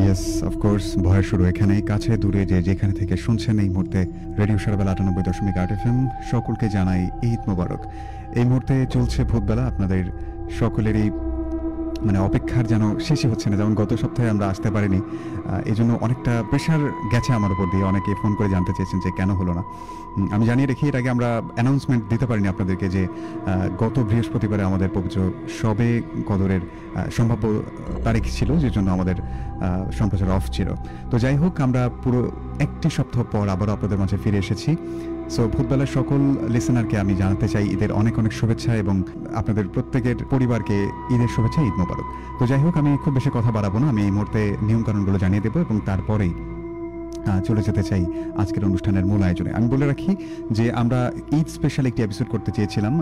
Yes, of course ভয়ের শুরু এখানেই। কাছে দূরে যে যেখানে থেকে শুনছেন এই মুহূর্তে রেডিও সারাবেলা ৯৮.৮ FM, সকলকে জানাই ঈদ মোবারক। এই মুহূর্তে চলছে ভূতবেলা, আপনাদের সকলেরই মানে অপেক্ষার যেন শেষই হচ্ছে না। যেমন গত সপ্তাহে আমরা আসতে পারিনি, এই জন্য অনেকটা প্রেশার গেছে আমার উপর দিয়ে। অনেকে ফোন করে জানতে চেয়েছেন যে কেন হলো না। আমি জানিয়ে রেখি, এর আগে আমরা অ্যানাউন্সমেন্ট দিতে পারিনি আপনাদেরকে যে গত বৃহস্পতিবারে আমাদের পবিত্র শবে কদরের সম্ভাব্য তারিখ ছিল, যে জন্য আমাদের সম্প্রচার অফ ছিল। তো যাই হোক, আমরা পুরো একটি সপ্তাহ পর আবারও আপনাদের মাঝে ফিরে এসেছি। সো ভূতবেলার সকল লিসেনারকে আমি জানাতে চাই ঈদের অনেক অনেক শুভেচ্ছা, এবং আপনাদের প্রত্যেকের পরিবারকে ঈদের শুভেচ্ছা, ঈদ মোবারক। তো যাই হোক, আমি খুব বেশি কথা বাড়াবো না, আমি এই মুহূর্তে নিয়মকানুনগুলো জানিয়ে দেবো এবং তারপরেই চলে যেতে চাই আজকের অনুষ্ঠানের মূল আয়োজনে। আমি বলে রাখি যে আমরা ঈদ স্পেশাল একটি এপিসোড করতে চেয়েছিলাম।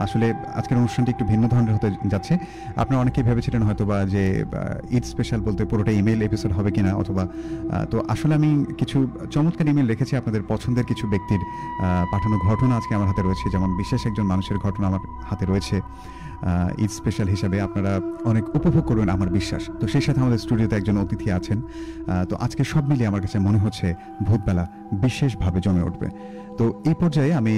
আসলে আজকের অনুষ্ঠানটি একটু ভিন্ন ধরনের হতে যাচ্ছে। আপনারা অনেকেই ভেবেছিলেন হয়তোবা যে ঈদ স্পেশাল বলতে পুরোটা ইমেল এপিসোড হবে কিনা, অথবা তো আসলে আমি কিছু চমৎকার ইমেল রেখেছি আপনাদের পছন্দের কিছু ব্যক্তির পাঠানো ঘটনা আজকে আমার হাতে রয়েছে। যেমন বিশেষ একজন মানুষের ঘটনা আমার হাতে রয়েছে ঈদ স্পেশাল হিসাবে, আপনারা অনেক উপভোগ করবেন আমার বিশ্বাস। তো সেই সাথে আমাদের স্টুডিওতে একজন অতিথি আছেন। তো আজকে সব মিলিয়ে আমার কাছে মনে হচ্ছে ভূতবেলা বিশেষভাবে জমে উঠবে। তো এই পর্যায়ে আমি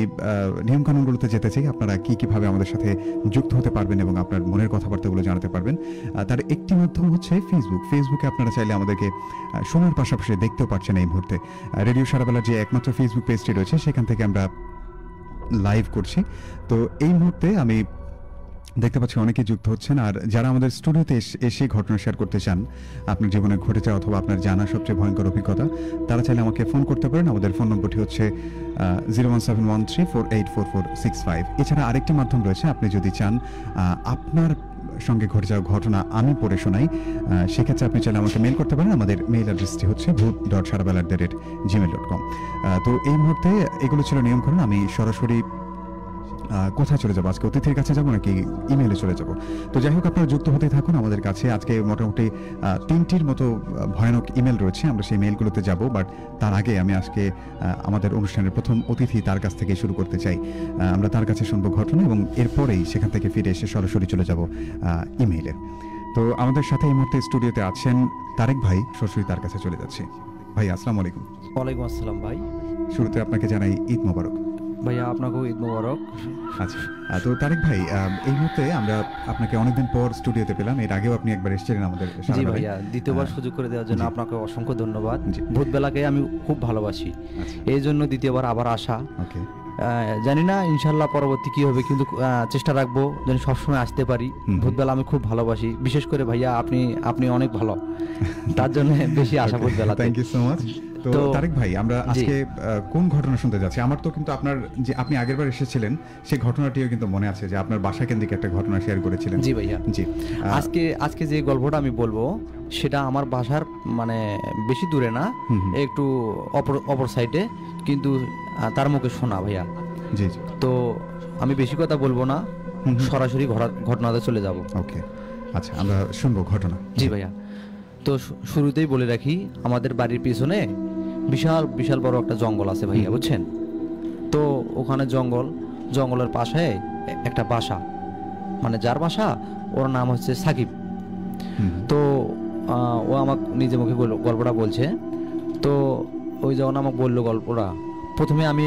নিয়মকানুনগুলোতে যেতে চাই, আপনারা কীভাবে আমাদের সাথে যুক্ত হতে পারবেন এবং আপনার মনের কথাবার্তাগুলো জানাতে পারবেন। তার একটি মাধ্যম হচ্ছে ফেসবুকে আপনারা চাইলে আমাদেরকে শোনার পাশাপাশি দেখতেও পাচ্ছেন। এই মুহূর্তে রেডিও সারাবেলার যে একমাত্র ফেসবুক পেজটি রয়েছে, সেখান থেকে আমরা লাইভ করছি। তো এই মুহূর্তে আমি দেখতে পাচ্ছি অনেকেই যুক্ত হচ্ছেন। আর যারা আমাদের স্টুডিওতে এসে ঘটনা শেয়ার করতে চান, আপনার জীবনে ঘটে যাওয়া অথবা আপনার জানা সবচেয়ে ভয়ঙ্কর অভিজ্ঞতা, তারা চাইলে আমাকে ফোন করতে পারেন। আমাদের ফোন নম্বরটি হচ্ছে 01713484465। এছাড়া আরেকটি মাধ্যম রয়েছে, আপনি যদি চান আপনার সঙ্গে ঘটে যাওয়া ঘটনা আমি পড়ে শোনাই, সেক্ষেত্রে আপনি চাইলে আমাকে মেল করতে পারেন। আমাদের মেইল অ্যাড্রেসটি হচ্ছে bhoot.sarabelar@gmail.com। তো এই মুহূর্তে এগুলো ছিল নিয়মকানুন। আমি সরাসরি কোথায় চলে যাবো, আজকে অতিথির কাছে যাবো নাকি ইমেইলে চলে যাব? তো যাই হোক, আপনারা যুক্ত হতে থাকুন আমাদের কাছে। আজকে মোটামুটি 3টির মতো ভয়ানক ইমেল রয়েছে, আমরা সেই মেইলগুলোতে যাব। বাট তার আগে আমি আজকে আমাদের অনুষ্ঠানের প্রথম অতিথি, তার কাছ থেকে শুরু করতে চাই। আমরা তার কাছে শুনবো ঘটনা এবং এরপরেই সেখান থেকে ফিরে এসে সরাসরি চলে যাব ইমেইলে। তো আমাদের সাথে এই মুহূর্তে স্টুডিওতে আছেন তারেক ভাই, সরাসরি তার কাছে চলে যাচ্ছি। ভাই আসসালামু আলাইকুম। ওয়ালাইকুম আসসালাম ভাই। শুরুতে আপনাকে জানাই ঈদ মোবারক। ভাইয়া আপনাকেও ঈদ মোবারক। আচ্ছা, তো তারেক ভাই, এই মুহূর্তে আমরা আপনাকে অনেকদিন পর স্টুডিওতে পেলাম। এর আগেও আপনি একবার এসেছিলেন আমাদের। জি ভাইয়া, দ্বিতীয়বার সুযোগ করে দেওয়ার জন্য আপনাকে অসংখ্য ধন্যবাদ। ভূতবেলাকে আমি খুব ভালোবাসি, এই জন্য দ্বিতীয়বার আবার আসা। ওকে, জানি না ইনশাল্লাহ পরবর্তী কি হবে, কিন্তু চেষ্টা রাখবো যেন সবসময় আসতে পারি। ভূতবেলা আমি খুব ভালোবাসি, বিশেষ করে ভাইয়া আপনি অনেক ভালো, তার জন্য বেশি আশা Bhootbela. Thank you so much. তো তারেক ভাই, আমরা আজকে কোন ঘটনা শুনতে যাচ্ছি? আমার তো কিন্তু আপনার যে আপনি আগেরবার এসেছিলেন সেই ঘটনাটিও কিন্তু মনে আছে, যে আপনার বাসা কেন্দ্রিক একটা ঘটনা শেয়ার করেছিলেন। জি ভাইয়া, জি। আজকে যে গল্পটা আমি বলবো সেটা আমার বাসার মানে বেশি দূরে না, একটু অপর সাইডে, কিন্তু তার মুখে শোনা ভাইয়া। জি জি। তো আমি বেশি কথা বলবো না, সরাসরি ঘটনাতে চলে যাব। ওকে, আচ্ছা, আমরা শুনবো ঘটনা। জি ভাইয়া। তো শুরুতেই বলে রাখি, আমাদের বাড়ির পিছনে বিশাল বিশাল বড় একটা জঙ্গল আছে ভাইয়া, বুঝছেন তো? ওখানে জঙ্গলের পাশে একটা বাসা, মানে যার বাসা, ওর নাম হচ্ছে সাকিব। তো ও আমাকে নিজে মুখে গল্পটা বলছে। তো ওই যখন আমাকে বললো গল্পটা, প্রথমে আমি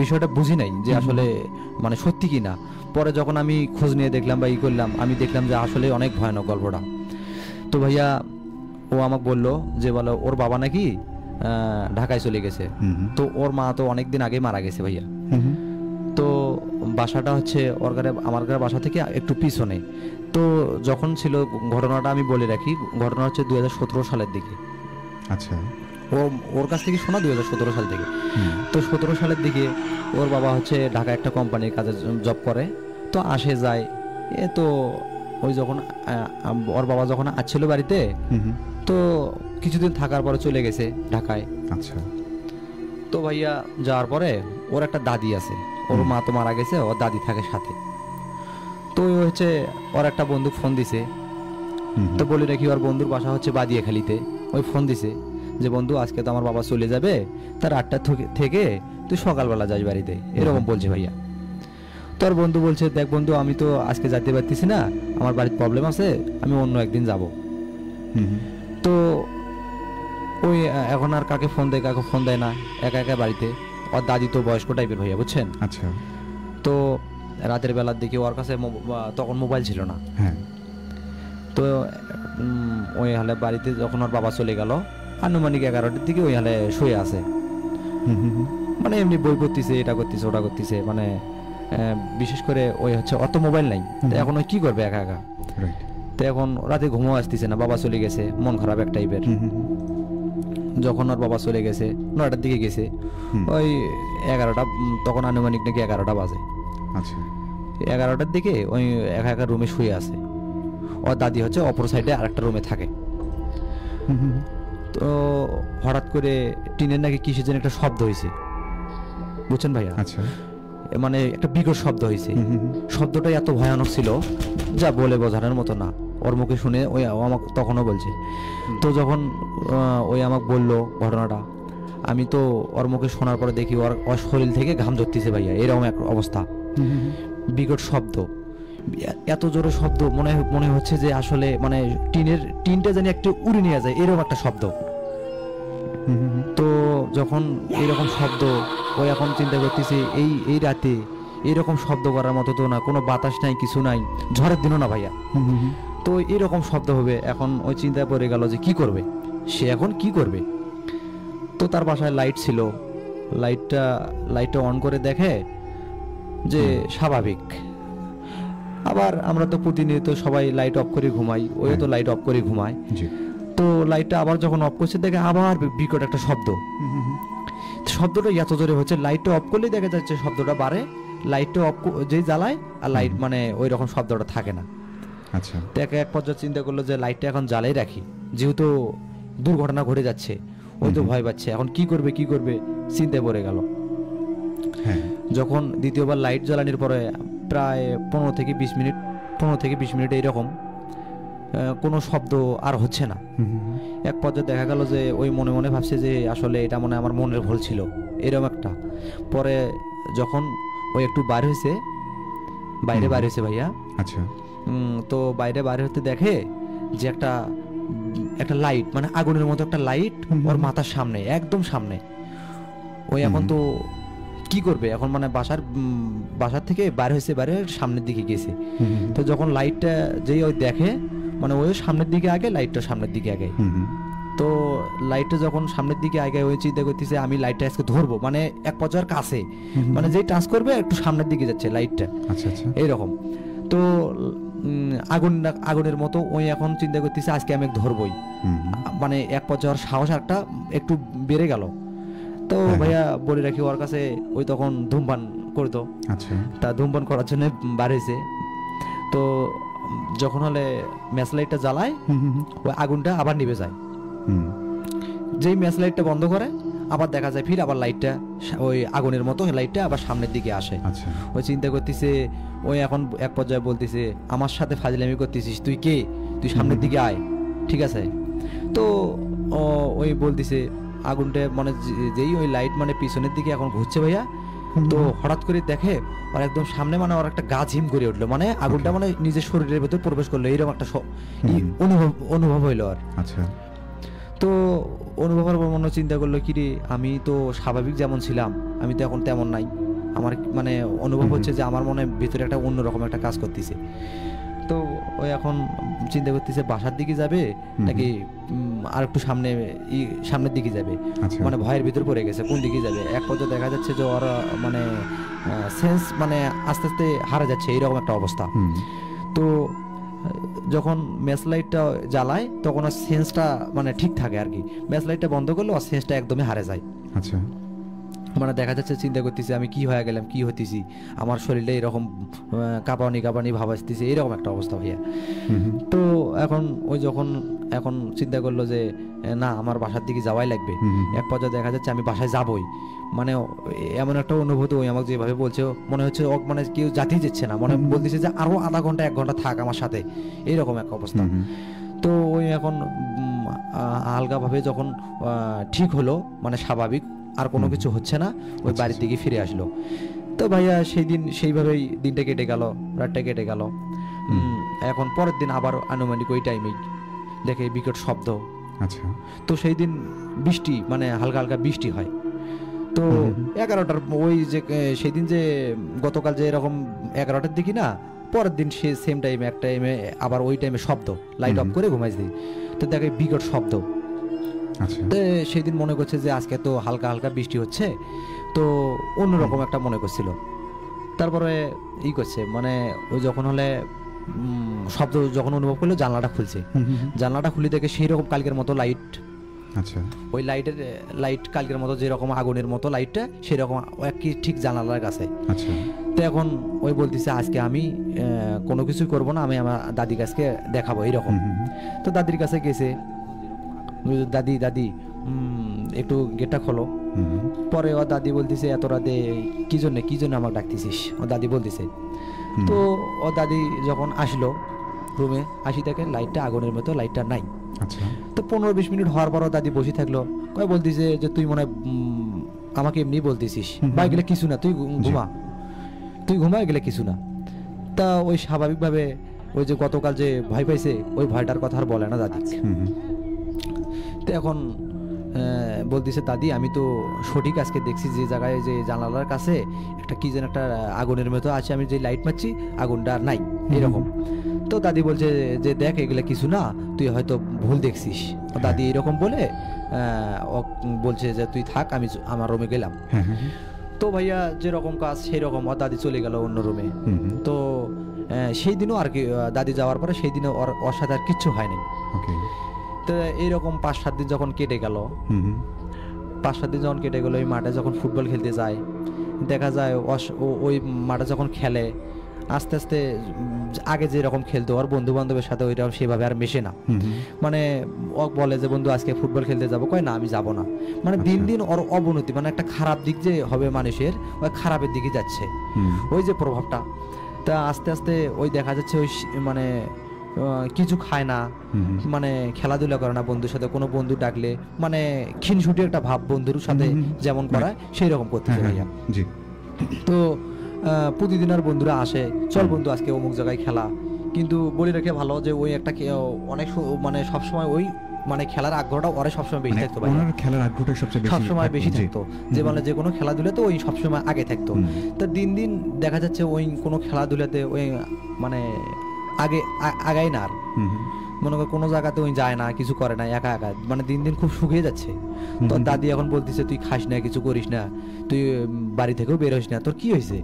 বিষয়টা বুঝি নাই যে আসলে মানে সত্যি কি না। পরে যখন আমি খোঁজ নিয়ে দেখলাম বা করলাম, আমি দেখলাম যে আসলে অনেক ভয়ানক গল্পটা। তো ভাইয়া ও আমাকে বললো যে বলো ওর বাবা নাকি ঢাকায় চলে গেছে, তো ওর মা তো অনেকদিন আগে মারা গেছে ভাইয়া। তো বাসাটা হচ্ছে আমার বাসা থেকে একটু পিছনে। তো যখন ছিল ঘটনাটা আমি বলে রাখি, ঘটনা হচ্ছে 2017 সালের দিকে। আচ্ছা, ওর কাছ থেকে শোনা 2017 সাল থেকে। তো 17 সালের দিকে ওর বাবা হচ্ছে ঢাকা একটা কোম্পানির কাজে জব করে, তো আসে যায়। তো ওই যখন ওর বাবা যখন আসছিল বাড়িতে, তো কিছুদিন থাকার পরে চলে গেছে ঢাকায়। আচ্ছা। তো ভাইয়া যাওয়ার পরে ওর একটা দাদি আছে, ওর মা তো মারা গেছে, ওর দাদি থাকে সাথে। তো হচ্ছে ওর একটা বন্ধু ফোন দিছে, তো বলে রাখি ওর বন্ধুর বাসা হচ্ছে বাদিয়াখালীতে। ওই ফোন দিছে যে বন্ধু আজকে তো আমার বাবা চলে যাবে, তার 8টা থেকে তুই সকালবেলা যাস বাড়িতে, এরকম বলছে ভাইয়া। তোর বন্ধু বলছে দেখ বন্ধু, আমি তো আজকে যেতে পারতেছি না, আমার বাড়িতে প্রবলেম আছে, আমি অন্য একদিন যাব। হুম হুম। তো ওই এখন আর কাকে ফোন দেয় কাকে ফোন দেয় না, একা একা বাড়িতে। ওর দাদি তো বয়স্ক টাইপের ভাইয়া, বুঝছেন। আচ্ছা। তো রাতের বেলার দিকে ওর কাছে তখন মোবাইল ছিল না। হ্যাঁ। তো ওই হালে বাড়িতে যখন ওর বাবা চলে গেল আনুমানিক 11টার দিকে ওই হালে শুয়ে আছে। হুম হুম হুম। মানে এমনি বই পড়তেছে, এটা করতেছে ওটা করতেছে, মানে বিশেষ করে ওই হচ্ছে অত মোবাইল নাই। তো এখন ওই কি করবে একা একা। রাইট। তো এখন রাতে ঘুমও আসতেছে না, বাবা চলে গেছে, মন খারাপ এক টাইপের। হুম হুম হুম। যখন ওর বাবা চলে গেছে 9টার দিকে গেছে, হুম। ওই 11টা, তখন আনুমানিক নাকি 11টা বাজে। আচ্ছা। 11টার দিকে ওই একা একা রুমে শুয়ে আছে। ওর দাদি হচ্ছে অপর সাইডে আরেকটা রুমে থাকে। হুম হুম হুম। তো হঠাৎ করে টিনের নাকি কিসের যেন একটা শব্দ হয়েছে, বুঝছেন ভাইয়া। আচ্ছা। মানে একটা বিকট শব্দ হয়েছে। হুম হুম হুম। শব্দটা এত ভয়ানক ছিল যা বলে বোঝানোর মতো না। ওর মুখে শুনে ওই ও আমাকে তখনও বলছে। তো যখন ওই আমাকে বললো ঘটনাটা, আমি তো ওর মুখে শোনার পরে দেখি ওর শরীর থেকে ঘাম ঝরতেছে ভাইয়া, এরকম এক অবস্থা। হুম হুম হুম। বিকট শব্দ, এত জোরে শব্দ, মনে হচ্ছে যে আসলে মানে টিনটা জানি একটু উড়ে নিয়ে যায়, এরকম একটা শব্দ। হুম হুম হুম। তো যখন এইরকম শব্দ, ওই এখন চিন্তা করতেছি এই রাতে এইরকম শব্দ করার মতো তো না, কোনো বাতাস নাই, কিছু নাই, ঝড়ের দিনও না ভাইয়া। হুম হুম হুম। তো এরকম শব্দ হবে, এখন ওই চিন্তায় পড়ে গেল যে কি করবে সে, এখন কি করবে। তো তার বাসায় লাইট ছিল, লাইটটা অন করে দেখে যে স্বাভাবিক। আবার আমরা তো প্রতিনিয়ত সবাই লাইট অফ করে ঘুমাই, ওই তো লাইট অফ করে ঘুমায়। জি। তো লাইটটা আবার যখন অফ করছে দেখে আবার বিকট একটা শব্দ। হুম হুম হুম। শব্দটা এত জোরে হচ্ছে, লাইটটা অফ করলেই দেখা যাচ্ছে শব্দটা বাড়ে, লাইটটা অফ যেই জ্বালায় আর লাইট মানে ওই রকম শব্দটা থাকে না। আচ্ছা। তো এক পর্যায়ে চিন্তা করলো যে লাইটটা এখন জ্বালাই রাখি, যেহেতু দুর্ঘটনা ঘটে যাচ্ছে, ওই তো ভয় পাচ্ছে, এখন কি করবে চিন্তায় পড়ে গেল। হ্যাঁ। যখন দ্বিতীয়বার লাইট জ্বালানোর পরে প্রায় 15 থেকে 20 মিনিট এইরকম কোনো শব্দ আর হচ্ছে না। হুম হুম হুম। এক পর্যায়ে দেখা গেল যে ওই মনে মনে ভাবছে যে আসলে এটা মনে হয় আমার মনের ভুল ছিল, এরকম একটা। পরে যখন ওই একটু বাইরে হয়েছে ভাইয়া, আচ্ছা। তো বাইরে হতে দেখে যে একটা লাইট, মানে আগুনের মতো একটা লাইট ওর মাথার সামনে, একদম সামনে। ওই এখন তো কি করবে এখন, মানে বাসার থেকে বাইরে সামনের দিকে গেছে। হুম হুম তো যখন লাইটটা যেই ওই দেখে, মানে ওই সামনের দিকে আগে, লাইটটা সামনের দিকে আগে। হুম হুম। তো লাইটটা যখন সামনের দিকে আগে, ওই চিন্তা করতেছে আমি লাইটটা আজকে ধরবো, মানে এক পর্যায়ের কাছে, মানে যেই টাচ করবে একটু সামনের দিকে যাচ্ছে লাইটটা, আচ্ছা আচ্ছা। এইরকম। তো আগুনের মতো ওই এখন চিন্তা করতেছে আজকে আমি ধরবই। হুম হুম। মানে এক পর্যায়ের সাহস একটা একটু বেড়ে গেল। তো ভাইয়া বলে রাখি, ওর কাছে ওই তখন ধূমপান করতো। আচ্ছা। তা ধূমপান করার জন্য বাড়িয়েছে। তো যখন হলে ম্যাচ লাইটটা জ্বালায়, হুম হুম হুম। ওই আগুনটা আবার নিভে যায়। হুম। যেই ম্যাচ লাইটটা বন্ধ করে আবার দেখা যায় ফির আবার লাইটটা ওই আগুনের মতো লাইটটা আবার সামনের দিকে আসে। আচ্ছা। ওই চিন্তা করতেছে, ওই এখন এক পর্যায়ে বলতেছে আমার সাথে ফাজলামি করতেছিস, তুই কে, তুই সামনের দিকে আয়, ঠিক আছে। তো ওই বলতেছে আগুনটা মানে যেই ওই লাইট মানে পিছনের দিকে এখন ঘুরছে ভাইয়া, তো হঠাৎ করে দেখে আর একদম সামনে মানে ওর একটা গা ঝিম করে উঠলো, মানে আগুনটা মানে নিজের শরীরের ভেতর প্রবেশ করলো, এরকম একটা অনুভব হইলো আর। আচ্ছা। তো অনুভবের পর মনে চিন্তা করলো কি রে, আমি তো স্বাভাবিক যেমন ছিলাম আমি তো এখন তেমন নাই। আমার মানে অনুভব হচ্ছে যে আমার মনে ভিতরে একটা অন্যরকম একটা কাজ করতেছে। তো ওই এখন চিন্তা করতেছে বাসার দিকে যাবে নাকি আর একটু সামনের দিকে যাবে, মানে ভয়ের ভিতর পড়ে গেছে কোন দিকে যাবে। এক পর্যায়ে দেখা যাচ্ছে যে ওরা মানে সেন্স মানে আস্তে আস্তে হারা যাচ্ছে, এইরকম একটা অবস্থা। তো যখন ম্যাচ লাইটটা জ্বালায় তখন আর সেন্সটা মানে ঠিক থাকে আর কি, ম্যাচ লাইটটা বন্ধ করলে আর সেন্সটা একদমই হারে যায়। আচ্ছা। মানে দেখা যাচ্ছে চিন্তা করতেছি আমি কি হয়ে গেলাম, কি হতেছি, আমার শরীরে এরকম কাঁপানি ভাব আসতেছে, এরকম একটা অবস্থা ভাইয়া। তো এখন ওই যখন এখন চিন্তা করলো যে না আমার বাসার দিকে যাওয়াই লাগবে। এক পর্যায়ে দেখা যাচ্ছে আমি বাসায় যাবই, মানে এমন একটা অনুভূতি ওই আমাকে যেভাবে বলছে মনে হচ্ছে মানে কেউ যাতেই যাচ্ছে না, মনে বলতেছে যে আরো আধা ঘন্টা 1 ঘন্টা থাক আমার সাথে, এইরকম একটা অবস্থা। তো ওই এখন হালকাভাবে যখন ঠিক হলো, মানে স্বাভাবিক আর কোনো কিছু হচ্ছে না, ওই বাড়ির দিকে ফিরে আসলো। তো ভাইয়া সেই দিন সেইভাবেই দিনটা কেটে গেল, রাতটা কেটে গেল। এখন পরের দিন আবার আনুমানিক ওই টাইমেই দেখে বিকট শব্দ। আচ্ছা। তো সেই দিন বৃষ্টি, মানে হালকা হালকা বৃষ্টি হয়। তো 11টার ওই যে সেই দিন যে গতকাল যে এরকম 11টার দিকে না, পরের দিন সে সেম টাইমে এক টাইমে আবার ওই টাইমে শব্দ, লাইট অফ করে ঘুমাইছে দিই। তো দেখে বিকট শব্দ। আচ্ছা। তো সেই দিন মনে করছে যে আজকে তো হালকা হালকা বৃষ্টি হচ্ছে, তো অন্যরকম একটা মনে করছিল। তারপরে করছে, মানে ওই যখন হলে শব্দ যখন অনুভব করলো, জানলাটা খুলছে। জানলাটা খুলে দেখে সেই রকম কালকের মতো লাইট। আচ্ছা। ওই লাইট কালকের মতো যেরকম আগুনের মতো লাইটটা, সেরকম একই ঠিক জানালার কাছে। আচ্ছা। তো এখন ওই বলতেছে আজকে আমি কোনো কিছুই করবো না, আমি আমার দাদির কাছে দেখাবো এইরকম। তো দাদির কাছে গেছে, দাদি দাদি একটু গেটটা খোলো। পরে ও দাদি বলতেছে এত রাতে কি জন্য আমাকে ডাকতেছিস, ও দাদি বলতেছে। তো ও দাদি যখন আসলো রুমে, আসি দেখে লাইটটা আগুনের মতো, লাইটটা নাই। আচ্ছা। তো 15-20 মিনিট হওয়ার পরও দাদি বসে থাকলো। কয় বলতেছে যে তুই মনে হয় আমাকে এমনি বলতেছিস, বা এগুলো কিছু না, তুই ঘুমা, এগুলো কিছু না। তা ওই স্বাভাবিকভাবে ওই যে গতকাল যে ভয় পাইছে, ওই ভয়টার কথা আর বলে না দাদি। তো এখন বলতেছে দাদি আমি তো সঠিক আজকে দেখছি যে জায়গায় যে জানালার কাছে একটা কি যেন একটা আগুনের মতো আছে, আমি যে লাইট মারছি আগুনটা নাই এরকম। তো দাদি বলছে যে দেখ এগুলা কিছু না, তুই হয়তো ভুল দেখছিস। দাদি এরকম বলে ও বলছে যে তুই থাক, আমি আমার রুমে গেলাম। তো ভাইয়া যেরকম কাজ সেই রকম, ও দাদি চলে গেল অন্য রুমে। তো সেই দিনও আর কি দাদি যাওয়ার পরে সেই দিনও ওর সাথে আর কিচ্ছু হয়নি। তো এইরকম 5-7 দিন যখন কেটে গেল, 5-7 দিন যখন কেটে গেল, ওই মাঠে যখন ফুটবল খেলতে যায়, দেখা যায় ওই মাঠে যখন খেলে আস্তে আস্তে আগে যেরকম খেলতো, ওর বন্ধু বান্ধবের সাথে ওইরকম সেভাবে আর মেশে না। মানে ও বলে যে বন্ধু আজকে ফুটবল খেলতে যাবো, কয় না আমি যাব না। মানে দিন দিন ওর অবনতি, মানে একটা খারাপ দিক যে হবে মানুষের, ওই খারাপের দিকে যাচ্ছে ওই যে প্রভাবটা। তা আস্তে আস্তে ওই দেখা যাচ্ছে ওই মানে কিছু খায় না, মানে খেলাধুলা করে না বন্ধুর সাথে, কোনো বন্ধু ডাকলে মানে খিনসুটি একটা ভাব বন্ধুর সাথে যেমন করায় সেই রকম করতেছে ভাইয়া। তো প্রতিদিন আর বন্ধুরা আসে, চল বন্ধু আজকে অমুক জায়গায় খেলা, কিন্তু বলে রেখে ভালো যে ওই একটা অনেক মানে সবসময় ওই মানে খেলার আগ্রহটা ওরে সবসময় বেশি থাকতো ভাই, খেলার আগ্রহটা সবসময় বেশি থাকতো, যে মানে যে কোনো খেলাধুলাতে ওই সবসময় আগে থাকতো। তো দিন দিন দেখা যাচ্ছে ওই কোনো খেলাধুলাতে ওই মানে আগাই না আর, মনে কর কোনো জায়গাতে ওই যায় না, কিছু করে না, একা একা মানে দিন দিন খুব শুকিয়ে যাচ্ছে। তো দাদি এখন বলতেছে তুই খাস না, কিছু করিস না, তুই বাড়ি থেকেও বের হইস না, তোর কি হয়েছে?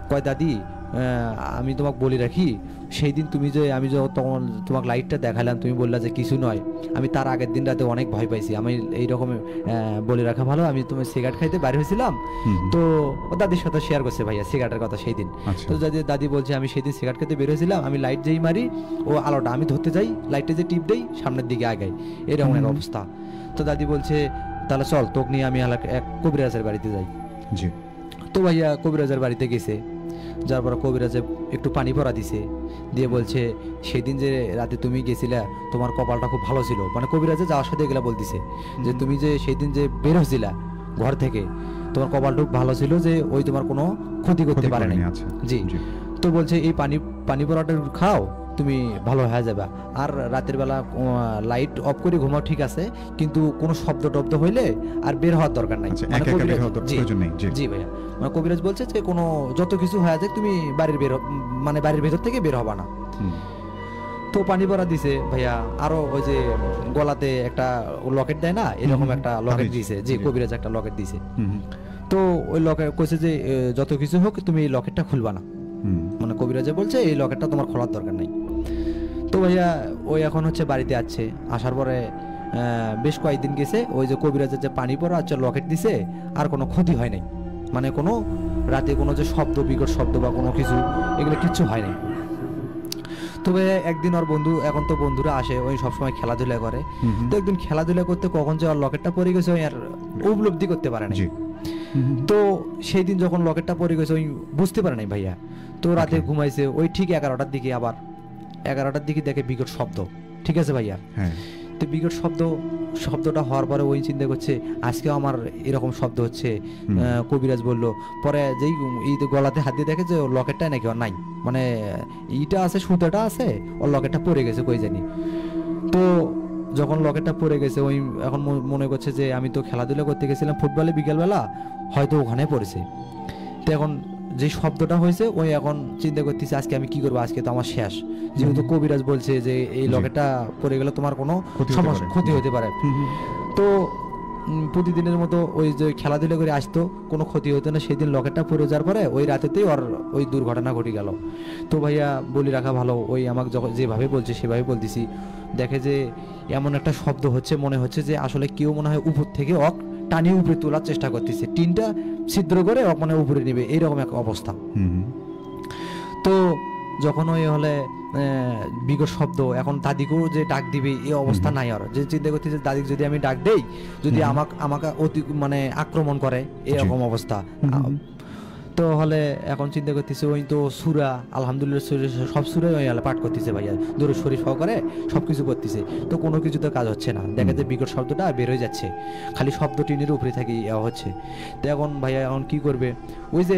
কয় দাদি আমি তোমাকে বলি রাখি, সেই দিন তুমি যে আমি তখন তোমাকে লাইটটা দেখালাম, তুমি বললা যে কিছু নয়, আমি তার আগের দিন রাতে অনেক ভয় পাইছি, আমি এইরকম বলে রাখা ভালো, আমি তুমি সিগারেট খাইতে বাইরে হয়েছিলাম। তো ও দাদির সাথে শেয়ার করছে ভাইয়া সিগারেটের কথা সেই দিন। তো দাদি বলছে আমি সেই দিন সিগারেট খেতে বের হয়েছিলাম, আমি লাইট যেই মারি ও আলোটা আমি ধরতে যাই, লাইটটা যে টিপ দেই সামনের দিকে আগাই, এরকম এক অবস্থা। তো দাদি বলছে তাহলে চল তোকে নিয়ে আমি এক কবিরাজের বাড়িতে যাই। তো ভাইয়া কবিরাজের বাড়িতে গেছে, যার পর কবিরাজে একটু পানি ভরা দিছে, দিয়ে বলছে সেদিন যে রাতে তুমি গেছিলা তোমার কপালটা খুব ভালো ছিল, মানে কবিরাজে যাওয়ার সাথে এগুলা বলতেছে যে তুমি যে সেদিন যে বের হয়েছিলা ঘর থেকে তোমার কপালটা খুব ভালো ছিল, যে ওই তোমার কোনো ক্ষতি করতে পারে নাই। জি। তো বলছে এই পানি ভরাটা খাও, তুমি ভালো হয়ে যাবে। আর রাতের বেলা লাইট অফ করে ঘুমাও, ঠিক আছে, কিন্তু কোনো শব্দ টব্দ হইলে আর বের হওয়ার দরকার নাই। জি ভাইয়া, মানে কবিরাজ বলছে যে কোনো যত কিছু হয়ে যায় তুমি বাড়ির ভেতর থেকে বের হবা না। তো পানি ভরা দিছে ভাইয়া, আরো ওই যে গলাতে একটা লকেট দেয় না, এরকম একটা লকেট দিছে, যে কবিরাজ একটা লকেট দিছে। তো ওই লকেট কইছে যে যত কিছু হোক তুমি এই লকেটটা খুলবা না, মানে কবিরাজে বলছে এই লকেটটা তোমার খোলার দরকার নাই। তো ভাইয়া ওই এখন হচ্ছে বাড়িতে আসছে, আসার পরে বেশ কয়েকদিন গেছে, ওই যে কবিরাজের যে পানি পড়া হচ্ছে লকেট দিছে, আর কোনো ক্ষতি হয় নাই, মানে কোনো রাতে কোনো যে বিকট শব্দ বা কোনো কিছু এগুলো কিচ্ছু হয় নাই। তবে একদিন ওর বন্ধু, এখন তো বন্ধুরা আসে ওই সবসময় খেলাধুলা করে, তো একদিন খেলাধুলা করতে কখন যে ওর লকেটটা পড়ে গেছে ওই আর উপলব্ধি করতে পারে না। তো সেই দিন যখন লকেটটা পড়ে গেছে ওই বুঝতে পারে নাই ভাইয়া। তো রাতে ঘুমাইছে, ওই ঠিক 11টার দিকে, আবার 11টার দিকে দেখে বিকট শব্দ, ঠিক আছে ভাইয়া। তো বিকট শব্দটা হওয়ার পরে ওই চিন্তা করছে আজকেও আমার এরকম শব্দ হচ্ছে। কবিরাজ বললো, পরে যেই গলাতে হাত দিয়ে দেখে যে ওর লকেটটা নাকি ওর নাই, মানে ইটা আছে, সুতাটা আছে, ওর লকেটটা পড়ে গেছে কই জানি। তো যখন লকেটটা পড়ে গেছে ওই এখন মনে করছে যে আমি তো খেলাধুলা করতে গেছিলাম ফুটবলে বিকেলবেলা, হয়তো ওখানে পড়েছে। তো এখন যে শব্দটা হয়েছে ওই এখন চিন্তা করতেছে আজকে আমি কি করবো, আজকে তো আমার শেষ, যেহেতু কবিরাজ বলছে যে এই লকেটটা পড়ে গেলে তোমার কোনো সমস্যা ক্ষতি হতে পারে। তো প্রতিদিনের মতো ওই যে খেলাধুলা করে আসতো, কোনো ক্ষতি হতো না। সেদিন লকেটটা পড়ে যাওয়ার পরে ওই রাতেতেই ওর ওই দুর্ঘটনা ঘটে গেল। তো ভাইয়া বলি রাখা ভালো, ওই আমাকে যখন যেভাবে বলছে সেভাবে বলতেছি, দেখে যে এমন একটা শব্দ হচ্ছে, মনে হচ্ছে যে আসলে কেউ মনে হয় উপর থেকে অক টানিয়ে উপরে তোলার চেষ্টা করতেছে, টিনটা ছিদ্র করে অক মানে উপরে নেবে, এইরকম এক অবস্থা। তো যখন ওই হলে বিকট শব্দ, এখন দাদিকেও যে ডাক দিবে এই অবস্থা নাই। আর যে চিন্তা করতেছে দাদিকে যদি আমি ডাক দেই, যদি আমাকে অতি মানে আক্রমণ করে, এরকম অবস্থা। তো হলে এখন চিন্তা করতেছে ওই তো সূরা আলহামদুলিল্লাহ সব সূরাই ওই পাঠ করতেছে ভাইয়া, দরুদ শরীফ সহকারে সবকিছু করতেছে, তো কোনো কিছুতে কাজ হচ্ছে না। দেখা যায় বিকট শব্দটা বের হয়ে যাচ্ছে, খালি শব্দ টিনের উপরে থাকি হচ্ছে। তো এখন ভাইয়া এখন কি করবে, ওই যে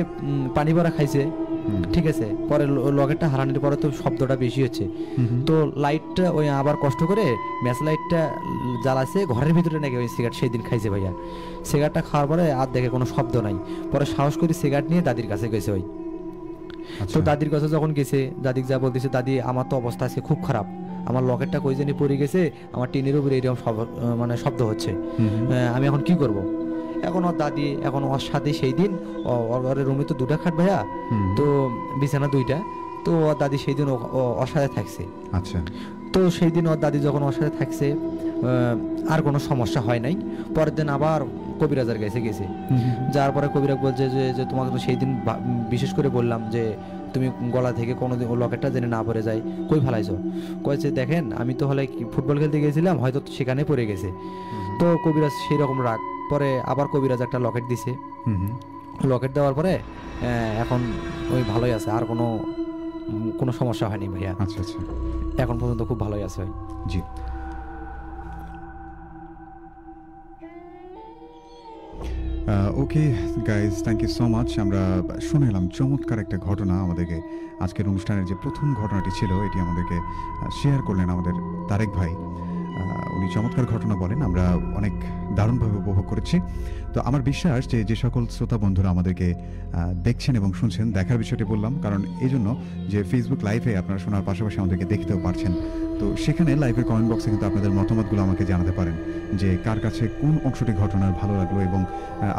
পানি ভরা খাইছে, ঠিক আছে, পরে লকেটটা হারানোর পরে তো শব্দটা বেশি হচ্ছে। তো লাইটটা ওই আবার কষ্ট করে ম্যাচ লাইটটা জ্বালাছে ঘরের ভিতরে, নাকি ওই সিগারেট সেই দিন খাইছে ভাইয়া। সিগারেটটা খাওয়ার পরে আর দেখে কোনো শব্দ নাই, পরে সাহস করে সিগারেট নিয়ে দাদির কাছে গেছে ওই। তো দাদির কাছে যখন গেছে, দাদিক যা বলতেছে, দাদি আমার তো অবস্থা আছে খুব খারাপ, আমার লকেটটা কই জানি পড়ে গেছে, আমার টিনের উপরে এরকম মানে শব্দ হচ্ছে, আমি এখন কি করব। এখন ওর দাদি এখন ওর সাথে সেই দিন ওর রুমে তো 2টা খাট ভাইয়া, তো বিছানা 2টা, তো ওর দাদি সেই দিন ওর সাথে থাকছে। আচ্ছা। তো সেই দিন ওর দাদি যখন ওর সাথে থাকছে আর কোনো সমস্যা হয় নাই। পরের দিন আবার কবিরাজের কাছে গেছে, যার পরে কবিরাজ বলছে যে তোমাকে তো সেই দিন বিশেষ করে বললাম যে তুমি গলা থেকে কোনো লকেটটা জেনে না পড়ে যায়, কই ফেলাইছো। কয়েছে দেখেন আমি তো হলে ফুটবল খেলতে গেছিলাম, হয়তো সেখানে পড়ে গেছে। তো কবিরাজ সেই রকম রাগ, পরে আবার কবিরাজ একটা লকেট দিছে। লকেট দেওয়ার পরে এখন ওই ভালোই আছে, আর কোনো সমস্যা হয়নি ভাইয়া। আচ্ছা আচ্ছা, এখন পর্যন্ত খুব ভালোই আছে ভাই। জি। Okay guys, thank you so much. আমরা শুনলাম চমৎকার একটা ঘটনা। আমাদেরকে আজকের অনুষ্ঠানের যে প্রথম ঘটনাটি ছিল এটি আমাদেরকে শেয়ার করলেন আমাদের তারেক ভাই। উনি চমৎকার ঘটনা বলেন, আমরা অনেক দারুণভাবে উপভোগ করেছি। তো আমার বিশ্বাস যে সকল শ্রোতা বন্ধুরা আমাদেরকে দেখছেন এবং শুনছেন, দেখার বিষয়টি বললাম কারণ এই জন্য যে ফেসবুক লাইভে আপনারা শোনার পাশাপাশি আমাদেরকে দেখতেও পারছেন। তো সেখানে লাইভের কমেন্ট বক্সে কিন্তু আপনাদের মতামতগুলো আমাকে জানাতে পারেন যে কার কাছে কোন অংশটি ঘটনার ভালো লাগলো এবং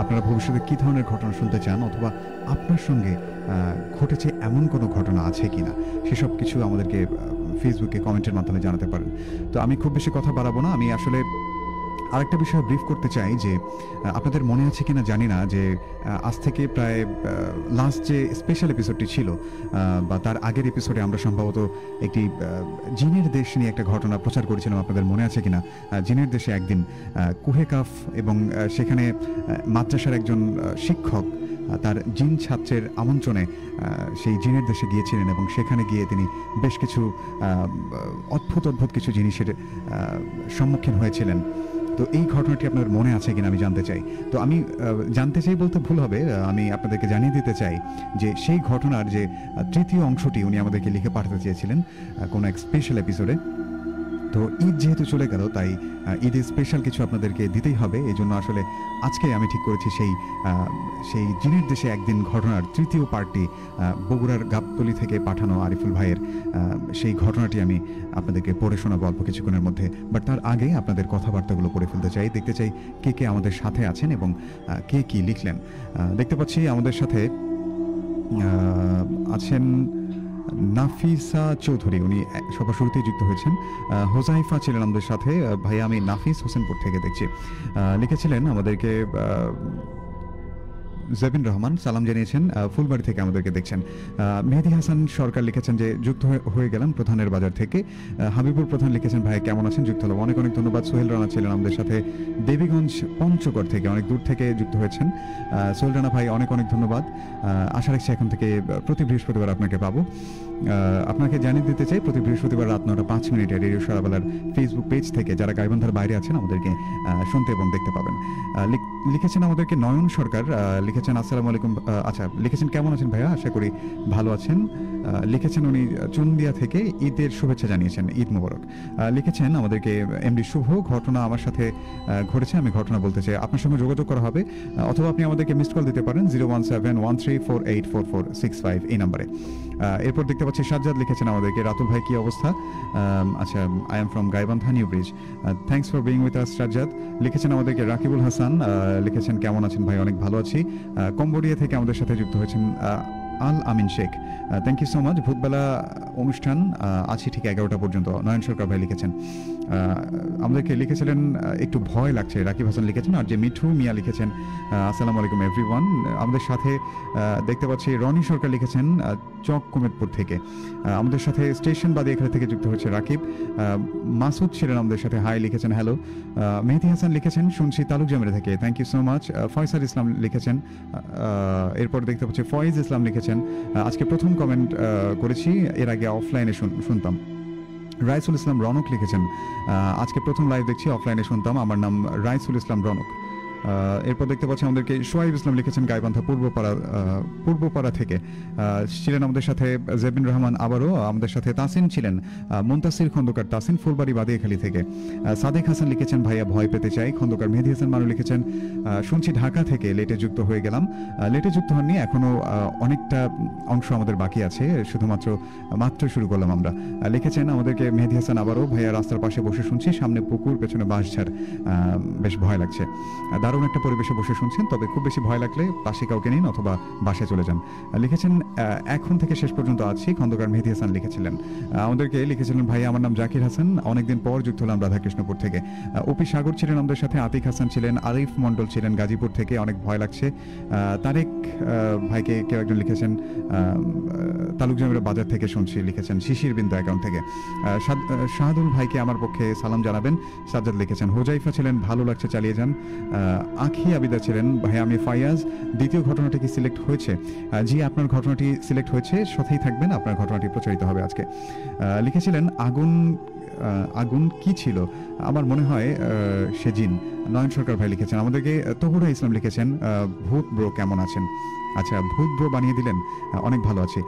আপনারা ভবিষ্যতে কী ধরনের ঘটনা শুনতে চান, অথবা আপনার সঙ্গে ঘটেছে এমন কোনো ঘটনা আছে কিনা, সেসব কিছু আমাদেরকে ফেসবুকে কমেন্টের মাধ্যমে জানাতে পারেন। তো আমি খুব বেশি কথা বাড়াবো না, আমি আসলে আরেকটা বিষয় ব্রিফ করতে চাই যে আপনাদের মনে আছে কিনা জানি না যে আজ থেকে প্রায় লাস্ট যে স্পেশাল এপিসোডটি ছিল বা তার আগের এপিসোডে আমরা সম্ভবত একটি জিনের দেশ নিয়ে একটা ঘটনা প্রচার করেছিলাম, আপনাদের মনে আছে কিনা। জিনের দেশে একদিন কুহেকাফ এবং সেখানে মাদ্রাসার একজন শিক্ষক তার জিন ছাত্রের আমন্ত্রণে সেই জিনের দেশে গিয়েছিলেন এবং সেখানে গিয়ে তিনি বেশ কিছু অদ্ভুত কিছু জিনিসের সম্মুখীন হয়েছিলেন। তো এই ঘটনাটি আপনার মনে আছে কিনা আমি জানতে চাই। তো আমি জানতে চাই বলতে ভুল হবে, আমি আপনাদেরকে জানিয়ে দিতে চাই যে সেই ঘটনার যে তৃতীয় অংশটি উনি আমাদেরকে লিখে পাঠাতে চেয়েছিলেন কোনো এক স্পেশাল এপিসোডে। তো ঈদ যেহেতু চলে গেল তাই ঈদের স্পেশাল কিছু আপনাদেরকে দিতেই হবে, এই জন্য আসলে আজকে আমি ঠিক করেছি সেই জিনের দেশে একদিন ঘটনার তৃতীয় পার্টটি বগুড়ার গাবতলী থেকে পাঠানো আরিফুল ভাইয়ের সেই ঘটনাটি আমি আপনাদেরকে পড়ে শোনাবো অল্প কিছুক্ষণের মধ্যে। বাট তার আগে আপনাদের কথাবার্তাগুলো পড়ে ফেলতে চাই, দেখতে চাই কে আমাদের সাথে আছেন এবং কে কি লিখলেন। দেখতে পাচ্ছি আমাদের সাথে আছেন নাফিসা চৌধুরী, উনি সবার শুরুতেই যুক্ত হয়েছেন। হোজাইফা ছিলেন আমাদের সাথে। ভাইয়া আমি নাফিস হোসেনপুর থেকে দেখছি। লিখেছিলেন আমাদেরকে জেবিন রহমান, সালাম জানিয়েছেন ফুলবাড়ি থেকে আমাদেরকে দেখছেন। মেহেদি হাসান সরকার লিখেছেন যে যুক্ত হয়ে গেলাম প্রধানের বাজার থেকে। হাবিবুর প্রধান লিখেছেন ভাই কেমন আছেন, যুক্ত হলাম, অনেক ধন্যবাদ। সোহেল রানা ছিলেন আমাদের সাথে দেবীগঞ্জ পঞ্চগড় থেকে, অনেক দূর থেকে যুক্ত হয়েছেন। সোহেল রানা ভাই অনেক ধন্যবাদ। আশা রাখছি এখন থেকে প্রতি বৃহস্পতিবার আপনাকে পাবো। আপনাকে জানিয়ে দিতে চাই প্রতি বৃহস্পতিবার রাত 9:05 রেডিও সারাবেলার ফেসবুক পেজ থেকে যারা গাইবান্ধার বাইরে আছেন আমাদেরকে শুনতে এবং দেখতে পাবেন। লিখেছেন আমাদেরকে নয়ন সরকার, লিখেছেন আসসালামু আলাইকুম। আচ্ছা, লিখেছেন কেমন আছেন ভাইয়া, আশা করি ভালো আছেন। লিখেছেন উনি চুন্দিয়া থেকে ঈদের শুভেচ্ছা জানিয়েছেন, ঈদ মোবারক। লিখেছেন আমাদেরকে এমডি শুভ, ঘটনা আমার সাথে ঘটেছে, আমি ঘটনা বলতে চাই, আপনার সঙ্গে যোগাযোগ করা হবে অথবা আপনি আমাদেরকে মিসড কল দিতে পারেন 01713484465 এই নাম্বারে। এরপর দেখতে পাচ্ছি সাজ্জাদ লিখেছেন আমাদেরকে, রাতুল ভাই কি অবস্থা। আচ্ছা, I am from Gaibandha new bridge, thanks for being with us Sajjad. লিখেছেন আমাদেরকে রাকিবুল হাসান, লিখেছেন কেমন আছেন ভাই, অনেক ভালো আছি। কম্বোডিয়া থেকে আমাদের সাথে যুক্ত হয়েছেন Al Amin Sheikh, thank you so much. Bhootbela অনুষ্ঠান আছি ঠিক 11টা পর্যন্ত, নয়ন সরকার ভাই লিখেছেন। আমাদেরকে লিখেছিলেন একটু ভয় লাগছে, রাকিব হাসান লিখেছেন। আর যে মিঠু মিয়া লিখেছেন আসসালামু আলাইকুম এভরিওয়ান। আমাদের সাথে দেখতে পাচ্ছি রনি সরকার লিখেছেন চক কুমেদপুর থেকে, আমাদের সাথে স্টেশন বাদী এখানে থেকে যুক্ত হয়েছে রাকিব। মাসুদ ছিলেন আমাদের সাথে, হাই লিখেছেন, হ্যালো। মেহেদি হাসান লিখেছেন শুনছি তালুক জামিরা থেকে, thank you so much. Faisal Islam লিখেছেন, এরপর দেখতে পাচ্ছি ফয়েজ ইসলাম লিখেছেন আজকে প্রথম কমেন্ট করেছি, এর আগে অফলাইনে শুনতাম। রাইসুল ইসলাম রনক লিখেছেন আজকে প্রথম লাইভ দেখছি, অফলাইনে শুনতাম, আমার নাম রাইসুল ইসলাম রনক। এরপর দেখতে পাচ্ছি আমাদেরকে সোয়াইব ইসলাম লিখেছেন গাইবান্ধা পূর্বপাড়া থেকে, ছিলেন আমাদের সাথে জেবিন রহমান, আবারও আমাদের সাথে তাসিন ছিলেন, মুনতাসির খন্দকার তাসিন ফুলবাড়ি বাদিয়াখালী থেকে। সাদেক হাসান লিখেছেন ভাইয়া ভয় পেতে চাই, খন্দকার মেহেদি হাসান মানু লিখেছেন শুনছি ঢাকা থেকে, লেটে যুক্ত হয়ে গেলাম। লেটে যুক্ত হননি, এখনো অনেকটা অংশ আমাদের বাকি আছে, শুধুমাত্র মাত্র শুরু করলাম আমরা। লিখেছেন আমাদেরকে মেহেদি হাসান আবারও, ভাইয়া রাস্তার পাশে বসে শুনছি, সামনে পুকুর পেছনে বাঁশঝাড়, বেশ ভয় লাগছে। দারুণ একটা পরিবেশে বসে শুনছেন, তবে খুব বেশি ভয় লাগলে পাশে কাউকে নিন অথবা বাসায় চলে যান। লিখেছেন এখন থেকে শেষ পর্যন্ত আছি, খন্দকার মেহেদি হাসান লিখেছিলেন। আমাদেরকে লিখেছিলেন ভাই আমার নাম জাকির হাসান, অনেকদিন পর যুক্ত হলাম রাধাকৃষ্ণপুর থেকে। ওপি সাগর ছিলেন আমাদের সাথে, আতিক হাসান ছিলেন, আরিফ মন্ডল ছিলেন গাজীপুর থেকে, অনেক ভয় লাগছে। তারেক ভাইকে কেউ একজন লিখেছেন তালুক জামিরা বাজার থেকে শুনছি, লিখেছেন শিশির বিন্দু অ্যাকাউন্ট থেকে। শাহাদুল ভাইকে আমার পক্ষে সালাম জানাবেন, সাজ্জাদ লিখেছেন। হোজাইফা ছিলেন ভালো লাগছে চালিয়ে যান। আখি আবিদা ছিলেন ভাই আমি ফাইয়াজ, দ্বিতীয় ঘটনাটি কি সিলেক্ট হয়েছে? জি, আপনার ঘটনাটি সিলেক্ট হয়েছে, সাথেই থাকবেন, আপনার ঘটনাটি প্রচারিত হবে আজকে। লিখেছিলেন আগুন কি ছিল, আমার মনে হয় সে জিন। নয়ন সরকার ভাই লিখেছেন আমাদেরকে। তহুরা ইসলাম লিখেছেন ভূত ব্রো কেমন আছেন। আচ্ছা, ভূত ব্রো বানিয়ে দিলেন, অনেক ভালো আছি,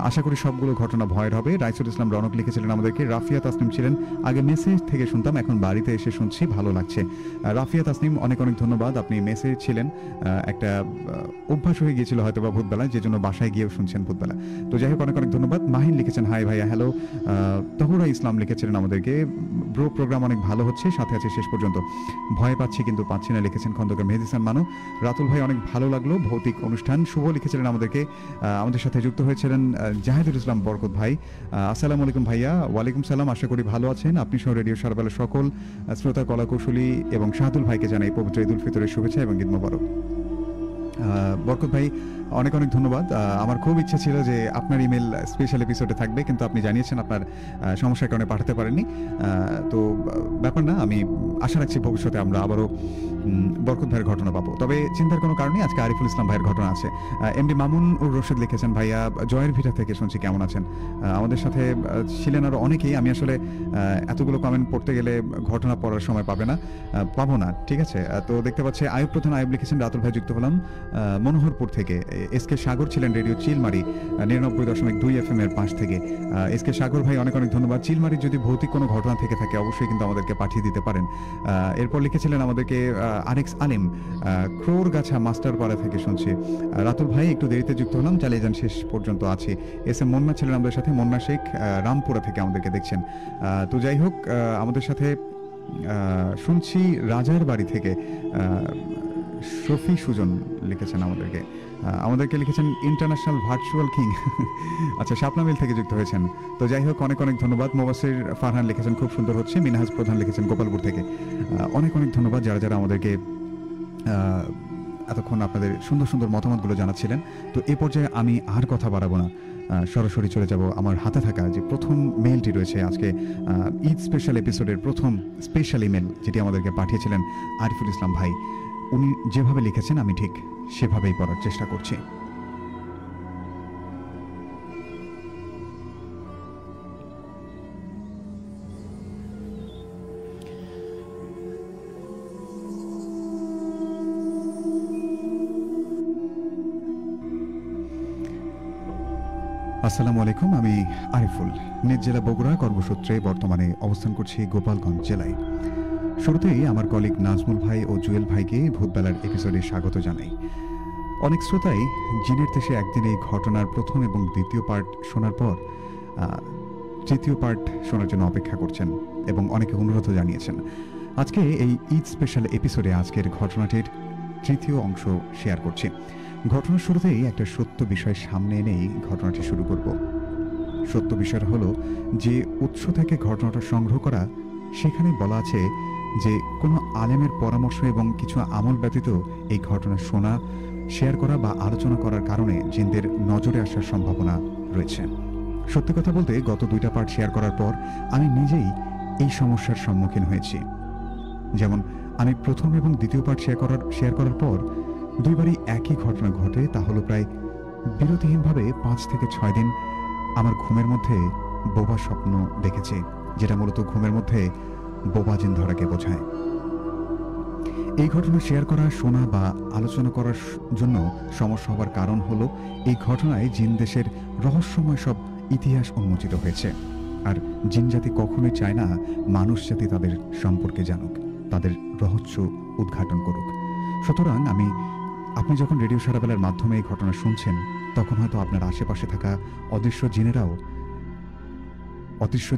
আশা করি সবগুলো ঘটনা ভয়ের হবে। রাইসুল ইসলাম রনক লিখেছিলেন আমাদেরকে, রাফিয়া তাসনিম ছিলেন আগে মেসেজ থেকে শুনতাম, এখন বাড়িতে এসে শুনছি, ভালো লাগছে। রাফিয়া তাসনিম অনেক অনেক ধন্যবাদ, আপনি মেসেজ ছিলেন, একটা অভ্যাস হয়ে গিয়েছিল হয়তো বা ভূতবেলায়, যে জন্য বাসায় গিয়েও শুনছেন ভূতবেলা। তো যাই হোক, অনেক অনেক ধন্যবাদ। মাহিন লিখেছেন হাই ভাইয়া, হ্যালো। তহুরা ইসলাম লিখেছিলেন আমাদেরকে ব্রো প্রোগ্রাম অনেক ভালো হচ্ছে, সাথে আছে শেষ পর্যন্ত, ভয় পাচ্ছি কিন্তু পাচ্ছি না, লিখেছেন খন্দকার মেহেদি হাসান মানু। রাতুল ভাই অনেক ভালো লাগলো, ভৌতিক অনুষ্ঠান। শুভ লিখেছিলেন আমাদেরকে, আমাদের সাথে যুক্ত হয়েছিলেন জাহিদুল ইসলাম বরকত ভাই, আসসালামু আলাইকুম ভাইয়া। ওয়ালাইকুম সালাম, আশা করি ভালো আছেন। আপনি সহ রেডিও সারাবেলা সকল শ্রোতা কলাকৌশলী এবং শাহাদুল ভাইকে জানাই পবিত্র ঈদ উল ফিতরের শুভেচ্ছা এবং ঈদ মোবারক। বরকত ভাই অনেক অনেক ধন্যবাদ। আমার খুব ইচ্ছা ছিল যে আপনার ইমেল স্পেশাল এপিসোডে থাকবে, কিন্তু আপনি জানিয়েছেন আপনার সমস্যার কারণে পাঠাতে পারেননি। তো ব্যাপার না, আমি আশা রাখছি ভবিষ্যতে আমরা আবারও বরকত ভাইয়ের ঘটনা পাবো। তবে চিন্তার কোনো কারণে আজকে আরিফুল ইসলাম ভাইয়ের ঘটনা আছে। এমডি মামুন উর রশিদ লিখেছেন ভাইয়া জয়ের ভিটা থেকে শুনছি, কেমন আছেন। আমাদের সাথে ছিলেন আরও অনেকেই, আমি আসলে এতগুলো কমেন্ট পড়তে গেলে ঘটনা পড়ার সময় পাবো না, ঠিক আছে। তো দেখতে পাচ্ছি আয়ুব প্রধান আয়ুব লিখেছেন রাতুল ভাই যুক্ত হলাম মনোহরপুর থেকে। এসকে সাগর ছিলেন রেডিও চিলমারি 99.2 FM এর পাশ থেকে। এসকে সাগর ভাই অনেক অনেক ধন্যবাদ। চিলমারির যদি ভৌতিক কোনো ঘটনা থেকে থাকে অবশ্যই কিন্তু আমাদেরকে পাঠিয়ে দিতে পারেন। এরপর লিখেছিলেন আমাদেরকে আরেক্স আলিম ক্রোরগাছা মাস্টারপাড়া থেকে শুনছি। রাতুল ভাই একটু দেরিতে যুক্ত হলাম, চালিয়ে যান, শেষ পর্যন্ত আছি। এস এম মন্না ছিলেন আমাদের সাথে, মন্না শেখ রামপুরা থেকে আমাদেরকে দেখছেন। তো যাই হোক, আমাদের সাথে শুনছি রাজার বাড়ি থেকে শফি সুজন লিখেছেন আমাদেরকে লিখেছেন ইন্টারন্যাশনাল ভার্চুয়াল কিং। আচ্ছা, শাপলা মিল থেকে যুক্ত হয়েছেন। তো যাই হোক, অনেক অনেক ধন্যবাদ। মোবাসির ফারহান লিখেছেন খুব সুন্দর হচ্ছে। মিনহাজ প্রধান লিখেছেন গোপালপুর থেকে। অনেক অনেক ধন্যবাদ যারা যারা আমাদেরকে এতক্ষণ আপনাদের সুন্দর সুন্দর মতামতগুলো জানাচ্ছিলেন। তো এ পর্যায়ে আমি আর কথা বাড়াবো না, সরাসরি চলে যাব আমার হাতে থাকা যে প্রথম মেইলটি রয়েছে আজকে ঈদ স্পেশাল এপিসোডের প্রথম স্পেশাল ইমেল, যেটি আমাদেরকে পাঠিয়েছিলেন আরিফুল ইসলাম ভাই। উনি যেভাবে লিখেছেন আমি ঠিক সেভাবেই পড়ার চেষ্টা করছি। আসসালামু আলাইকুম, আমি আরিফুল। নিজ জেলা বগুড়া, কর্মসূত্রে বর্তমানে অবস্থান করছি গোপালগঞ্জ জেলায়। শুরুতেই আমার কলিগ নাজমুল ভাই ও জুয়েল ভাইকে ভূতবেলার এপিসোডে স্বাগত জানাই। অনেক শ্রোতাই জিনের দেশে একদিন এই ঘটনার প্রথম এবং দ্বিতীয় পার্ট শোনার পর তৃতীয় পার্ট শোনার জন্য অপেক্ষা করছেন এবং অনেকে অনুরোধও জানিয়েছেন। আজকে এই ঈদ স্পেশাল এপিসোডে আজকের ঘটনাটির তৃতীয় অংশ শেয়ার করছি। ঘটনার শুরুতেই একটা সত্য বিষয় সামনে এনেই ঘটনাটি শুরু করব। সত্য বিষয় হলো যে উৎস থেকে ঘটনাটা সংগ্রহ করা, সেখানে বলা আছে যে কোনো আলেমের পরামর্শ এবং কিছু আমল ব্যতীত এই ঘটনা শোনা, শেয়ার করা বা আলোচনা করার কারণে জিনদের নজরে আসার সম্ভাবনা রয়েছে। সত্যি কথা বলতে গত 2টা পার্ট শেয়ার করার পর আমি নিজেই এই সমস্যার সম্মুখীন হয়েছি। যেমন আমি প্রথম এবং দ্বিতীয় পার্ট শেয়ার করার পর দুইবারই একই ঘটনা ঘটে। তা হলো প্রায় বিরতিহীনভাবে 5 থেকে 6 দিন আমার ঘুমের মধ্যে বোবা স্বপ্ন দেখেছি, যেটা মূলত ঘুমের মধ্যে বোবা জিন ধরাকে বোঝায়। এই ঘটনা শেয়ার করা, শোনা বা আলোচনা করার জন্য সমস্যা হওয়ার কারণ হলো এই ঘটনায় জিন দেশের রহস্যময় সব ইতিহাস উন্মোচিত হয়েছে। আর জিন জাতি কখনোই চায় না মানুষ জাতি তাদের সম্পর্কে জানুক, তাদের রহস্য উদ্ঘাটন করুক। সুতরাং আপনি যখন রেডিও সারাবেলার মাধ্যমে এই ঘটনা শুনছেন, তখন হয়তো আপনার আশেপাশে থাকা অদৃশ্য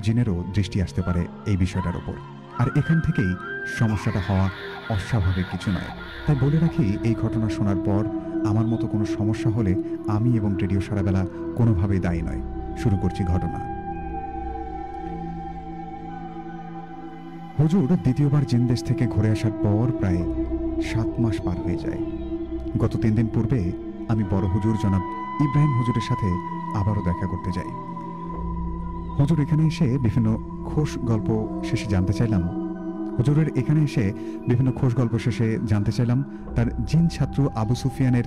জিনেরও দৃষ্টি আসতে পারে এই বিষয়টার ওপর। আর এখান থেকেই সমস্যাটা হওয়া অস্বাভাবিক কিছু নয়। তাই বলে রাখি, এই ঘটনা শোনার পর আমার মতো কোনো সমস্যা হলে আমি এবং রেডিও সারাবেলা কোনোভাবেই দায়ী নয়। শুরু করছি ঘটনা। হুজুর দ্বিতীয়বার জিন দেশ থেকে ঘুরে আসার পর প্রায় 7 মাস পার হয়ে যায়। গত 3 দিন পূর্বে আমি বড় হুজুর জনাব ইব্রাহিম হুজুরের সাথে আবারও দেখা করতে যাই। হুজুরের এখানে এসে বিভিন্ন খোশ গল্প শেষে জানতে চাইলাম তার জিন ছাত্র আবু সুফিয়ানের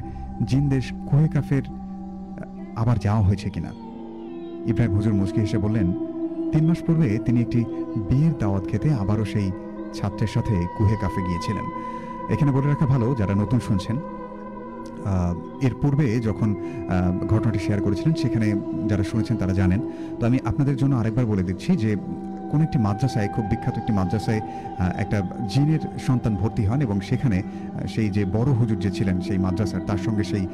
জিন দেশ কুহে কাফের আবার যাওয়া হয়েছে কিনা। ইব্রাহিম হুজুর মুচকি হেসে বললেন, 3 মাস পূর্বে তিনি একটি বিয়ের দাওয়াত খেতে আবারও সেই ছাত্রের সাথে কুহে কাফে গিয়েছিলেন। এখানে বলে রাখা ভালো, যারা নতুন শুনছেন, এর পূর্বে যখন ঘটনাটি শেয়ার করেছিলেন সেখানে যারা শুনেছেন তারা জানেন। তো আমি আপনাদের জন্য আরেকবার বলে দিচ্ছি যে কোন একটি মাদ্রাসায়, খুব বিখ্যাত একটি মাদ্রাসায় একটা জিনের সন্তান ভর্তি হন এবং সেখানে সেই যে বড় হুজুর যে ছিলেন সেই মাদ্রাসার, তার সঙ্গে সেই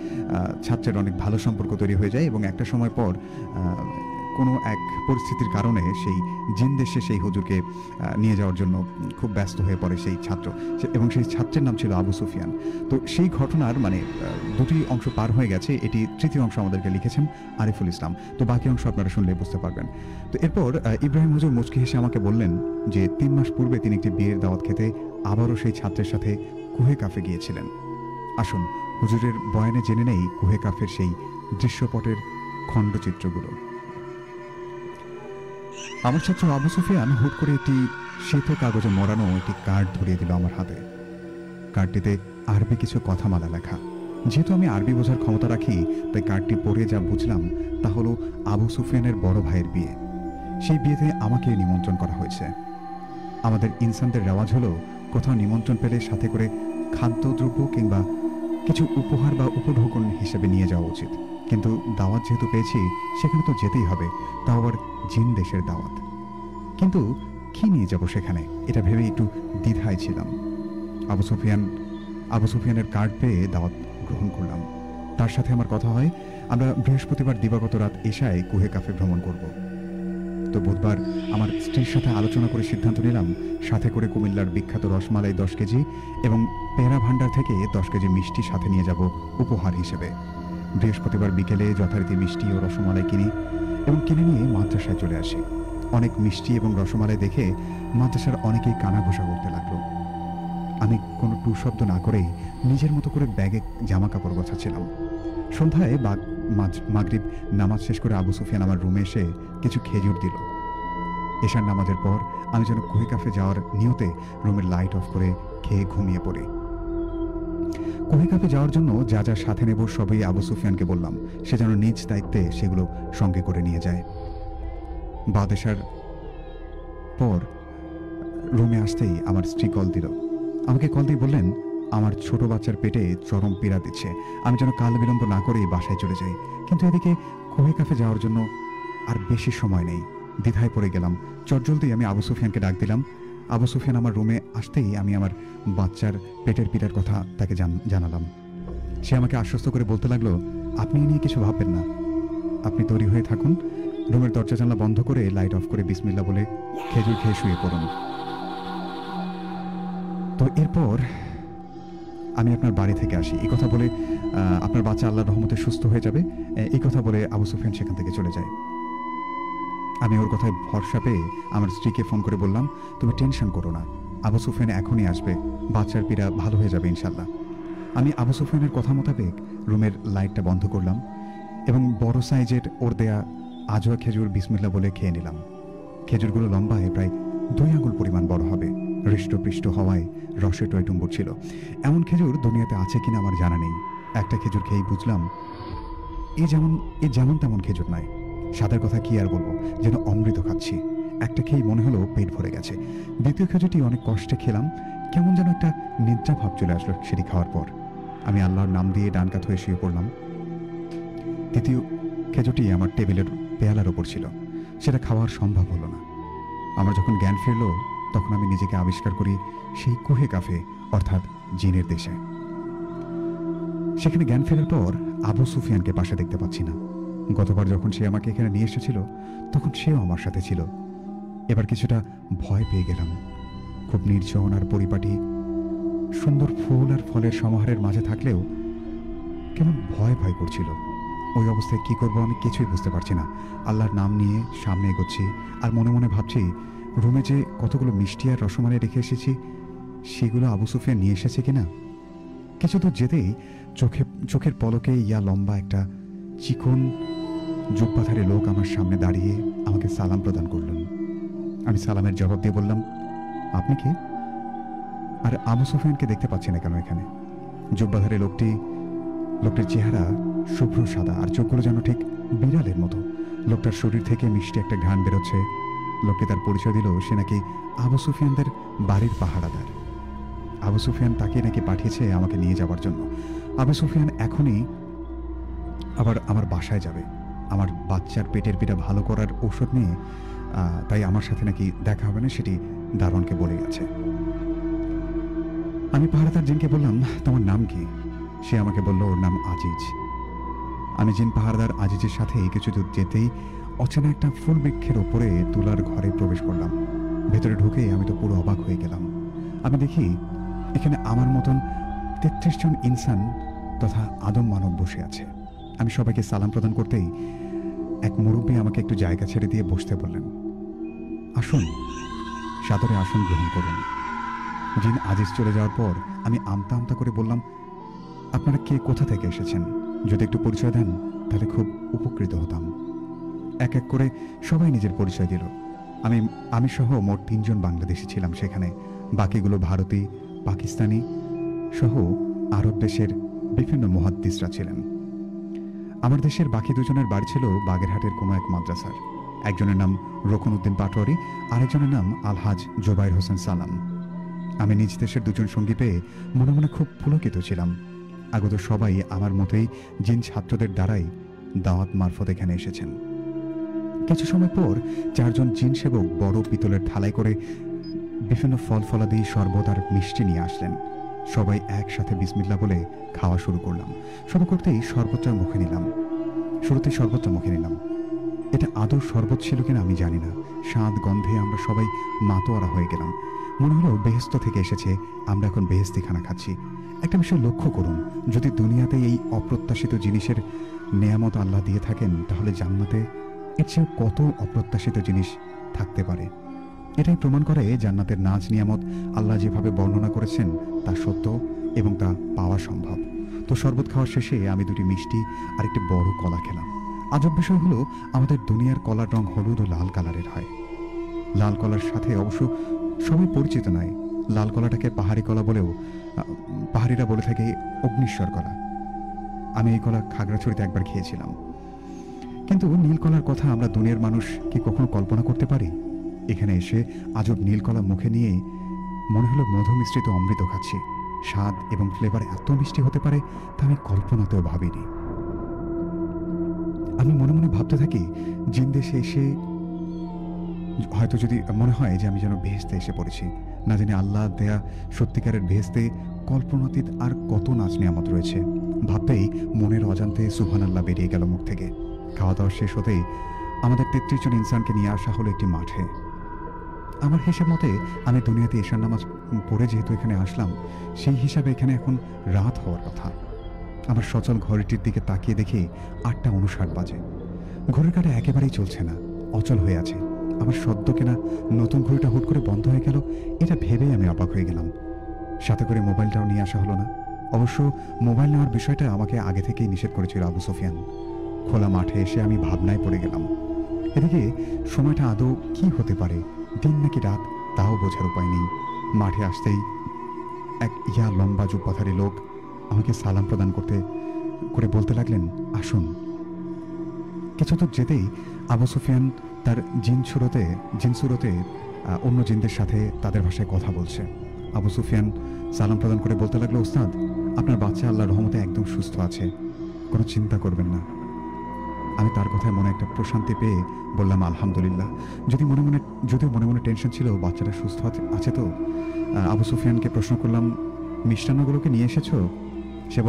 ছাত্রের অনেক ভালো সম্পর্ক তৈরি হয়ে যায় এবং একটা সময় পর কোনো এক পরিস্থিতির কারণে সেই জিন দেশে সেই হুজুরকে নিয়ে যাওয়ার জন্য খুব ব্যস্ত হয়ে পড়ে সেই ছাত্র, এবং সেই ছাত্রের নাম ছিল আবু সুফিয়ান। তো সেই ঘটনার 2টি অংশ পার হয়ে গেছে। এটি তৃতীয় অংশ আমাদেরকে লিখেছেন আরিফুল ইসলাম। তো বাকি অংশ আপনারা শুনলে বুঝতে পারবেন। তো এরপর ইব্রাহিম হুজুর মুচকি হেসে আমাকে বললেন যে 3 মাস পূর্বে তিনি একটি বিয়ের দাওয়াত খেতে আবারও সেই ছাত্রের সাথে কুহে কাফে গিয়েছিলেন। আসুন হুজুরের বয়ানে জেনে নেই কুহে কাফের সেই দৃশ্যপটের খণ্ডচিত্রগুলো। আমার ছাত্র আবু সুফিয়ান হুট করে একটি শ্বেত কাগজে মোড়ানো একটি কার্ড ধরিয়ে দিল আমার হাতে। কার্ডটিতে আরবি কিছু কথামালা লেখা। যেহেতু আমি আরবি বোঝার ক্ষমতা রাখি, তাই কার্ডটি পড়ে যা বুঝলাম তা হলো আবু সুফিয়ানের বড় ভাইয়ের বিয়ে। সেই বিয়েতে আমাকে নিমন্ত্রণ করা হয়েছে। আমাদের ইনসানদের রেওয়াজ হলো কোথাও নিমন্ত্রণ পেলে সাথে করে খাদ্যদ্রব্য কিংবা কিছু উপহার বা উপঢৌকন হিসেবে নিয়ে যাওয়া উচিত। কিন্তু দাওয়াত যেহেতু পেয়েছি, সেখানে তো যেতেই হবে, তাও আবার জিন দেশের দাওয়াত। কিন্তু কি নিয়ে যাব সেখানে, এটা ভেবে একটু দ্বিধায় ছিলাম। আবু সুফিয়ানের কার্ড পেয়ে দাওয়াত গ্রহণ করলাম। তার সাথে আমার কথা হয়, আমরা বৃহস্পতিবার দিবাগত রাত এশায় কুহে কাফে ভ্রমণ করব। তো বুধবার আমার স্ত্রীর সাথে আলোচনা করে সিদ্ধান্ত নিলাম সাথে করে কুমিল্লার বিখ্যাত রসমালাই 10 কেজি এবং পেরা ভান্ডার থেকে 10 কেজি মিষ্টি সাথে নিয়ে যাব উপহার হিসেবে। বৃহস্পতিবার বিকেলে যথারীতি মিষ্টি ও রসমালাই কিনি এবং কিনে নিয়ে মাদ্রাসায় চলে আসি। অনেক মিষ্টি এবং রসমালাই দেখে মাদ্রাসার অনেকেই কানাঘোষা করতে লাগলো। আমি কোনো টু শব্দ না করেই নিজের মতো করে ব্যাগে জামা কাপড় গোছাচ্ছিলাম। সন্ধ্যায় মাগরিব নামাজ শেষ করে আবু সুফিয়ান আমার রুমে এসে কিছু খেজুর দিল। এশার নামাজের পর আমি যেন কুহে কাফে যাওয়ার নিয়তে রুমের লাইট অফ করে খেয়ে ঘুমিয়ে পড়ি। কুহে কাফে যাওয়ার জন্য যা যা সাথে নেব সবই আবু সুফিয়ানকে বললাম, সে যেন নিজ দায়িত্বে সেগুলো সঙ্গে করে নিয়ে যায়। বাদেশার পর রুমে আসতেই আমার স্ত্রী আমাকে কল দিয়ে বললেন, আমার ছোট বাচ্চার পেটে চরম পীড়া দিচ্ছে, আমি যেন কাল বিলম্ব না করেই বাসায় চলে যাই। কিন্তু এদিকে কুহে কাফে যাওয়ার জন্য আর বেশি সময় নেই। দ্বিধায় পড়ে গেলাম। চটজলদি আমি আবু সুফিয়ানকে ডাক দিলাম। আবু সুফিয়ান আমার রুমে আসতেই আমি আমার বাচ্চার পেটের পীড়ার কথা তাকে জানালাম। সে আমাকে আশ্বস্ত করে বলতে লাগলো, আপনি এ নিয়ে কিছু ভাববেন না, আপনি তৈরি হয়ে থাকুন, রুমের দরজা জানলা বন্ধ করে লাইট অফ করে বিসমিল্লাহ বলে খেজুর খেয়ে শুয়ে পড়ুন। তো এরপর আমি আপনার বাড়ি থেকে আসি, এই কথা বলে আপনার বাচ্চা আল্লাহর রহমতে সুস্থ হয়ে যাবে, এই কথা বলে আবু সুফিয়ান সেখান থেকে চলে যায়। আমি ওর কথায় ভরসা পেয়ে আমার স্ত্রীকে ফোন করে বললাম, তুমি টেনশন করো না, আবু সুফিয়ান এখনই আসবে, বাচ্চার পীড়া ভালো হয়ে যাবে ইনশাল্লাহ। আমি আবু সুফিয়ানের কথা মোতাবেক রুমের লাইটটা বন্ধ করলাম এবং বড় সাইজের ওর দেয়া আজোয়া খেজুর বিসমিল্লাহ বলে খেয়ে নিলাম। খেজুরগুলো লম্বায় প্রায় 2 আঙুল পরিমাণ বড় হবে, হৃষ্টপৃষ্ট হওয়ায় রসে টয়টুম্বুর ছিল। এমন খেজুর দুনিয়াতে আছে কিনা আমার জানা নেই। একটা খেজুর খেয়েই বুঝলাম এ যেমন তেমন খেজুর নয়। স্বাদের কথা কি আর বলবো, যেন অমৃত খাচ্ছি। একটা খেয়েই মনে হলো পেট ভরে গেছে। দ্বিতীয় খেজুরটি অনেক কষ্টে খেলাম, কেমন যেন একটা নিদ্রা ভাব চলে আসলো সেটি খাওয়ার পর। আমি আল্লাহর নাম দিয়ে ডান কাত হয়ে শুয়ে পড়লাম। তৃতীয় খেজুরটি আমার টেবিলের পেয়ালার ওপর ছিল, সেটা খাওয়ার সম্ভব হলো না। আমার যখন জ্ঞান ফিরল তখন আমি নিজেকে আবিষ্কার করি সেই কুহে কাফে, অর্থাৎ জিনের দেশে। সেখানে জ্ঞান ফেরার পর আবু সুফিয়ানকে পাশে দেখতে পাচ্ছি না। গতবার যখন সে আমাকে এখানে নিয়ে এসেছিল তখন সেও আমার সাথে ছিল। এবার কিছুটা ভয় পেয়ে গেলাম। খুব নির্জন আর পরিপাটি সুন্দর ফুল আর ফলের সমাহারের মাঝে থাকলেও কেমন ভয় ভয় করছিল। ওই অবস্থায় কি করব আমি কিছুই বুঝতে পারছি না। আল্লাহর নাম নিয়ে সামনে এগোচ্ছি আর মনে মনে ভাবছি রুমে যে কতগুলো মিষ্টি আর রসমালাই রেখে এসেছি সেগুলো আবু সুফিয়ান নিয়ে এসেছে কিনা। কিছু দূর যেতেই চোখের পলকে ইয়া লম্বা একটা চিকন জুব্বাধারী লোক আমার সামনে দাঁড়িয়ে আমাকে সালাম প্রদান করলেন। আমি সালামের জবাব দিয়ে বললাম, আপনি কি? আর আবু সুফিয়ানকে দেখতে পাচ্ছি না কেন এখানে? জুব্বাধারী লোকটির চেহারা শুভ্র সাদা আর চোখগুলো যেন ঠিক বিড়ালের মতো। লোকটার শরীর থেকে মিষ্টি একটা ঘ্রাণ বেরোচ্ছে। লোকটি তার পরিচয় দিল সে নাকি আবু সুফিয়ানদের বাড়ির পাহারাদার। আবু সুফিয়ান তাকে নাকি পাঠিয়েছে আমাকে নিয়ে যাওয়ার জন্য। আবু সুফিয়ান এখনই আবার আমার বাসায় যাবে আমার বাচ্চার পেটের পীড়া ভালো করার ঔষধ নিয়ে, তাই আমার সাথে নাকি দেখা হবে না সেটি দারোয়ানকে বলে গেছে। আমি পাহারাদার জিনকে বললাম, তোমার নাম কি? সে আমাকে বলল ওর নাম আজিজ। আমি জিন পাহারাদার আজিজের সাথে কিছু দূর যেতেই অচেনা একটা ফুল বৃক্ষের ওপরে তুলার ঘরে প্রবেশ করলাম। ভেতরে ঢুকে আমি তো পুরো অবাক হয়ে গেলাম। আমি দেখি এখানে আমার মতন 33 জন ইনসান তথা আদম মানব বসে আছে। আমি সবাইকে সালাম প্রদান করতেই এক মুরব্বী আমাকে একটু জায়গা ছেড়ে দিয়ে বসতে বললেন। আসুন, সাদরে আসন গ্রহণ করুন। জিন আজিজ চলে যাওয়ার পর আমি আমতা আমতা করে বললাম, আপনারা কে, কোথা থেকে এসেছেন? যদি একটু পরিচয় দেন তাহলে খুব উপকৃত হতাম। এক এক করে সবাই নিজের পরিচয় দিল। আমি সহ মোট 3 জন বাংলাদেশি ছিলাম সেখানে। বাকিগুলো ভারতী, পাকিস্তানি সহ আরব দেশের বিভিন্ন মুহাদ্দিসরা ছিলেন। আমার দেশের বাকি 2 জনের বাড়ি ছিল বাগেরহাটের কোনো এক মাদ্রাসার। একজনের নাম রকুন উদ্দিন পাটোয়ারি, আরেকজনের নাম আলহাজ জোবাইর হোসেন সালাম। আমি নিজ দেশের 2 জন সঙ্গী পেয়ে মনে মনে খুব পুলকিত ছিলাম। আগত সবাই আমার মতোই জিন ছাত্রদের দ্বারাই দাওয়াত মারফত এখানে এসেছেন। কিছু সময় পর 4 জন জিন সেবক বড় পিতলের থালায় করে বিভিন্ন ফল ফলাদি, শরবত আর মিষ্টি নিয়ে আসলেন। সবাই একসাথে বিসমিল্লাহ বলে খাওয়া শুরু করলাম। শুরু করতেই শরবতটা মুখে নিলাম। এটা আদৌ শরবত ছিল কিনা আমি জানি না। স্বাদ গন্ধে আমরা সবাই মাতোয়ারা হয়ে গেলাম। মনে হলো বেহেশত থেকে এসেছে, আমরা এখন বেহেশতি খানা খাচ্ছি। একটা বিষয় লক্ষ্য করুন, যদি দুনিয়াতে এই অপ্রত্যাশিত জিনিসের নেয়ামত আল্লাহ দিয়ে থাকেন তাহলে জান্নাতে এর চেয়ে কত অপ্রত্যাশিত জিনিস থাকতে পারে। এটাই প্রমাণ করে জান্নাতের নাজ নিয়ামত আল্লাহ যেভাবে বর্ণনা করেছেন তা সত্য এবং তা পাওয়া সম্ভব। তো শরবত খাওয়ার শেষে আমি 2টি মিষ্টি আর একটি বড় কলা খেলাম। আজব বিষয় হলো আমাদের দুনিয়ার কলার রং হলুদ ও লাল কালারের হয়। লাল কলার সাথে অবশ্য সবাই পরিচিত নয়। লাল কলাটাকে পাহাড়ি কলা বলেও পাহাড়িরা বলে থাকে অগ্নিশ্বর কলা। আমি এই কলা খাগড়াছড়িতে একবার খেয়েছিলাম। কিন্তু নীল কলার কথা আমরা দুনিয়ার মানুষ কি কখনো কল্পনা করতে পারি? এখানে এসে আজব নীল কলা মুখে নিয়ে মনে হলো মধু মিশ্রিত অমৃত খাচ্ছি। স্বাদ এবং ফ্লেভার এত মিষ্টি হতে পারে তা আমি কল্পনাতেও ভাবিনি। আমি মনে মনে ভাবতে থাকি, জিন দেশে এসে হয়তো যদি মনে হয় যে আমি যেন বেহেশতে এসে পড়েছি। না জানি আল্লাহ দেয়া সত্যিকারের বেহেশতে কল্পনাতীত আর কত নাচ নিয়ামত রয়েছে। ভাবতেই মনের অজান্তে সুবহানাল্লাহ বেরিয়ে গেল মুখ থেকে। খাওয়া দাওয়া শেষ হতেই আমাদের ৩৩ জন ইনসানকে নিয়ে আসা হলো একটি মাঠে। আমার হিসাব মতে আমি দুনিয়াতে ঈশার নামাজ পড়ে যেহেতু এখানে আসলাম, সেই হিসাবে এখানে এখন রাত হওয়ার কথা। আমার সচল ঘড়িটির দিকে তাকিয়ে দেখি ৮টা ৫৯ বাজে। ঘড়ির কাঁটা একেবারেই চলছে না, অচল হয়ে আছে। আমার সদ্য কেনা নতুন ঘড়িটা হুট করে বন্ধ হয়ে গেল, এটা ভেবেই আমি অবাক হয়ে গেলাম। সাথে করে মোবাইলটাও নিয়ে আসা হলো না। অবশ্য মোবাইল নেওয়ার বিষয়টা আমাকে আগে থেকেই নিষেধ করেছিল আবু সুফিয়ান। খোলা মাঠে এসে আমি ভাবনায় পড়ে গেলাম। এদিকে সময়টা আদৌ কি হতে পারে, দিন নাকি রাত, তাও বোঝার উপায় নেই। মাঠে আসতেই এক লম্বা জুব্বাধারী লোক আমাকে সালাম প্রদান করে বলতে লাগলেন, আসুন। কিছু দূর যেতেই আবু সুফিয়ান তার জিন সুরতে অন্য জিনদের সাথে তাদের ভাষায় কথা বলছে। আবু সুফিয়ান সালাম প্রদান করে বলতে লাগলো, ওস্তাদ, আপনার বাচ্চা আল্লাহর রহমতে একদম সুস্থ আছে, কোনো চিন্তা করবেন না। আমি তার কথায় মনে একটা প্রশান্তি পেয়ে বললাম, আলহামদুলিল্লাহ। যদিও মনে মনে টেনশন ছিল, বাচ্চাটা সুস্থ আছে তো। আবু সুফিয়ানকে প্রশ্ন করলাম, মিষ্টান্নগুলোকে নিয়ে এসেছো? সে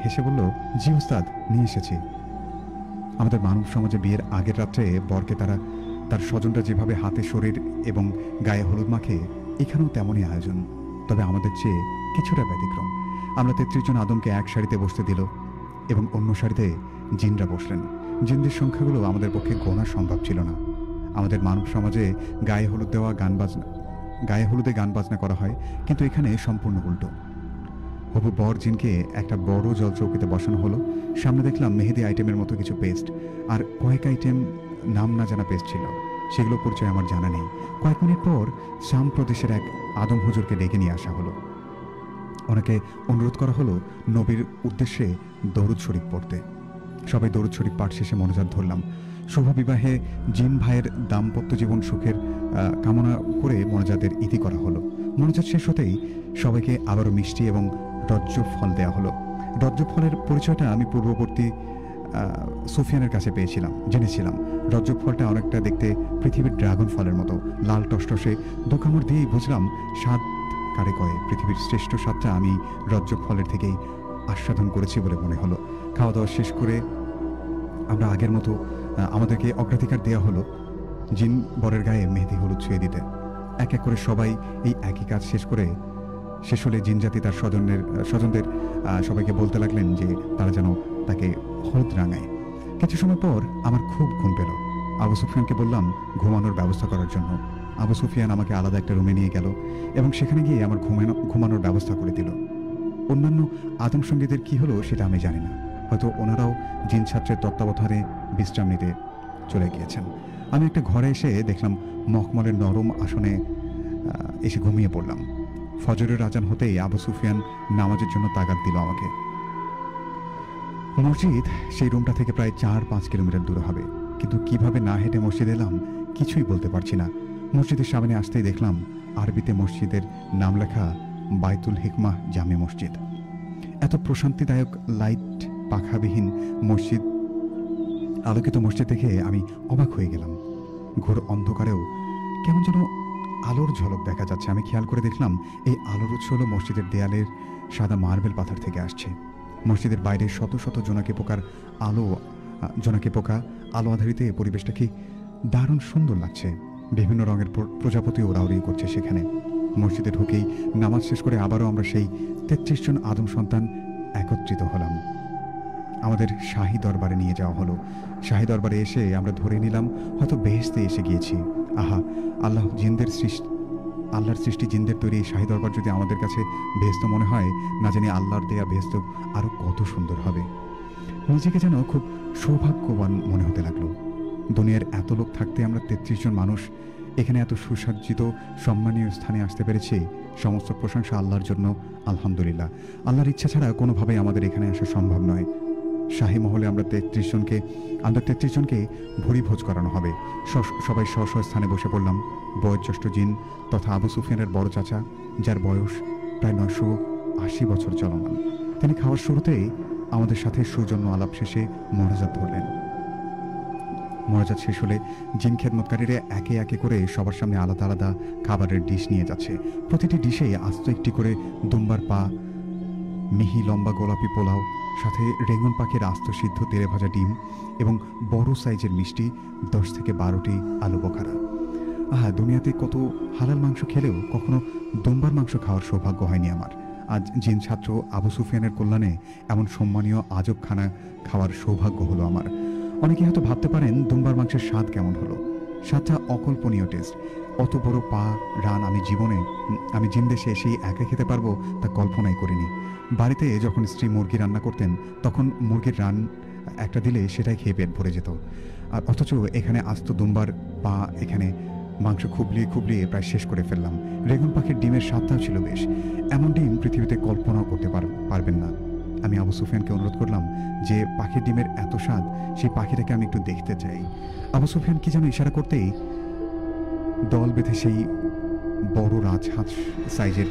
হেসে বলল, জি ওস্তাদ, নিয়ে এসেছি। আমাদের মানব সমাজে বিয়ের আগের রাত্রে বরকে তার স্বজনরা যেভাবে হাতে শরীর এবং গায়ে হলুদ মাখে, এখানেও তেমনই আয়োজন, তবে আমাদের চেয়ে কিছুটা ব্যতিক্রম। আমরা ৩৩ জন আদমকে এক সারিতে বসতে দিল এবং অন্য সারিতে জিনরা বসলেন। জিনদের সংখ্যাগুলো আমাদের পক্ষে গোনা সম্ভব ছিল না। আমাদের মানব সমাজে গায়ে হলুদে গান বাজনা করা হয়, কিন্তু এখানে সম্পূর্ণ উল্টো। হবু বর জিনকে একটা বড় জলচৌকিতে বসানো হলো। সামনে দেখলাম মেহেদি আইটেমের মতো কিছু পেস্ট, আর কয়েক আইটেম নাম না জানা পেস্ট ছিল, সেগুলো পরিচয় আমার জানা নেই। কয়েক মিনিট পর শাম প্রদেশের এক আদম হুজুরকে ডেকে নিয়ে আসা হলো। ওনাকে অনুরোধ করা হলো নবীর উদ্দেশ্যে দরুদ শরীফ পড়তে। সবাই দরুদ শরীফ পাঠ শেষে মনোজাত ধরলাম। শুভ বিবাহে জিন ভাইয়ের দাম্পত্য জীবন সুখের কামনা করে মনোজাতের ইতি করা হলো। মনোজাত শেষ হতেই সবাইকে আবারও মিষ্টি এবং রজ্জু ফল দেওয়া হলো। রজ্জু ফলের পরিচয়টা আমি পূর্ববর্তী সুফিয়ানের কাছে জেনেছিলাম। রজ্জু ফলটা অনেকটা দেখতে পৃথিবীর ড্রাগন ফলের মতো, লাল টসটসে। ২ কামড় দিয়েই বুঝলাম স্বাদ কারে কয়ে। পৃথিবীর শ্রেষ্ঠ স্বাদটা আমি রজ্জু ফলের থেকেই আস্বাদন করেছি বলে মনে হলো। খাওয়া দাওয়া শেষ করে আমরা আগের মতো আমাদেরকে অগ্রাধিকার দেওয়া হলো জিন বরের গায়ে মেহেদি হলুদ ছুঁয়ে দিতে। এক এক করে সবাই এই একই কাজ শেষ হলে জিন জাতি তার স্বজনদের সবাইকে বলতে লাগলেন যে তারা যেন তাকে হলুদ রাঙায়। কিছু সময় পর আমার খুব ঘুম পেল। আবু সুফিয়ানকে বললাম ঘুমানোর ব্যবস্থা করার জন্য। আবু সুফিয়ান আমাকে আলাদা একটা রুমে নিয়ে গেল এবং সেখানে গিয়ে আমার ঘুমানোর ব্যবস্থা করে দিল। অন্যান্য আদম সঙ্গীদের কি হলো সেটা আমি জানি না, হয়তো ওনারাও জিন ছাত্রের তত্ত্বাবধানে বিশ্রাম নিতে চলে গিয়েছেন। আমি একটা ঘরে এসে দেখলাম মখমলের নরম আসনে এসে ঘুমিয়ে পড়লাম। ফজরের আজান হতেই আবু সুফিয়ান নামাজের জন্য তাগাদ দিল আমাকে। মসজিদ সেই রুমটা থেকে প্রায় ৪-৫ কিলোমিটার দূরে হবে, কিন্তু কিভাবে না হেঁটে মসজিদ এলাম কিছুই বলতে পারছি না। মসজিদের সামনে আসতেই দেখলাম আরবিতে মসজিদের নাম লেখা বাইতুল হিকমাহ জামে মসজিদ। এত প্রশান্তিদায়ক লাইট পাখাবিহীন আলোকিত মসজিদ দেখে আমি অবাক হয়ে গেলাম। ঘোর অন্ধকারেও কেমন যেন আলোর ঝলক দেখা যাচ্ছে। আমি খেয়াল করে দেখলাম এই আলোর উৎস হলো মসজিদের দেয়ালের সাদা মার্বেল পাথর থেকে আসছে। মসজিদের বাইরে শত শত জোনাকি পোকা আলো আধারিতে পরিবেশটা কি দারুণ সুন্দর লাগছে। বিভিন্ন রঙের প্রজাপতি ওড়াউড়ি করছে সেখানে। মসজিদে ঢুকেই নামাজ শেষ করে আবারও আমরা সেই ৩৩ জন আদম সন্তান একত্রিত হলাম। আমাদের শাহী দরবারে নিয়ে যাওয়া হলো। শাহী দরবারে এসে আমরা ধরে নিলাম হয়তো বেহেশতে এসে গিয়েছি। আহা, আল্লাহর সৃষ্টি জিনদের তৈরি এই শাহী দরবার যদি আমাদের কাছে বেহেশত মনে হয়, না জানি আল্লাহর দেয়া বেহেশত আরো কত সুন্দর হবে। নিজেকে যেন খুব সৌভাগ্যবান মনে হতে লাগলো। দুনিয়ার এত লোক থাকতে আমরা ৩৩ জন মানুষ এখানে এত সুসজ্জিত সম্মানীয় স্থানে আসতে পেরেছি। সমস্ত প্রশংসা আল্লাহর জন্য, আলহামদুলিল্লাহ। আল্লাহর ইচ্ছা ছাড়া কোনোভাবেই আমাদের এখানে আসা সম্ভব নয়। শাহী মহলে আমরা ৩৩ জনকে ভুরি ভোজ করানো হবে। সবাই স্ব স্থানে বসে পড়লাম। বয়োজ্যেষ্ঠ জিন তথা আবু সুফিয়ানের বড় চাচা, যার বয়স প্রায় ৯৮০ বছর চলমান, তিনি খাওয়ার শুরুতেই আমাদের সাথে সৌজন্য আলাপ শেষে মোনাজাত ধরলেন। মোনাজাত শেষ হলে জিন খেদমতকারীরা একে একে করে সবার সামনে আলাদা আলাদা খাবারের ডিশ নিয়ে যাচ্ছে। প্রতিটি ডিশেই আস্ত একটি করে দুম্বার পা, মিহি লম্বা গোলাপি পোলাও, সাথে রেঙ্গন পাখির আস্ত সিদ্ধ তেলে ভাজা ডিম এবং বড় সাইজের মিষ্টি, 10 থেকে 12টি আলু বোখারা। দুনিয়াতে কত হালাল মাংস খেলেও কখনো দুম্বার মাংস খাওয়ার সৌভাগ্য হয়নি আমার। আজ জিন ছাত্র আবু সুফিয়ানের কল্যাণে এমন সম্মানীয় আজব খানা খাওয়ার সৌভাগ্য হলো আমার। অনেকে হয়তো ভাবতে পারেন দুম্বার মাংসের স্বাদ কেমন হলো। স্বাদটা অকল্পনীয় টেস্ট। অত বড় পা, রান আমি জিন দেশে এসেই একা খেতে পারবো তা কল্পনাই করিনি। বাড়িতে যখন স্ত্রী মুরগি রান্না করতেন তখন মুরগির রান একটা দিলে সেটাই খেয়ে পেট ভরে যেত। আর অথচ এখানে আস্ত দুম্বার পা, এখানে মাংস খুবলিয়ে প্রায় শেষ করে ফেললাম। রেগুন পাখির ডিমের স্বাদটাও ছিল বেশ। এমন ডিম পৃথিবীতে কল্পনাও করতে পারবেন না। আমি আবু সুফিয়ানকে অনুরোধ করলাম যে পাখির ডিমের এত স্বাদ, সেই পাখিটাকে আমি একটু দেখতে চাই। আবু সুফিয়ান কি যেন ইশারা করতেই দল বেঁধে সেই বড় রাজহাঁস সাইজের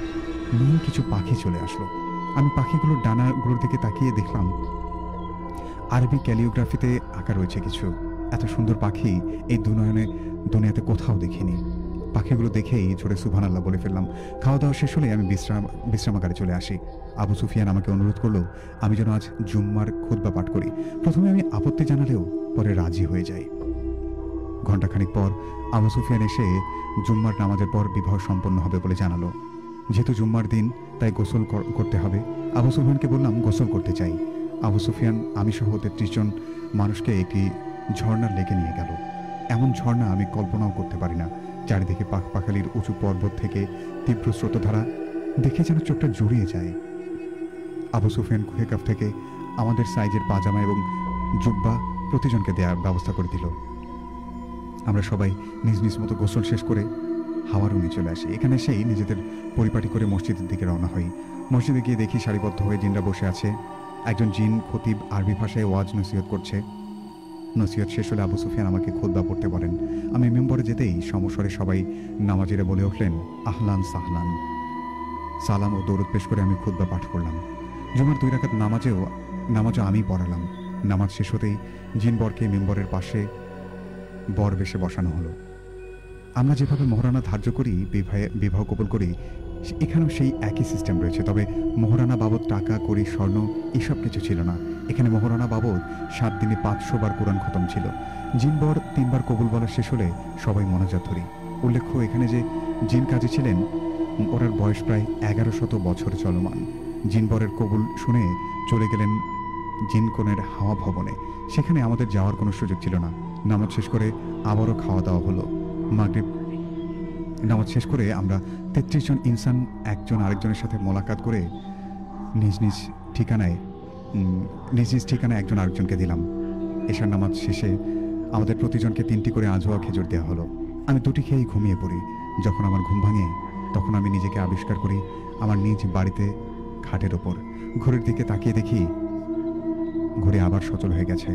নীল কিছু পাখি চলে আসলো। আমি পাখিগুলোর ডানাগুলোর দিকে তাকিয়ে দেখলাম আরবি ক্যালিওগ্রাফিতে আঁকা রয়েছে কিছু। এত সুন্দর পাখি এই দুনিয়াতে কোথাও দেখিনি। পাখিগুলো দেখেই জোরে সুবহানাল্লাহ বলে ফেললাম। খাওয়া দাওয়া শেষ হলে আমি বিশ্রামাগারে চলে আসি। আবু সুফিয়ান আমাকে অনুরোধ করলো আমি যেন আজ জুম্মার খুতবা পাঠ করি। প্রথমে আমি আপত্তি জানালেও পরে রাজি হয়ে যাই। ঘণ্টাখানিক পর আবু সুফিয়ান এসে জুম্মার নামাজের পর বিবাহ সম্পন্ন হবে বলে জানালো। যেহেতু জুম্মার দিন তাই গোসল করতে হবে। আবু সুফিয়ানকে বললাম গোসল করতে চাই। আবু সুফিয়ান আমি সহ 33 জন মানুষকে একটি ঝর্ণার লেকে নিয়ে গেল। এমন ঝর্ণা আমি কল্পনাও করতে পারি না। চারিদিকে পাখালির উঁচু পর্বত থেকে তীব্র স্রোতধারা, দেখে যেন চোখটা জুড়িয়ে যায়। আবু সুফিয়ান কুহেকাফ থেকে আমাদের সাইজের পাজামা এবং জুব্বা প্রতিজনকে দেওয়ার ব্যবস্থা করে দিল। আমরা সবাই নিজ নিজ মতো গোসল শেষ করে হাওয়া রুমে চলে আসি। এখানে সেই নিজেদের পরিপাটি করে মসজিদের দিকে রওনা হই। মসজিদে গিয়ে দেখি সারিবদ্ধ হয়ে জিনরা বসে আছে। একজন জিন খতিব আরবি ভাষায় ওয়াজ নসিহত করছে। নসিহত শেষ হলে আবু সুফিয়ান আমাকে খুতবা পড়তে বলেন। আমি মেম্বরে যেতেই সমস্বরে সবাই নামাজিরা বলে উঠলেন আহলান সাহলান। সালাম ও দরুদ পেশ করে আমি খুতবা পাঠ করলাম। জুমার 2 রাকাত নামাজও আমি পড়ালাম। নামাজ শেষ হতেই জিন বরকে মেম্বরের পাশে বর বেশে বসানো হলো। আমরা যেভাবে মোহরানা ধার্য করি, বিবাহ কবুল করি, এখানেও সেই একই সিস্টেম রয়েছে। তবে মোহরানা বাবদ টাকা, কড়ি, স্বর্ণ এসব কিছু ছিল না। এখানে মোহরানা বাবদ 7 দিনে 500 বার কোরআন খতম ছিল। জিনবর 3 বার কবুল বলা শেষ হলে সবাই মোনাজাত ধরি। উল্লেখ্য এখানে যে জিন কাজী ছিলেন ওনার বয়স প্রায় 1100 বছর চলমান। জিনবরের কবুল শুনে চলে গেলেন জিনকনের হাওয়া ভবনে। সেখানে আমাদের যাওয়ার কোনো সুযোগ ছিল না। নামাজ শেষ করে আবারও খাওয়া দাওয়া হলো। মাগরিব নামাজ শেষ করে আমরা 33 জন ইনসান একজন আরেকজনের সাথে মোলাকাত করে নিজ নিজ ঠিকানায় একজন আরেকজনকে দিলাম। এশার নামাজ শেষে আমাদের প্রতিজনকে 3টি করে আজোয়া খেজুর দেওয়া হলো। আমি 2টি খেয়েই ঘুমিয়ে পড়ি। যখন আমার ঘুম ভাঙে তখন আমি নিজেকে আবিষ্কার করি আমার নিজ বাড়িতে খাটের ওপর। ঘড়ির দিকে তাকিয়ে দেখি ঘড়ি আবার সচল হয়ে গেছে।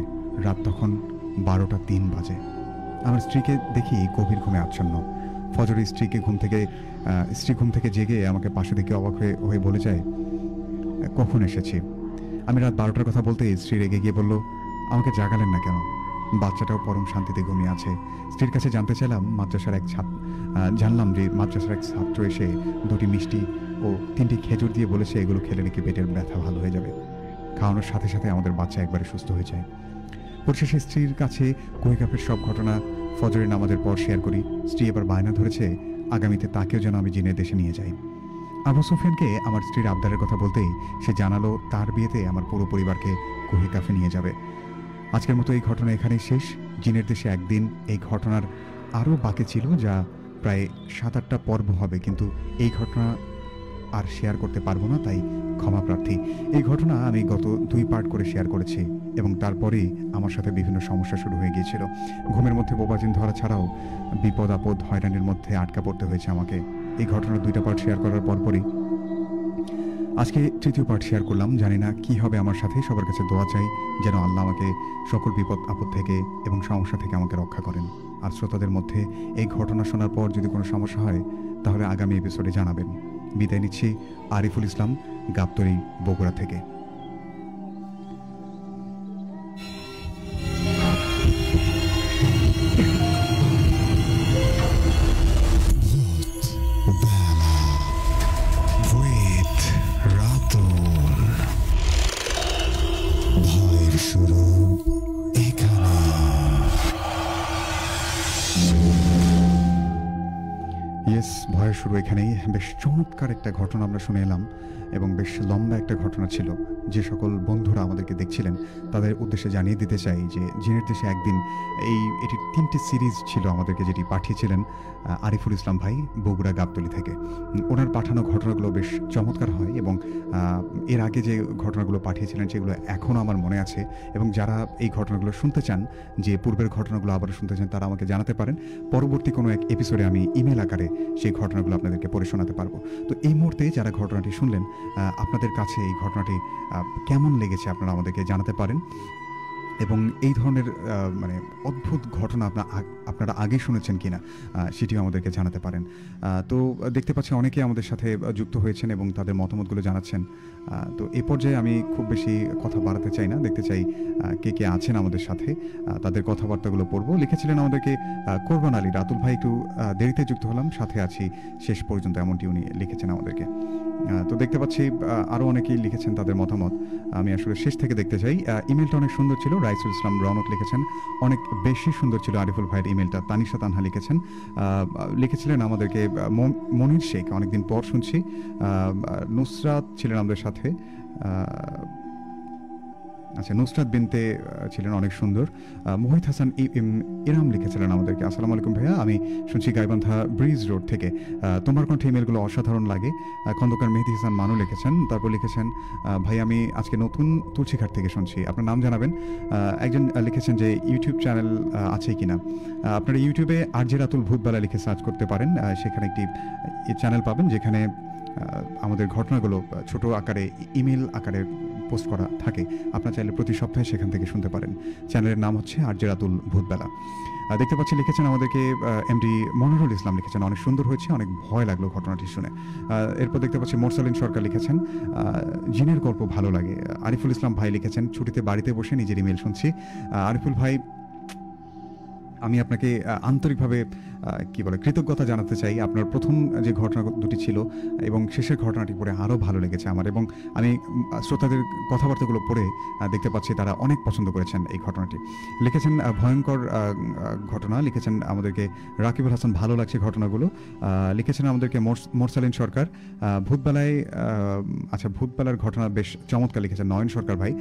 রাত তখন 12:03 বাজে। আমার স্ত্রীকে দেখি গভীর ঘুমে আচ্ছন্ন। ফজরে স্ত্রী ঘুম থেকে জেগে আমাকে পাশে দেখে অবাক হয়ে বলে যায় কখন এসেছি। আমি রাত 12টার কথা বলতে স্ত্রী রেগে গিয়ে বলল আমাকে জাগালেন না কেন? বাচ্চাটাও পরম শান্তিতে ঘুমিয়ে আছে। স্ত্রীর কাছে জানতে চাইলাম জানলাম যে মাদ্রাসার এক ছাত্র এসে 2টি মিষ্টি ও 3টি খেজুর দিয়ে বলেছে এগুলো খেলে নাকি পেটের ব্যথা ভালো হয়ে যাবে। খাওয়ানোর সাথে সাথে আমাদের বাচ্চা একবারে সুস্থ হয়ে যায়। পরিশেষে স্ত্রীর কাছে কুহিকাফের সব ঘটনা ফজরের নামাজের পর শেয়ার করি। স্ত্রী এবার বায়না ধরেছে আগামীতে তাকেও যেন আমি জিনের দেশে নিয়ে যাই। আবু সুফিয়ানকে আমার স্ত্রীর আবদারের কথা বলতেই সে জানালো তার বিয়েতে আমার পুরো পরিবারকে কুহিকাফে নিয়ে যাবে। আজকের মতো এই ঘটনা এখানেই শেষ। জিনের দেশে একদিন এই ঘটনার আরও বাকি ছিল, যা প্রায় 7-8টা পর্ব হবে, কিন্তু এই ঘটনা আর শেয়ার করতে পারবো না, তাই ক্ষমা প্রার্থী। এই ঘটনা আমি গত 2 পার্ট করে শেয়ার করেছি এবং তারপরেই আমার সাথে বিভিন্ন সমস্যা শুরু হয়ে গিয়েছিল। ঘুমের মধ্যে বোবাজিন ধরা ছাড়াও বিপদ আপদ হয়রানির মধ্যে আটকা পড়তে হয়েছে আমাকে। এই ঘটনার 2টা পার্ট শেয়ার করার পরপরই আজকে 3য় পার্ট শেয়ার করলাম। জানি না কি হবে আমার সাথে। সবার কাছে দোয়া চাই যেন আল্লাহ আমাকে সকল বিপদ আপদ থেকে এবং সমস্যা থেকে আমাকে রক্ষা করেন। আর শ্রোতাদের মধ্যে এই ঘটনা শোনার পর যদি কোনো সমস্যা হয় তাহলে আগামী এপিসোডে জানাবেন। বিদায় নিচ্ছি। আরিফুল ইসলাম, গাবতলী, বগুড়া থেকে। ইয়েস, ভয়ের শুরু এখানেই। বেশ চমৎকার একটা ঘটনা আমরা শুনে এলাম এবং বেশ লম্বা একটা ঘটনা ছিল। যে সকল বন্ধুরা আমাদেরকে দেখছিলেন তাদের উদ্দেশ্যে জানিয়ে দিতে চাই যে জিনের দেশে একদিন এটির 3টি সিরিজ ছিল আমাদেরকে, যেটি পাঠিয়েছিলেন আরিফুল ইসলাম ভাই বগুড়া গাবতলী থেকে। ওনার পাঠানো ঘটনাগুলো বেশ চমৎকার হয় এবং এর আগে যে ঘটনাগুলো পাঠিয়েছিলেন সেগুলো এখনও আমার মনে আছে। এবং যারা এই ঘটনাগুলো শুনতে চান, যে পূর্বের ঘটনাগুলো আবার শুনতে চান, তারা আমাকে জানাতে পারেন। পরবর্তী কোনো এক এপিসোডে আমি ইমেল আকারে সেই ঘটনাগুলো আপনাদেরকে পড়ে শোনাতে পারবো। তো এই মুহূর্তে যারা ঘটনাটি শুনলেন, আপনাদের কাছে এই ঘটনাটি কেমন লেগেছে আপনারা আমাদেরকে জানাতে পারেন। এবং এই ধরনের মানে অদ্ভুত ঘটনা আপনারা আগে শুনেছেন কিনা সেটিও আমাদেরকে জানাতে পারেন। তো দেখতে পাচ্ছি অনেকে আমাদের সাথে যুক্ত হয়েছেন এবং তাদের মতামতগুলো জানাচ্ছেন। তো এই পর্যায়ে আমি খুব বেশি কথা বাড়াতে চাই না, দেখতে চাই কে কে আছেন আমাদের সাথে, তাদের কথাবার্তাগুলো পড়বো। লিখেছিলেন আমাদেরকে কোরবান আলী, রাতুল ভাই একটু দেরিতে যুক্ত হলাম, সাথে আছি শেষ পর্যন্ত, এমনটি উনি লিখেছেন আমাদেরকে। তো দেখতে পাচ্ছি আরও অনেকেই লিখেছেন তাদের মতামত। আমি আসলে শেষ থেকে দেখতে চাই। ইমেলটা অনেক সুন্দর ছিল, রাইসুল ইসলাম রৌনক লিখেছেন। অনেক বেশি সুন্দর ছিল আরিফুল ভাইয়ের ইমেলটা। তানিশা তানহা লিখেছিলেন আমাদেরকে মনির শেখ, অনেকদিন পর শুনছি। নুসরাত ছিলেন আমাদের সাথে, আচ্ছা নুসরাত বিনতে ছিলেন অনেক সুন্দর। মোহিত হাসান ইরাম লিখেছিলেন আমাদেরকে, আসসালামু আলাইকুম ভাইয়া, আমি শুনছি গাইবান্ধা ব্রিজ রোড থেকে, তোমার কণ্ঠে ইমেলগুলো অসাধারণ লাগে। খন্দকার মেহেদি হাসান মানু লিখেছেন। তারপর লিখেছেন ভাই আমি আজকে নতুন তুলসীঘাট থেকে শুনছি, আপনার নাম জানাবেন। একজন লিখেছেন যে ইউটিউব চ্যানেল আছে কিনা। আপনারা ইউটিউবে আরজে রাতুল ভূতবেলা লিখে সার্চ করতে পারেন, সেখানে একটি চ্যানেল পাবেন যেখানে আমাদের ঘটনাগুলো ছোট আকারে ইমেল আকারে পোস্ট করা থাকে। আপনার চাইলে প্রতি সপ্তাহে সেখান থেকে শুনতে পারেন। চ্যানেলের নাম হচ্ছে আরজে রাতুল ভূতবেলা। দেখতে পাচ্ছি লিখেছেন আমাদেরকে এমডি মনিরুল ইসলাম লিখেছেন, অনেক সুন্দর হয়েছে, অনেক ভয় লাগলো ঘটনাটি শুনে। এরপর দেখতে পাচ্ছি মোরসালিন সরকার লিখেছেন জিনের গল্প ভালো লাগে। আরিফুল ইসলাম ভাই লিখেছেন ছুটিতে বাড়িতে বসে নিজের ইমেল শুনছি। আরিফুল ভাই, আমি আপনাকে আন্তরিকভাবে কৃতজ্ঞতা জানাতে চাই। আপনার প্রথম যে ঘটনা দুটি ছিল এবং শেষের ঘটনাটি পড়ে আরও ভালো লেগেছে আমার, এবং আমি শ্রোতাদের কথাবার্তাগুলো পড়ে দেখতে পাচ্ছি তারা অনেক পছন্দ করেছেন এই ঘটনাটি। লিখেছেন ভয়ঙ্কর ঘটনা, লিখেছেন আমাদেরকে রাকিবুল হাসান, ভালো লাগছে ঘটনাগুলো। লিখেছেন আমাদেরকে মোরসালিন সরকার ভূতবেলায়, আচ্ছা ভূতবেলার ঘটনা বেশ চমৎকার লিখেছেন নয়ন সরকার ভাই।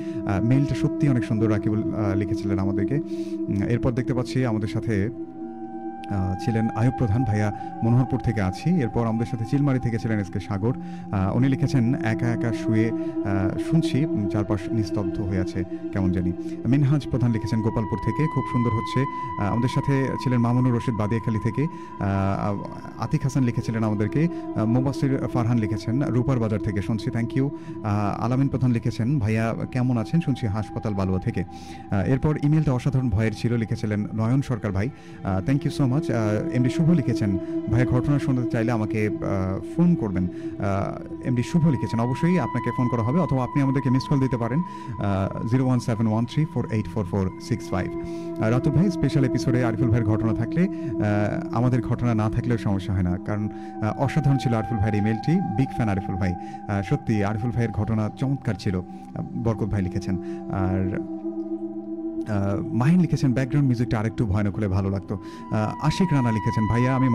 মেইলটা সত্যি অনেক সুন্দর, রাকিবুল লিখেছিলেন আমাদেরকে। এরপর দেখতে পাচ্ছি আমাদের সাথে ছিলেন আয়ুব প্রধান ভাইয়া, মনোহরপুর থেকে আছি। এরপর আমাদের সাথে চিলমারি থেকে ছিলেন এসকে সাগর, উনি লিখেছেন একা একা শুয়ে শুনছি, চারপাশ নিস্তব্ধ হয়ে আছে কেমন জানি। মিনহাজ প্রধান লিখেছেন গোপালপুর থেকে, খুব সুন্দর হচ্ছে। আমাদের সাথে ছিলেন মামুনুর রশিদ বাদিয়াখালী থেকে। আতিক হাসান লিখেছিলেন আমাদেরকে। মোবাসির ফারহান লিখেছেন রূপার বাজার থেকে শুনছি, থ্যাংক ইউ। আলামিন প্রধান লিখেছেন ভাইয়া কেমন আছেন, শুনছি হাসপাতাল বালুয়া থেকে। এরপর ইমেলটা অসাধারণ ভয়ের ছিল, লিখেছিলেন নয়ন সরকার ভাই, thank you so much. MD Shuvo লিখেছেন ভাইয়া ঘটনা শুনতে চাইলে আমাকে ফোন করবেন। এমডি শুভ লিখেছেন অবশ্যই আপনাকে ফোন করা হবে, অথবা আপনি আমাদেরকে মিস কল দিতে পারেন 01713484465। রাতুল ভাই, স্পেশাল এপিসোডে আরিফুল ভাইয়ের ঘটনা থাকলে, আমাদের ঘটনা না থাকলেও সমস্যা হয় না, কারণ অসাধারণ ছিল আরিফুল ভাইয়ের ইমেলটি। বিগ ফ্যান আরিফুল ভাই, সত্যি আরিফুল ভাইয়ের ঘটনা চমৎকার ছিল। বরকত ভাই লিখেছেন। আর মাহিন লিখেছেন ব্যাকগ্রাউন্ড মিউজিকটা আরেকটু ভয়ানক হলে ভালো লাগতো। আশিক রানা লিখেছেন ভাইয়া আমি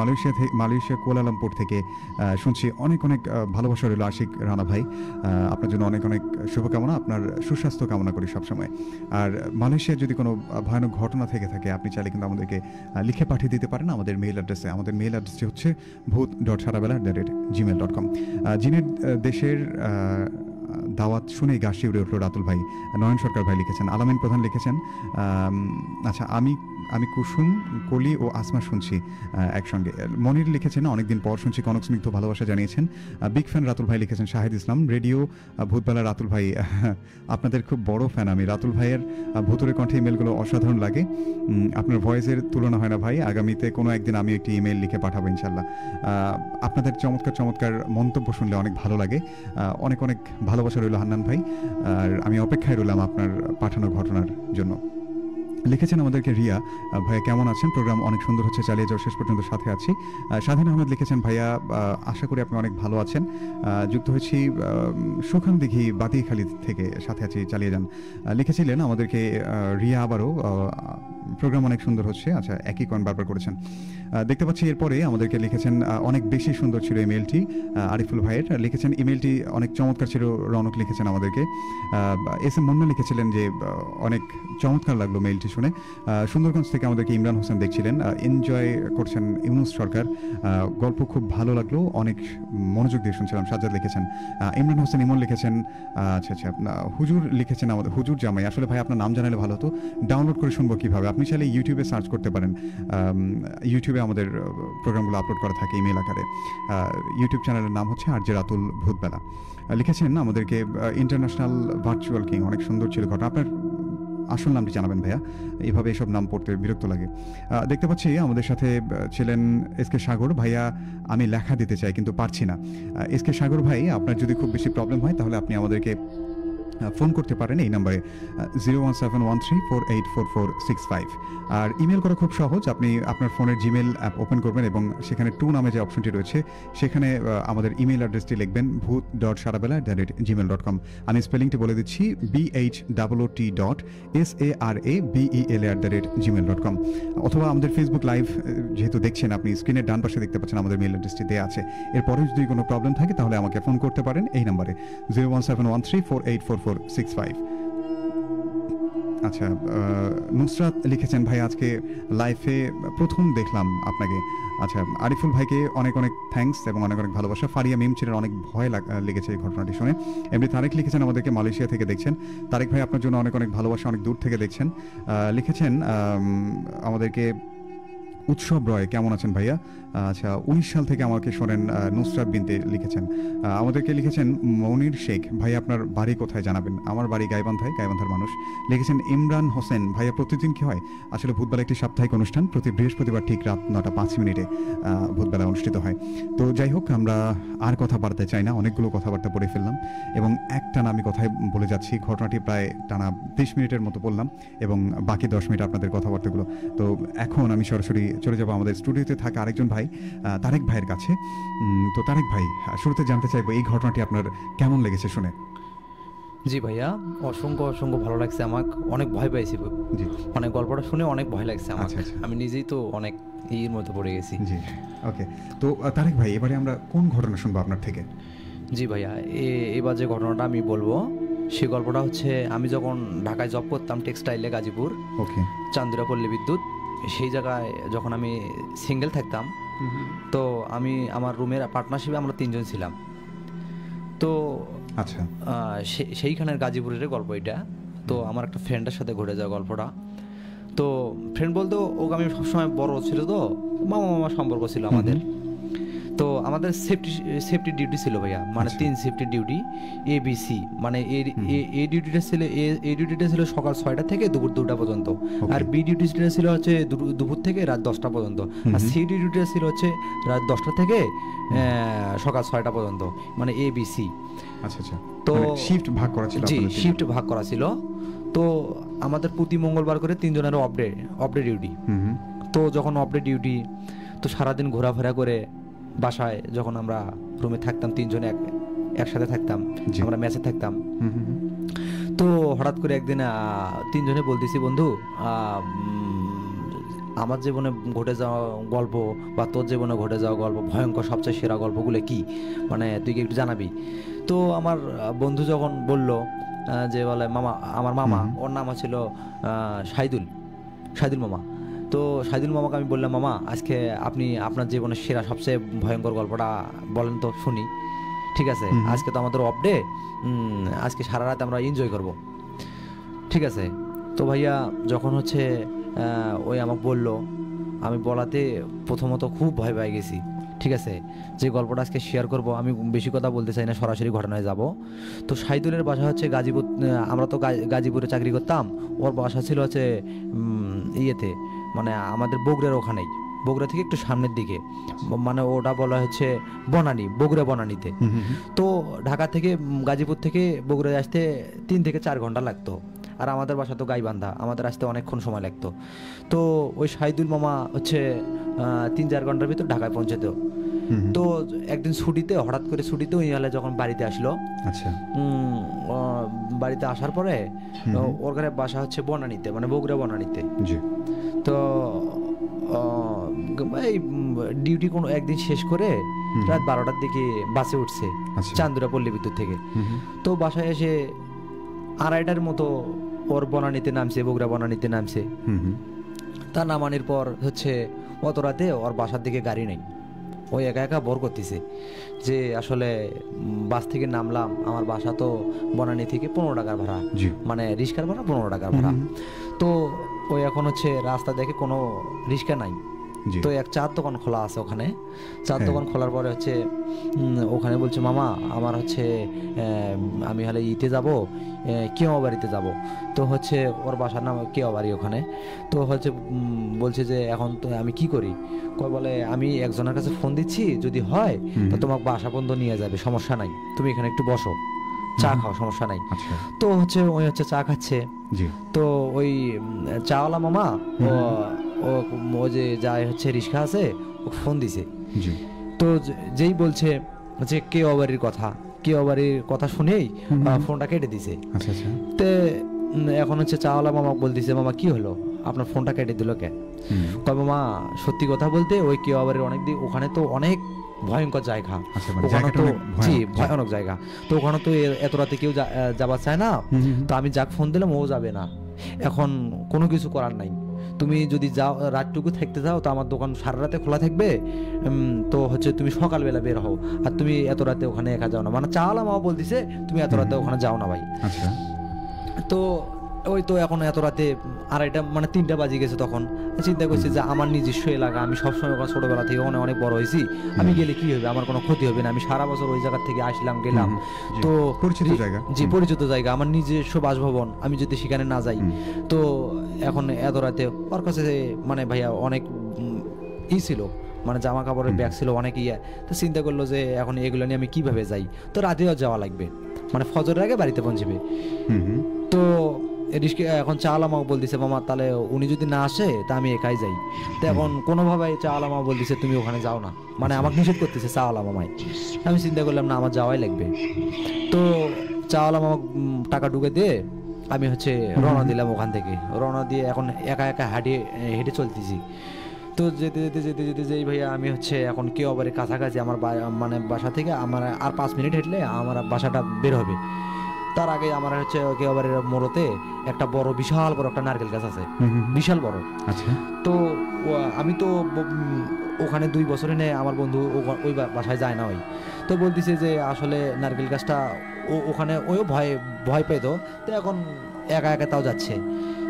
মালয়েশিয়া কুয়ালালামপুর থেকে শুনছি, অনেক অনেক ভালোবাসা রইল আশিক রানা ভাই, আপনার জন্য অনেক অনেক শুভকামনা, আপনার সুস্বাস্থ্য কামনা করি সবসময়। আর মালয়েশিয়ার যদি কোনো ভয়ানক ঘটনা থেকে থাকে আপনি চাইলে কিন্তু আমাদেরকে লিখে পাঠিয়ে দিতে পারেন আমাদের মেইল অ্যাড্রেসে। আমাদের মেইল অ্যাড্রেসটি হচ্ছে bhoot.sarabela@gmail.com। জিনের দেশের দাওয়াত শুনেই গা শিউরে উঠল রাতুল ভাই, নয়ন সরকার ভাই লিখেছেন। আলামিন প্রধান লিখেছেন আচ্ছা আমি কুসুম, কলি ও আসমা শুনছি একসঙ্গে। মনির লিখেছেন অনেকদিন পর শুনছি, কনক স্নিগ্ধ ভালোবাসা জানিয়েছেন। বিগ ফ্যান রাতুল ভাই লিখেছেন। শাহিদ ইসলাম রেডিও ভূতবেলা রাতুল ভাই, আপনাদের খুব বড় ফ্যান আমি। রাতুল ভাইয়ের ভূতুরে কণ্ঠে ইমেলগুলো অসাধারণ লাগে, আপনার ভয়েসের তুলনা হয় না ভাই। আগামীতে কোনো একদিন আমি একটি ইমেল লিখে পাঠাবো ইনশাল্লাহ। আপনাদের চমৎকার চমৎকার মন্তব্য শুনলে অনেক ভালো লাগে। অনেক অনেক ভালোবাসা রইল হান্নান ভাই, আর আমি অপেক্ষায় রইলাম আপনার পাঠানো ঘটনার জন্য। লিখেছেন আমাদেরকে রিয়া, ভাইয়া কেমন আছেন, প্রোগ্রাম অনেক সুন্দর হচ্ছে, চালিয়ে যাওয়ার শেষ পর্যন্ত সাথে আছি। স্বাধীন আহমেদ লিখেছেন ভাইয়া আশা করি আপনি অনেক ভালো আছেন, যুক্ত হয়েছি সুখান দিঘি বাতিখালী থেকে, সাথে আছি, চালিয়ে যান। লিখেছিলেন আমাদেরকে রিয়া আবারও প্রোগ্রাম অনেক সুন্দর হচ্ছে। আচ্ছা, একই কয়েন বারবার করেছেন। দেখতে পাচ্ছি এরপরে আমাদেরকে লিখেছেন, অনেক বেশি সুন্দর ছিল ইমেলটি, আরিফুল ভাইয়ের লিখেছেন ইমেলটি অনেক চমৎকার ছিল। রৌনক লিখেছেন আমাদেরকে, এস এম মুন্না লিখেছিলেন যে অনেক চমৎকার লাগলো মেইলটি শুনে। সুন্দরগঞ্জ থেকে আমাদেরকে ইমরান হোসেন দেখছিলেন, এনজয় করছেন ইউনুস সরকার, গল্প খুব ভালো লাগলো, অনেক মনোযোগ দিয়ে শুনছিলাম। সাজ্জাদ লিখেছেন, ইমরান হোসেন ইমন লিখেছেন, আচ্ছা আচ্ছা, হুজুর লিখেছেন আমাদের, হুজুর জামাই। আসলে ভাই আপনার নাম জানালে ভালো হতো, ডাউনলোড করে শুনবো কিভাবে? আপনি চাইলে ইউটিউবে সার্চ করতে পারেন, ইউটিউবে আমাদের প্রোগ্রামগুলো আপলোড করা থাকে ইমেল আকারে। ইউটিউব চ্যানেলের নাম হচ্ছে আর জে রাতুল ভূতবেলা। লিখেছেন আমাদেরকে ইন্টারন্যাশনাল ভার্চুয়াল কিং, অনেক সুন্দর ছিল ঘটনা। আপনার আসল নামটি জানাবেন ভাইয়া, এইভাবে এসব নাম পড়তে বিরক্ত লাগে। দেখতে পাচ্ছি আমাদের সাথে ছিলেন এস কে সাগর ভাইয়া। আমি লেখা দিতে চাই কিন্তু পারছি না। এস কে সাগর ভাই, আপনার যদি খুব বেশি প্রবলেম হয় তাহলে আপনি আমাদেরকে ফোন করতে পারেন এই নাম্বারে 01713484465। আর ইমেল করা খুব সহজ, আপনি আপনার ফোনের জিমেল অ্যাপ ওপেন করবেন এবং সেখানে টু নামে যে অপশনটি রয়েছে সেখানে আমাদের ইমেল অ্যাড্রেসটি লিখবেন bhoot.sarabela@gmail.com। আমি স্পেলিংটি বলে দিচ্ছি, BHOOT.SARABELA@gmail.com। অথবা আমাদের ফেসবুক লাইভ যেহেতু দেখছেন আপনি, স্ক্রিনের ডান পাশে দেখতে পাচ্ছেন আমাদের মেল অ্যাড্রেসটি দেওয়া আছে। এরপরে যদি কোনো প্রবলেম থাকে তাহলে আমাকে ফোন করতে পারেন এই নাম্বারে 01713484465। আচ্ছা, নুসরাত লিখেছেন, ভাই আজকে লাইফে প্রথম দেখলাম আপনাকে। আচ্ছা, আরিফুল ভাইকে অনেক অনেক থ্যাঙ্কস এবং অনেক অনেক ভালোবাসা। ফারিয়া মিম ছিলেন, অনেক ভয় লেগেছে এই ঘটনাটি শুনে। এমনি তারেক লিখেছেন আমাদেরকে মালয়েশিয়া থেকে দেখছেন। তারেক ভাই আপনার জন্য অনেক অনেক ভালোবাসা, অনেক দূর থেকে দেখছেন। লিখেছেন আমাদেরকে উৎসব রয়, কেমন আছেন ভাইয়া? আচ্ছা, 19 সাল থেকে আমাকে শোনেন। নুসরাত বিনতে লিখেছেন, আমাদেরকে লিখেছেন মনির শেখ, ভাই আপনার বাড়ি কোথায় জানাবেন? আমার বাড়ি গাইবান্ধায়, গাইবান্ধার মানুষ। লিখেছেন ইমরান হোসেন, ভাইয়া প্রতিদিন কি হয়? আসলে ভূতবেলা একটি সাপ্তাহিক অনুষ্ঠান, প্রতি বৃহস্পতিবার ঠিক রাত 9:05 ভূতবেলা অনুষ্ঠিত হয়। তো যাই হোক, আমরা আর কথা বাড়তে চাই না, অনেকগুলো কথাবার্তা পড়ে ফেললাম এবং একটানা আমি কথায় বলে যাচ্ছি। ঘটনাটি প্রায় টানা 30 মিনিটের মতো বললাম এবং বাকি 10 মিনিট আপনাদের কথাবার্তাগুলো। তো এখন আমি সরাসরি চলে যাব আমাদের স্টুডিওতে থাকা আরেকজন ভাই, তারেক ভাইয়ের কাছে। তো তারেক ভাই, শুরুতে জানতে চাইবো এই ঘটনাটি আপনার কেমন লেগেছে শুনে? জি ভাইয়া, অসংখ্য অসংখ্য ভালো লাগছে, আমাকে অনেক ভয় পাইছি। জি, মানে গল্পটা শুনে অনেক ভয় লাগছে আমার। আচ্ছা আচ্ছা, আমি নিজেই তো অনেক এর মধ্যে পড়ে গেছি। জি, ওকে। তো তারেক ভাই, এবারে আমরা কোন ঘটনা শুনবো আপনার থেকে? জি ভাইয়া, এবার যে ঘটনাটা আমি বলবো সেই গল্পটা হচ্ছে, আমি যখন ঢাকায় জব করতাম টেক্সটাইলে, গাজীপুর, ওকে, চান্দুরা পল্লী বিদ্যুৎ, সেই জায়গায় যখন আমি সিঙ্গেল থাকতাম, তো আমি আমার রুমের পার্টনারশিপে আমরা 3 জন ছিলাম। তো আচ্ছা, সেইখানের গাজীপুরের গল্প এটা। তো আমার একটা ফ্রেন্ডের সাথে ঘটে যাওয়া গল্পটা। তো ফ্রেন্ড বলতে ওকে আমি সবসময় বড় ছিল, তো মামা মামা সম্পর্ক ছিল আমাদের। তো আমাদের সেফটি ডিউটি ছিল ভাইয়া, মানে 3 সেফটি ডিউটি, ABC। মানে এই ডিউটিটা ছিল সকাল 6টা থেকে দুপুর 2টা পর্যন্ত, আর B ডিউটিটা ছিল হচ্ছে দুপুর থেকে রাত 10টা পর্যন্ত, আর C ডিউটিটা ছিল হচ্ছে রাত 10টা থেকে সকাল 6টা পর্যন্ত, মানে ABC। আচ্ছা আচ্ছা, তো শিফট ভাগ করা ছিল? জি, শিফট ভাগ করা ছিল। তো আমাদের প্রতি মঙ্গলবার করে 3 জনের অফ ডে ডিউটি। তো যখন অফ ডে ডিউটি, তো সারাদিন ঘোরাফেরা করে বাসায় যখন আমরা রুমে থাকতাম, 3 জন একসাথে থাকতাম, আমরা ম্যাচে থাকতাম। তো হঠাৎ করে একদিন 3 জনে বলতেছি, বন্ধু আমার জীবনে ঘটে যাওয়া গল্প বা তোর জীবনে ঘটে যাওয়া গল্প, ভয়ঙ্কর সবচেয়ে সেরা গল্পগুলো কি, মানে তুই কি একটু জানাবি? তো আমার বন্ধু যখন বলল যে বলে মামা, আমার মামা, ওর নাম ছিল শাহিদুল মামা। তো শাহিদুল মামাকে আমি বললাম, মামা আজকে আপনি আপনার জীবনের সেরা সবচেয়ে ভয়ঙ্কর গল্পটা বলেন তো শুনি। ঠিক আছে, আজকে তো আমাদের অফ ডে, আজকে সারা রাত আমরা এনজয় করব, ঠিক আছে? তো ভাইয়া যখন হচ্ছে ওই আমাকে বললো, আমি বলাতে প্রথমত খুব ভয় পেয়ে গেছি। ঠিক আছে, যে গল্পটা আজকে শেয়ার করব, আমি বেশি কথা বলতে চাই না, সরাসরি ঘটনায় যাব। তো শাহিদুলের বাসা হচ্ছে গাজীপুর, আমরা তো গাজীপুরে চাকরি করতাম, ওর বাসা ছিল হচ্ছে ইয়েতে, মানে আমাদের বগুড়ার ওখানেই, বগুড়া থেকে একটু সামনের দিকে, মানে ওটা বলা হচ্ছে বগুড়া বনানীতে। তো ঢাকা থেকে, গাজীপুর থেকে বগুড়ায় আসতে 3 থেকে 4 ঘন্টা লাগতো, আর আমাদের বাসা তো গাইবান্ধা, আমাদের আসতে অনেকক্ষণ সময় লাগতো। তো ওই শাহিদুল মামা হচ্ছে 3-4 ঘন্টার ভিতর ঢাকায় পৌঁছাতো। তো একদিন ছুটিতে, হঠাৎ করে ছুটিতে ওই হলে যখন বাড়িতে আসলো, আচ্ছা বাড়িতে আসার পরে ওর ঘরে বাসা হচ্ছে বনানীতে, মানে বগুড়া বনানীতে। জি তো এই ডিউটি কোনো একদিন শেষ করে রাত 12টার দিকে বাসে উঠছে আচ্ছা। চান্দুরা পল্লী বিদ্যুৎ থেকে। তো বাসায় এসে 2:30টার মতো ওর বনানীতে নামছে, বগুড়া বনানীতে নামছে। তা নামানোর পর হচ্ছে অত রাতে ওর বাসার দিকে গাড়ি নেই, ওই একা একা বোর করতেছে যে আসলে বাস থেকে নামলাম, আমার বাসা তো বনানী থেকে 15 টাকার ভাড়া, মানে রিক্সার ভাড়া 15 টাকার ভাড়া। তো ওই এখন হচ্ছে রাস্তা দেখে কোনো রিক্সা নাই, তো এক চার দোকান খোলা আছে ওখানে। চার দোকান খোলার পরে হচ্ছে ওখানে বলছে মামা আমার হচ্ছে আমি হলে ইতে যাব, কেওয়া বাড়িতে যাব। তো হচ্ছে ওর বাসার নাম কেওয়া বাড়ি ওখানে। তো হচ্ছে বলছে যে এখন তো আমি কি করি, কয় বলে আমি একজনের কাছে ফোন দিচ্ছি, যদি হয় তো তোমাকে বাসা পর্যন্ত নিয়ে যাবে, সমস্যা নাই, তুমি এখানে একটু বসো, চা খাও, সমস্যা নাই। তো হচ্ছে ওই হচ্ছে চা খাচ্ছে। তো ওই চাওয়ালা মামা ও যে যাই হচ্ছে রিক্সা আছে ও ফোন দিছে। তো যেই বলছে যে কেওয়া বাড়ির কথা শুনেই ফোনটা কেটে দিছে। তো এখন হচ্ছে চাওয়ালা মামা বলতেছে মামা কি হলো, আপনার ফোনটা কেটে দিল কে? কয় মামা সত্যি কথা বলতে ওই কেওয়া বাড়ির অনেক দিন ওখানে তো অনেক ভয়ঙ্কর জায়গা, ওখানে তো জি ভয়ানক জায়গা, তো ওখানে তো এত রাতে কেউ যাবার চায় না। তো আমি যাক ফোন দিলাম ও যাবে না, এখন কোনো কিছু করার নাই, তুমি যদি যাও রাতটুকু থাকতে যাও তো আমার দোকান সারা রাতে খোলা থাকবে, তো হচ্ছে তুমি সকালবেলা বের হও, আর তুমি এত রাতে ওখানে একা যাও না, মানে চাওয়ালা মামা বলতেছে তুমি এত রাতে ওখানে যাও না ভাই। তো ওই তো এখন এত রাতে 2:30 মানে 3টা বাজে গেছে, তখন চিন্তা করছি যে আমার নিজস্ব এলাকা, আমি সবসময় ছোটবেলা থেকে ওখানে অনেক বড় হয়েছি, আমি গেলে কি হবে, আমার কোনো ক্ষতি হবে না, আমি সারা বছর ওই জায়গা থেকে আসলাম গেলাম, তো পরিচিত জায়গা, জি পরিচিত জায়গা, আমার নিজস্ব বাসভবন, আমি যদি সেখানে না যাই তো এখন এত রাতে ওর কাছে মানে ভাইয়া অনেক ছিল, মানে জামা কাপড়ের ব্যাগ ছিল অনেক তো চিন্তা করলো যে এখন এগুলো নিয়ে আমি কিভাবে যাই, তো রাতেও যাওয়া লাগবে, মানে ফজরের আগে বাড়িতে পৌঁছবে। তো এখন চাওয়ালা মামা বলতেছে মামা তাহলে উনি যদি না আসে তা আমি একাই যাই। তো এখন কোনোভাবে চাওয়ালা মামা বলতেছে তুমি ওখানে যাও না, মানে আমাকে নিষেধ করতেছে চাওয়ালা মামাই। আমি চিন্তা করলাম না আমার যাওয়াই লাগবে। তো চাওয়ালা মামা টাকা ঢুকে দিয়ে আমি হচ্ছে রওনা দিলাম ওখান থেকে, রওনা দিয়ে এখন একা একা হেঁটে চলতেছি। তো যেতে যেতে যেতে যেতে যেই ভাইয়া আমি হচ্ছে এখন কেওয়া বাড়ির কাছাকাছি, আমার মানে বাসা থেকে আমার আর 5 মিনিট হেঁটলে আমার বাসাটা বের হবে। তার আগে আমার হচ্ছে কেওয়া বাড়ির মোড়তে একটা বড় বিশাল বড় একটা নারকেল গাছ আছে, বিশাল বড়। তো আমি তো ওখানে 2 বছর এনে আমার বন্ধু ওই বাসায় যায় না, ওই তো বলতেছে যে আসলে নারকেল গাছটা ওখানে ওইও ভয় পেত, তো এখন একা একা তাও যাচ্ছে।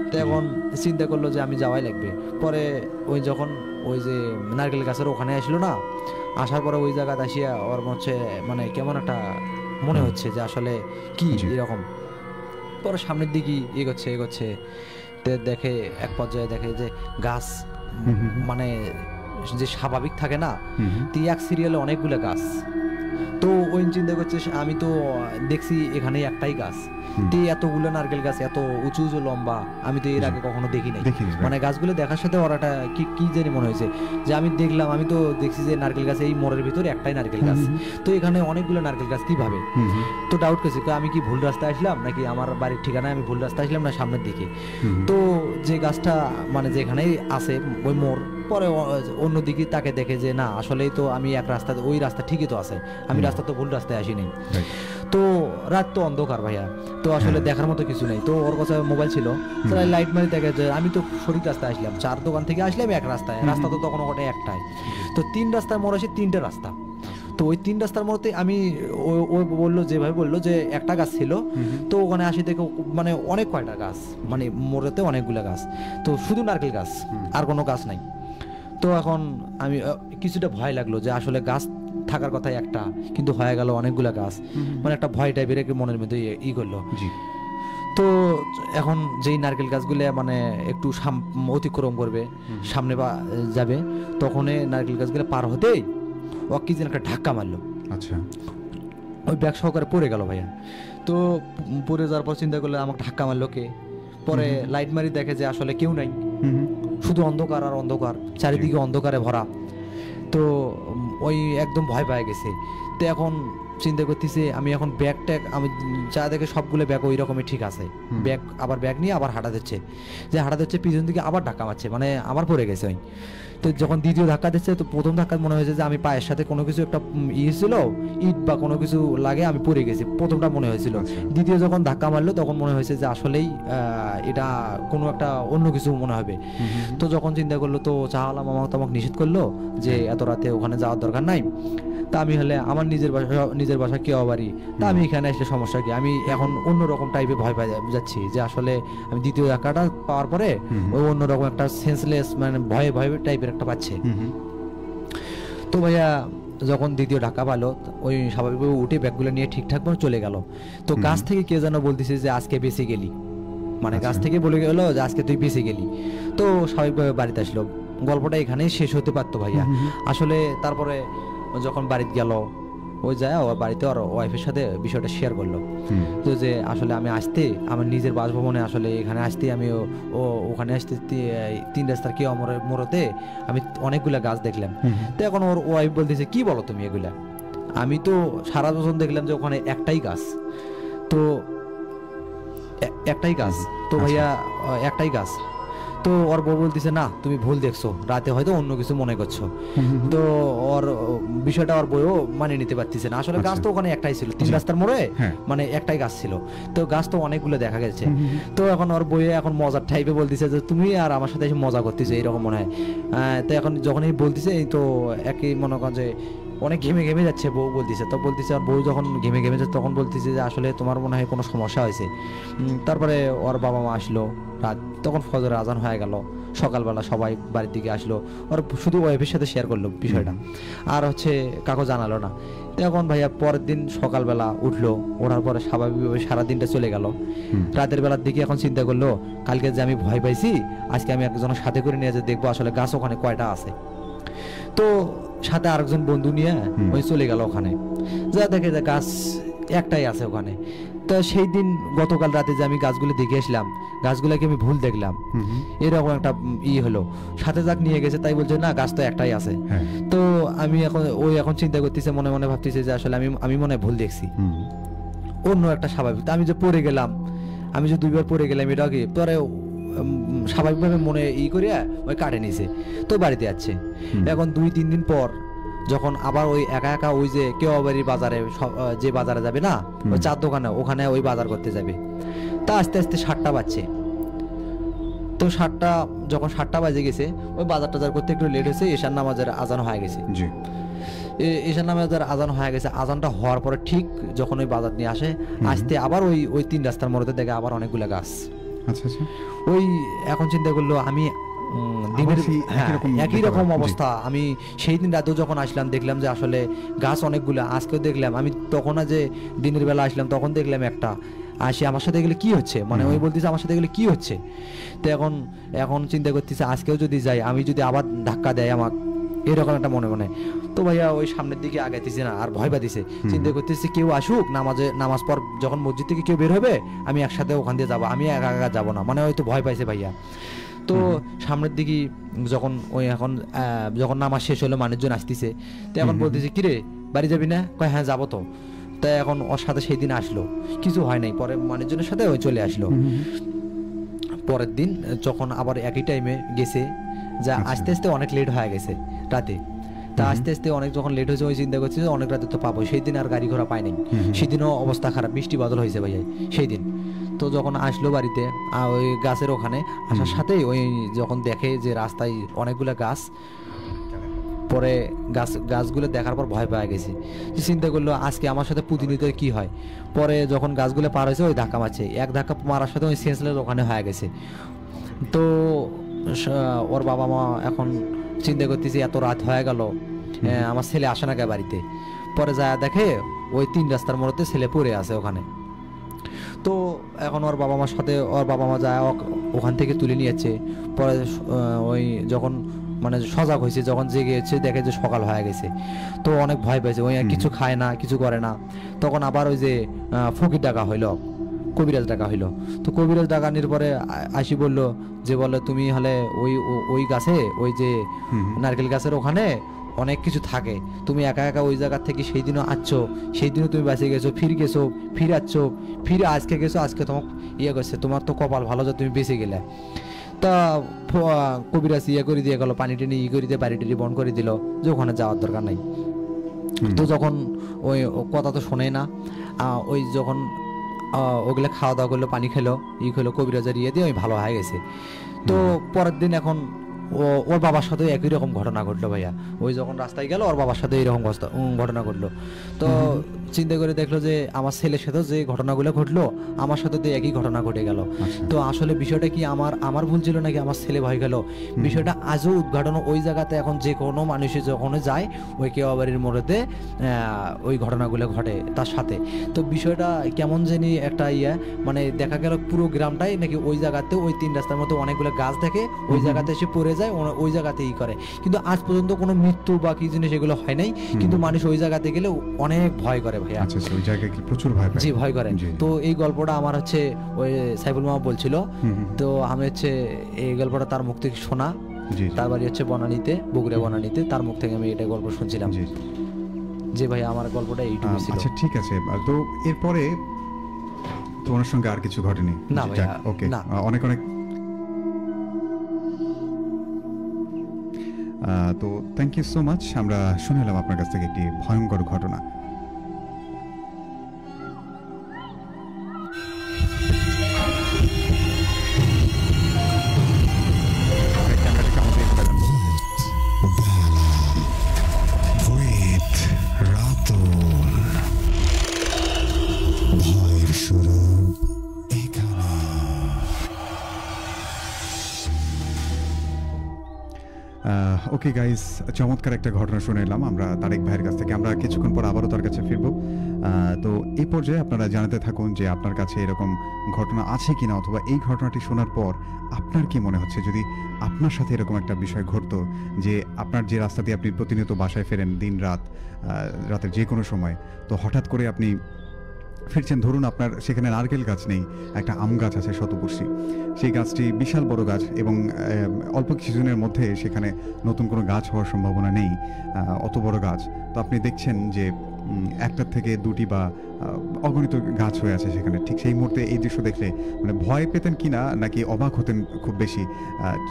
তো এখন চিন্তা করলো যে আমি যাওয়াই লাগবে। পরে ওই যখন ওই যে নারকেল গাছের ওখানে আসলো না, আসার পরে ওই জায়গাতে আসিয়া ওর হচ্ছে মানে কেমন একটা মনে হচ্ছে যে আসলে কি এরকম। পরে সামনের দিকে এগোচ্ছে দেখে এক পর্যায়ে দেখে যে গাছ মানে যে স্বাভাবিক থাকে না, এক সিরিয়ালে অনেকগুলো গাছ। তো ওই চিন্তা করছে আমি তো দেখছি এখানে একটাই গাছ, এতগুলো নারকেল গাছ এত উঁচু উঁচু লম্বা আমি তো এর আগে কখনো দেখি নাই। মানে গাছগুলো দেখার সাথে ওর একটা কি জানি মনে হয়েছে যে আমি দেখলাম, আমি তো দেখছি যে নারকেল গাছ এই মোড়ের ভিতরে একটাই নারকেল গাছ, তো এখানে অনেকগুলো নারকেল গাছ কিভাবে। তো ডাউট করছি আমি কি ভুল রাস্তায় আসলাম নাকি আমার বাড়ির ঠিকানায় আমি ভুল রাস্তায় আসলাম না সামনের দিকে। তো যে গাছটা মানে যেখানেই আছে ওই মোড়, পরে অন্যদিকে তাকে দেখে যে না আসলেই তো আমি এক রাস্তা, ওই রাস্তা ঠিকই তো আছে, আমি রাস্তা তো ভুল রাস্তায় আসিনি। তো রাত তো অন্ধকার ভাইয়া, তো আসলে দেখার মতো কিছু নেই। তো ওর কাছে মোবাইল ছিল, তাই লাইট মারি দেখে যে আমি তো সঠিক রাস্তায় আসলাম, 4 দোকান থেকে আসলাম এক রাস্তায়, রাস্তা তো তখন ওটা একটাই। তো 3 রাস্তার মোড় আসে, 3টে রাস্তা। তো ওই 3 রাস্তার মধ্যে আমি ও বললো যেভাবে বললো যে একটা গাছ ছিল, তো ওখানে আসি দেখে মানে অনেক কয়টা গাছ, মানে মোড়েতে অনেকগুলো গাছ, তো শুধু নারকেল গাছ আর কোনো গাছ নাই। তো এখন আমি কিছুটা ভয় লাগলো যে আসলে গাছ থাকার কথা একটা, কিন্তু হয়ে গেল অনেকগুলা গাছ, মানে একটা ভয় টাইপের মনের মধ্যে করলো। তো এখন যেই নারকেল গাছগুলো মানে একটু অতিক্রম করবে, সামনে বা যাবে, তখন নারকেল গাছগুলো পার হতেই ও কি যেন একটা ধাক্কা মারলো। আচ্ছা, ওই ব্যাগ সহকারে পড়ে গেল ভাইয়া। তো পড়ে যাওয়ার পর চিন্তা করলে আমাকে ধাক্কা মারলো কে। পরে লাইট মারি দেখে যে আসলে কেউ নাই, শুধু অন্ধকার আর অন্ধকার, চারিদিকে অন্ধকারে ভরা। তো ওই একদম ভয় পেয়ে গেছে। তো এখন চিন্তা করতেছে আমি এখন ব্যাগ ট্যাগ আমি যা দেখে সবগুলো ব্যাগ ওই রকমই ঠিক আছে, ব্যাগ আবার ব্যাগ নিয়ে আবার হাঁটা দিচ্ছে, যে হাঁটা দিচ্ছে পিছন দিকে আবার ধাক্কা মারছে, মানে আবার পড়ে গেছে ওই। তো যখন দ্বিতীয় ধাক্কা দিচ্ছে, তো প্রথম ধাক্কা মনে হয়েছে যে আমি পায়ের সাথে কোনো কিছু একটা ছিল, ইট বা কোনো কিছু লাগে আমি পড়ে গেছি, প্রথমটা মনে হয়েছিল। দ্বিতীয় যখন ধাক্কা মারলো তখন মনে হয়েছে যে আসলেই এটা কোনো একটা অন্য কিছু মনে হবে। তো যখন চিন্তা করলো, তো চাহালাম আমাকে নিষেধ করলো যে এত রাতে ওখানে যাওয়ার দরকার নাই। তা আমি হলে আমার নিজের বাসা কেউ বাড়ি, তা আমি এখানে আসলে সমস্যা কি, আমি এখন অন্যরকম টাইপে ভয় পাই যাচ্ছি, যে আসলে আমি দ্বিতীয় ধাক্কাটা পাওয়ার পরে ওই অন্যরকম একটা সেন্সলেস মানে ভয় ভয় টাইপের একটা পাচ্ছে। তো ভাইয়া যখন দ্বিতীয় ধাক্কা পালো, ওই স্বাভাবিকভাবে উঠে ব্যাগগুলো নিয়ে ঠিকঠাক মতো চলে গেল। তো গাছ থেকে কে যেন বলতেছে যে আজকে বেঁচে গেলি, মানে গাছ থেকে বলে গেল যে আজকে তুই বেঁচে গেলি। তো স্বাভাবিকভাবে বাড়িতে আসলো। গল্পটা এখানেই শেষ হতে পারতো ভাইয়া আসলে। তারপরে যখন বাড়িতে গেল, ওই যায় ওর বাড়িতে ওর ওয়াইফের সাথে বিষয়টা শেয়ার করলো, তো যে আসলে আমি আসতে আমার নিজের বাসভবনে আসলে এখানে আসতে আমি ওখানে আসতে 3 রাস্তার কি মোড়তে আমি অনেকগুলা গাছ দেখলাম। তো এখন ওর ওয়াইফ বলতেছে কি বলো তুমি এগুলা, আমি তো সারা বছর দেখলাম যে ওখানে একটাই গাছ, তো একটাই গাছ, তো ভাইয়া একটাই গাছ। তো ওর বউ বলতেছে না তুমি ভুল দেখছো, রাতে হয়তো অন্য কিছু মনে করছো। তো ওর বিষয়টা ওর বউও মানে নিতে পারতেছে না, আসলে গাছ তো ওখানে একটাই ছিল, 3 রাস্তার মোড়ে মানে একটাই গাছ ছিল, তো গাছ তো অনেকগুলো দেখা গেছে। তো এখন ওর বউয়ে এখন মজার টাইপে বলতেছে যে তুমি আর আমার সাথে এসে মজা করতেছো এরকম মনে হয়। তো এখন যখন এই বলতেছে, এই তো একই মনে করেন যে অনেক ঘেমে ঘেমে যাচ্ছে বউ বলতেছে। তো বলতেছে আর বউ যখন ঘেমে ঘেমে যাচ্ছে তখন বলতেছে যে আসলে তোমার মনে হয় কোনো সমস্যা হয়েছে। তারপরে ওর বাবা মা আসলো রাত, তখন ফজরের আজান হয়ে গেল, সকালবেলা সবাই বাড়ির দিকে আসলো, ওর শুধু ওয়াইফের সাথে শেয়ার করলো বিষয়টা, আর হচ্ছে কাকু জানালো না। তো এখন ভাইয়া পরের দিন সকালবেলা উঠলো, ওঠার পরে স্বাভাবিকভাবে সারাদিনটা চলে গেল। রাতের বেলার দিকে এখন চিন্তা করলো কালকে যে আমি ভয় পাইছি, আজকে আমি একজনের সাথে করে নিয়ে যে দেখবো আসলে গাছ ওখানে কয়টা আছে। তো সাথে আরেকজন বন্ধু নিয়ে ওই চলে গেল ওখানে, যা দেখে যে গাছ একটাই আছে ওখানে। তো সেই দিন গতকাল রাতে যে আমি গাছগুলো দেখে আসলাম, গাছগুলোকে আমি ভুল দেখলাম, এরকম একটা হলো। সাথে যাক নিয়ে গেছে, তাই বলছে না গাছ তো একটাই আছে। তো আমি এখন চিন্তা করতেছে, মনে মনে ভাবতেছে যে আসলে আমি মনে হয় ভুল দেখছি, অন্য একটা স্বাভাবিক। আমি যে পড়ে গেলাম, আমি যে 2বার পড়ে গেলাম, এটা কি পরে স্বাভাবিকভাবে মনে করিয়া ওই কাটে নিছে, তো বাড়িতে যাচ্ছে। এখন 2-3 দিন পর যখন আবার ওই একা একা ওই যে কেওয়াবাড়ির বাজারে, যে বাজারে যাবে না ওই চার দোকানে, ওখানে ওই বাজার করতে যাবে। তা আস্তে আস্তে 7টা বাজছে। তো যখন 7টা বাজে গেছে, ওই বাজার টাজার করতে একটু লেট হয়েছে, এশার নামাজের আজান হয়ে গেছে। এশার নামাজের আজান হয়ে গেছে। আজানটা হওয়ার পরে ঠিক যখন ওই বাজার নিয়ে আসতে আবার ওই 3 রাস্তার মোড়তে দেখে আবার অনেকগুলা গাছ। আচ্ছা আচ্ছা। ওই এখন চিন্তা করলো আমি একই রকম অবস্থা। আমি সেই দিন রাতেও যখন আসলাম দেখলাম যে আসলে গাছ অনেকগুলো, আজকেও দেখলাম। আমি তখন যে দিনের বেলা আসলাম তখন দেখলাম একটা, আসি আমার সাথে গেলে কি হচ্ছে, মানে ওই বলতেছে আমার সাথে গেলে কি হচ্ছে। তো এখন চিন্তা করতেছে আজকেও যদি যাই, আমি যদি আবার ধাক্কা দেয় আমার, এরকম একটা মনে মনে। তো ভাইয়া ওই সামনের দিকে আগাইতেছে না, আর ভয় পাইতেছে। চিন্তা করতেছে কেউ আসুক, নামাজ পর যখন মসজিদ থেকে কেউ বের হবে আমি একসাথে ওখান দিয়ে যাবো, আমি একা একা যাবো না, মানে হয়তো ভয় পাইছে ভাইয়া। তো সামনের দিকে যখন নামাজ শেষ হলো, মানুষজন আসতেছে। তো এখন বলতেছে কিরে বাড়ি যাবি না, কয় হ্যাঁ যাবো তো। তাই এখন ওর সাথে সেই দিন আসলো, কিছু হয় নাই, পরে মানুষজনের সাথে ওই চলে আসলো। পরের দিন যখন আবার একই টাইমে গেছে, যা আস্তে আস্তে অনেক লেট হয়ে গেছে রাতে। তা আস্তে আস্তে অনেক যখন লেট হয়েছে, ওই চিন্তা করছে অনেক রাতে তো পাবো। সেই দিন আর গাড়ি ঘোড়া পাই নাই, সেদিনও অবস্থা খারাপ, বৃষ্টি বাদল হয়েছে ভাইয়া সেই দিন। তো যখন আসলো বাড়িতে, ওই গাছের ওখানে আসার সাথেই ওই যখন দেখে যে রাস্তায় অনেকগুলো গাছ, পরে গাছগুলো দেখার পর ভয় পেয়ে গেছে। চিন্তা করলো আজকে আমার সাথে প্রতিনিয়ত কি হয়। পরে যখন গাছগুলো পার হয়েছে, ওই ধাক্কা মারছে, এক ধাক্কা মারার সাথে ওই সেন্সলেস ওখানে হয়ে গেছে। তো ওর বাবা মা এখন চিন্তা করতেছে এত রাত হয়ে গেল, আমার ছেলে আসে না কে বাড়িতে। পরে যায় দেখে ওই 3 রাস্তার মোড়তে ছেলে পড়ে আছে ওখানে। তো এখন ওর বাবা মার সাথে ওর বাবা মা যায় ওখান থেকে তুলে নিয়ে যাচ্ছে। পরে ওই যখন মানে সজাগ হয়েছে, যখন জেগে হচ্ছে দেখে যে সকাল হয়ে গেছে, তো অনেক ভয় পেয়েছে। ওই কিছু খায় না, কিছু করে না। তখন আবার ওই যে ফকির ডাকা হইলো, কবিরাজ ডাকা হইলো। তো কবিরাজ ডাকানির পরে আসি বললো যে বলে তুমি হলে ওই গাছে, ওই যে নারকেল গাছের ওখানে অনেক কিছু থাকে। তুমি একা একা ওই জায়গা থেকে সেই দিনও আসছো, সেই দিনও তুমি বেঁচে গেছো, ফিরে আসছো, ফিরে আজকে গেছো, আজকে তোমার ইয়ে করছে, তোমার তো কপাল ভালো যে তুমি বেঁচে গেলে। তা কবিরাজ ইয়ে করে দিয়ে গেল, পানি টানি করে দিয়ে বাড়ি টাড়ি বন্ধ করে দিল যে ওখানে যাওয়ার দরকার নাই। তো যখন ওই কথা তো শোনে না, ওই যখন ওগুলো খাওয়া দাওয়া করলো, পানি খেলো, খেলো, কবিরাজের ইয়ে দিয়ে ওই ভালো হয়ে গেছে। তো পরের দিন এখন ওর বাবার সাথে একই রকম ঘটনা ঘটলো ভাইয়া। ওই যখন রাস্তায় গেল ওর বাবার সাথে এইরকম ঘটনা ঘটলো। তো চিন্তা করে দেখলো যে আমার ছেলের সাথে যে ঘটনাগুলো ঘটলো আমার সাথে তো একই ঘটনা ঘটে গেল। তো আসলে বিষয়টা কি আমার ভুল ছিল নাকি আমার ছেলে ভয় গেল? বিষয়টা আজও উদ্ঘাটন ওই জায়গাতে এখন যে কোনো মানুষে যখন যায় ওই কেওয়াবাড়ির মোড়েতে ওই ঘটনাগুলো ঘটে তার সাথে। তো বিষয়টা কেমন জানি একটা মানে দেখা গেল পুরো গ্রামটাই নাকি ওই জায়গাতে ওই 3 রাস্তার মতো অনেকগুলো গাছ দেখে ওই জায়গাতে এসে পড়ে যায়, ওই জায়গাতেই করে। কিন্তু আজ পর্যন্ত কোনো মৃত্যু বা কি জিনিস এগুলো হয় নাই, কিন্তু মানুষ ওই জায়গাতে গেলে অনেক ভয় করে ভাইয়া। আচ্ছা, ওই জায়গায় কি প্রচুর ভয় পায়? জি, ভয় করে। তো এই গল্পটা আমার হচ্ছে ওই সাইফুল মামা বলছিল, তো আমি হচ্ছে এই গল্পটা তার মুখ থেকে শোনা। তার বাড়ি হচ্ছে বনানীতে, বগুড়া বনানীতে, তার মুখ থেকে আমি এটা গল্প শুনছিলাম। জি ভাই, আমার গল্পটা এইটুকু ছিল। আচ্ছা, ঠিক আছে। তো এরপরে তোমার সঙ্গে আর কিছু ঘটেনি? না ভাইয়া, ওকে, না। অনেক অনেক তো থ্যাংক ইউ সো মাচ। আমরা শুনলাম আপনার কাছ থেকে একটি ভয়ঙ্কর ঘটনা। ওকে গাইস, চমৎকার একটা ঘটনা শুনে এলাম আমরা তারেক ভাইয়ের কাছ থেকে। আমরা কিছুক্ষণ পর আবারও তার কাছে ফিরবো। তো এই পর্যায়ে আপনারা জানাতে থাকুন যে আপনার কাছে এরকম ঘটনা আছে কিনা, অথবা এই ঘটনাটি শোনার পর আপনার কি মনে হচ্ছে যদি আপনার সাথে এরকম একটা বিষয় ঘটতো, যে আপনার যে রাস্তা দিয়ে আপনি প্রতিনিয়ত বাসায় ফেরেন দিন রাত, রাতের যে কোনো সময়, তো হঠাৎ করে আপনি ফিরছেন, ধরুন আপনার সেখানে নারকেল গাছ নেই, একটা আম গাছ আছে শতবর্ষী, সেই গাছটি বিশাল বড় গাছ এবং অল্প কিছুদিনের মধ্যে সেখানে নতুন কোনো গাছ হওয়ার সম্ভাবনা নেই, অত বড় গাছ। তো আপনি দেখছেন যে একটার থেকে দুটি বা অগণিত গাছ হয়ে আছে সেখানে। ঠিক সেই মুহূর্তে এই দৃশ্য দেখলে মানে ভয় পেতেন কিনা, নাকি অবাক হতেন খুব বেশি?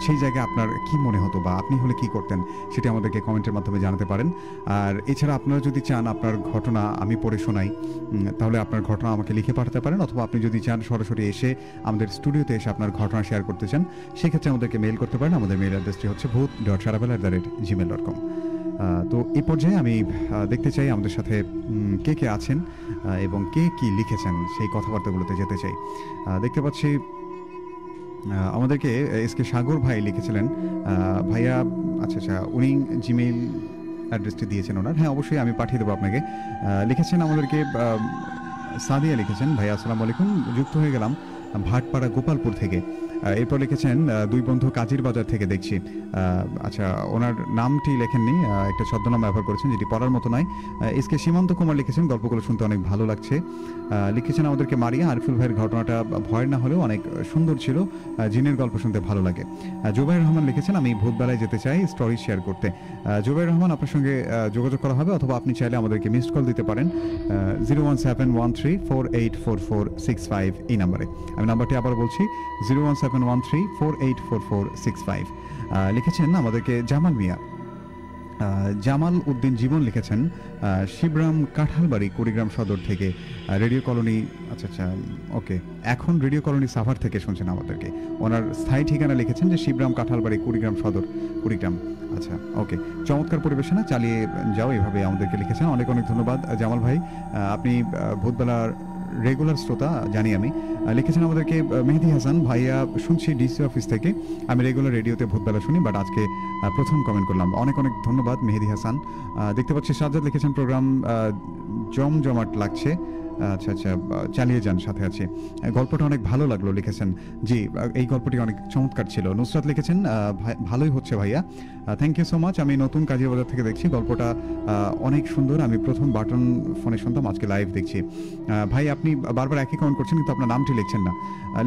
সেই জায়গায় আপনার কি মনে হতো, বা আপনি হলে কি করতেন, সেটি আমাদেরকে কমেন্টের মাধ্যমে জানাতে পারেন। আর এছাড়া আপনারা যদি চান আপনার ঘটনা আমি পড়ে শোনাই, তাহলে আপনার ঘটনা আমাকে লিখে পাঠাতে পারেন, অথবা আপনি যদি চান সরাসরি এসে আমাদের স্টুডিওতে এসে আপনার ঘটনা শেয়ার করতে চান, সেক্ষেত্রে আমাদেরকে মেইল করতে পারেন। আমাদের মেইল অ্যাড্রেসটি হচ্ছে bhoot.sharabel@gmail.com। তো এই পর্যায়ে আমি দেখতে চাই আমাদের সাথে কে কে আছেন এবং কে কি লিখেছেন সেই কথাবার্তাগুলোতে যেতে চাই। দেখতে পাচ্ছি আমাদেরকে এসকে সাগর ভাই লিখেছিলেন। ভাইয়া, আচ্ছা, উনি জিমেইল অ্যাড্রেসটি দিয়েছেন ওনার। হ্যাঁ, অবশ্যই আমি পাঠিয়ে দেবো আপনাকে। লিখেছেন আমাদেরকে সাদিয়া লিখেছেন, ভাইয়া আসসালামু আলাইকুম, যুক্ত হয়ে গেলাম ভাটপাড়া গোপালপুর থেকে। এরপর লিখেছেন দুই বন্ধু কাজীর বাজার থেকে দেখছি। আচ্ছা, ওনার নামটি লেখেননি, একটা ছদ্মনাম ব্যবহার করেছেন যেটি পড়ার মতো নয়। এসকে সীমান্ত কুমার লিখেছেন, গল্পগুলো শুনতে অনেক ভালো লাগছে। লিখেছেন আমাদেরকে মারিয়া, আরিফুল ভাইয়ের ঘটনাটা ভয়ের না হলেও অনেক সুন্দর ছিল, জিনের গল্প শুনতে ভালো লাগে। জুবাইর রহমান লিখেছেন, আমি ভূতবেলায় যেতে চাই স্টোরি শেয়ার করতে। জুবাইর রহমান, আপনার সঙ্গে যোগাযোগ করা হবে, অথবা আপনি চাইলে আমাদেরকে মিসড কল দিতে পারেন 01713484465 এই নাম্বারে। আমি নাম্বারটি আবার বলছি, 01713484465। লিখেছেন আমাদেরকে জামাল মিয়া, জামাল উদ্দিন জীবন লিখেছেন শিবরাম কাঁঠালবাড়ি কুড়িগ্রাম সদর থেকে, রেডিও কলোনি। আচ্ছা, ওকে, এখন রেডিও কলোনি সাভার থেকে শুনছেন আমাদেরকে। ওনার স্থায়ী ঠিকানা লিখেছেন যে শিবরাম কাঁঠালবাড়ি কুড়িগ্রাম সদর, কুড়িগ্রাম। আচ্ছা, ওকে, চমৎকার পরিবেশনা, চালিয়ে যাও এভাবে আমাদেরকে লিখেছেন। অনেক অনেক ধন্যবাদ জামাল ভাই, আপনি ভূতবেলার রেগুলার শ্রোতা জানি আমি। লিখেছেন আমাদেরকে মেহেদি হাসান, ভাইয়া শুনছি ডিসি অফিস থেকে, আমি রেগুলার রেডিওতে ভূতবেলা শুনি, বাট আজকে প্রথম কমেন্ট করলাম। অনেক অনেক ধন্যবাদ মেহেদি হাসান। দেখতে পাচ্ছি সাজ্জাদ লিখেছেন প্রোগ্রাম জমজমাট লাগছে। আচ্ছা, চালিয়ে যান, সাথে আছে। গল্পটা অনেক ভালো লাগলো লিখেছেন। জি, এই গল্পটি অনেক চমৎকার ছিল। নুসরাত লিখেছেন ভালোই হচ্ছে ভাইয়া, থ্যাংক ইউ সো মাচ। আমি নতুন কাজী বাজার থেকে দেখছি, গল্পটা অনেক সুন্দর, আমি প্রথম বাটন ফোনে শুনতাম, আজকে লাইভ দেখছি। ভাই, আপনি বারবার একই কমেন্ট করছেন কিন্তু আপনার নামটি লিখছেন না।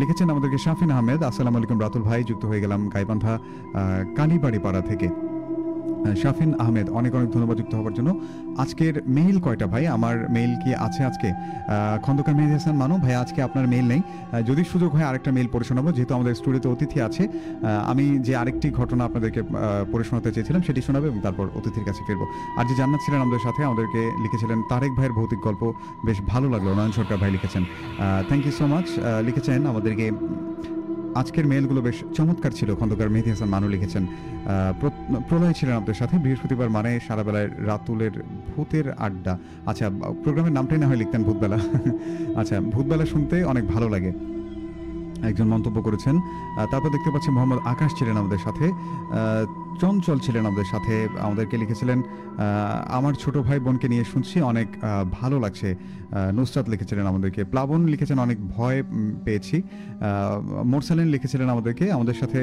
লিখেছেন আমাদেরকে শাফিন আহমেদ, আসসালামু আলাইকুম রাতুল ভাই, যুক্ত হয়ে গেলাম গাইবান্ধা কালীবাড়ি পাড়া থেকে। শাফিন আহমেদ, অনেক অনেক ধন্যবাদ যুক্ত হওয়ার জন্য। আজকের মেইল কয়টা ভাই? আমার মেইল কি আছে আজকে? খন্দকার মেহেদী হাসান মানু ভাই, আজকে আপনার মেইল নেই। যদি সুযোগ হয় আরেকটা মেইল পড়ে শোনাবো, যেহেতু আমাদের স্টুডিওতে অতিথি আছে। আমি যে আরেকটি ঘটনা আপনাদেরকে পড়ে শোনাতে চেয়েছিলাম সেটি শোনাবো এবং তারপর অতিথির কাছে ফিরবো। আর যে জান্নাত ছিলেন আমাদের সাথে, আমাদেরকে লিখেছিলেন তারেক ভাইয়ের ভৌতিক গল্প বেশ ভালো লাগলো, নয়ন সরকার ভাই লিখেছেন। Thank you so much. লিখেছেন আমাদেরকে আজকের মেলগুলো বেশ চমৎকার ছিল, খন্দকার মেহেদী হাসান মানু লিখেছেন। প্রলয় ছিলেন আপনাদের সাথে, বৃহস্পতিবার মানে সারা বেলায় রাতুলের ভূতের আড্ডা। আচ্ছা, প্রোগ্রামের নামটাই না হয় লিখতেন ভূতবেলা। আচ্ছা, ভূতবেলা শুনতে অনেক ভালো লাগে, একজন মন্তব্য করেছেন। তারপর দেখতে পাচ্ছি মোহাম্মদ আকাশ ছিলেন আমাদের সাথে, চঞ্চল ছিলেন আমাদের সাথে, আমাদেরকে লিখেছিলেন আমার ছোট ভাই বোনকে নিয়ে শুনছি, অনেক ভালো লাগছে। নুসরাত লিখেছিলেন আমাদেরকে, প্লাবন লিখেছেন অনেক ভয় পেয়েছি। মোরসালিন লিখেছিলেন আমাদের সাথে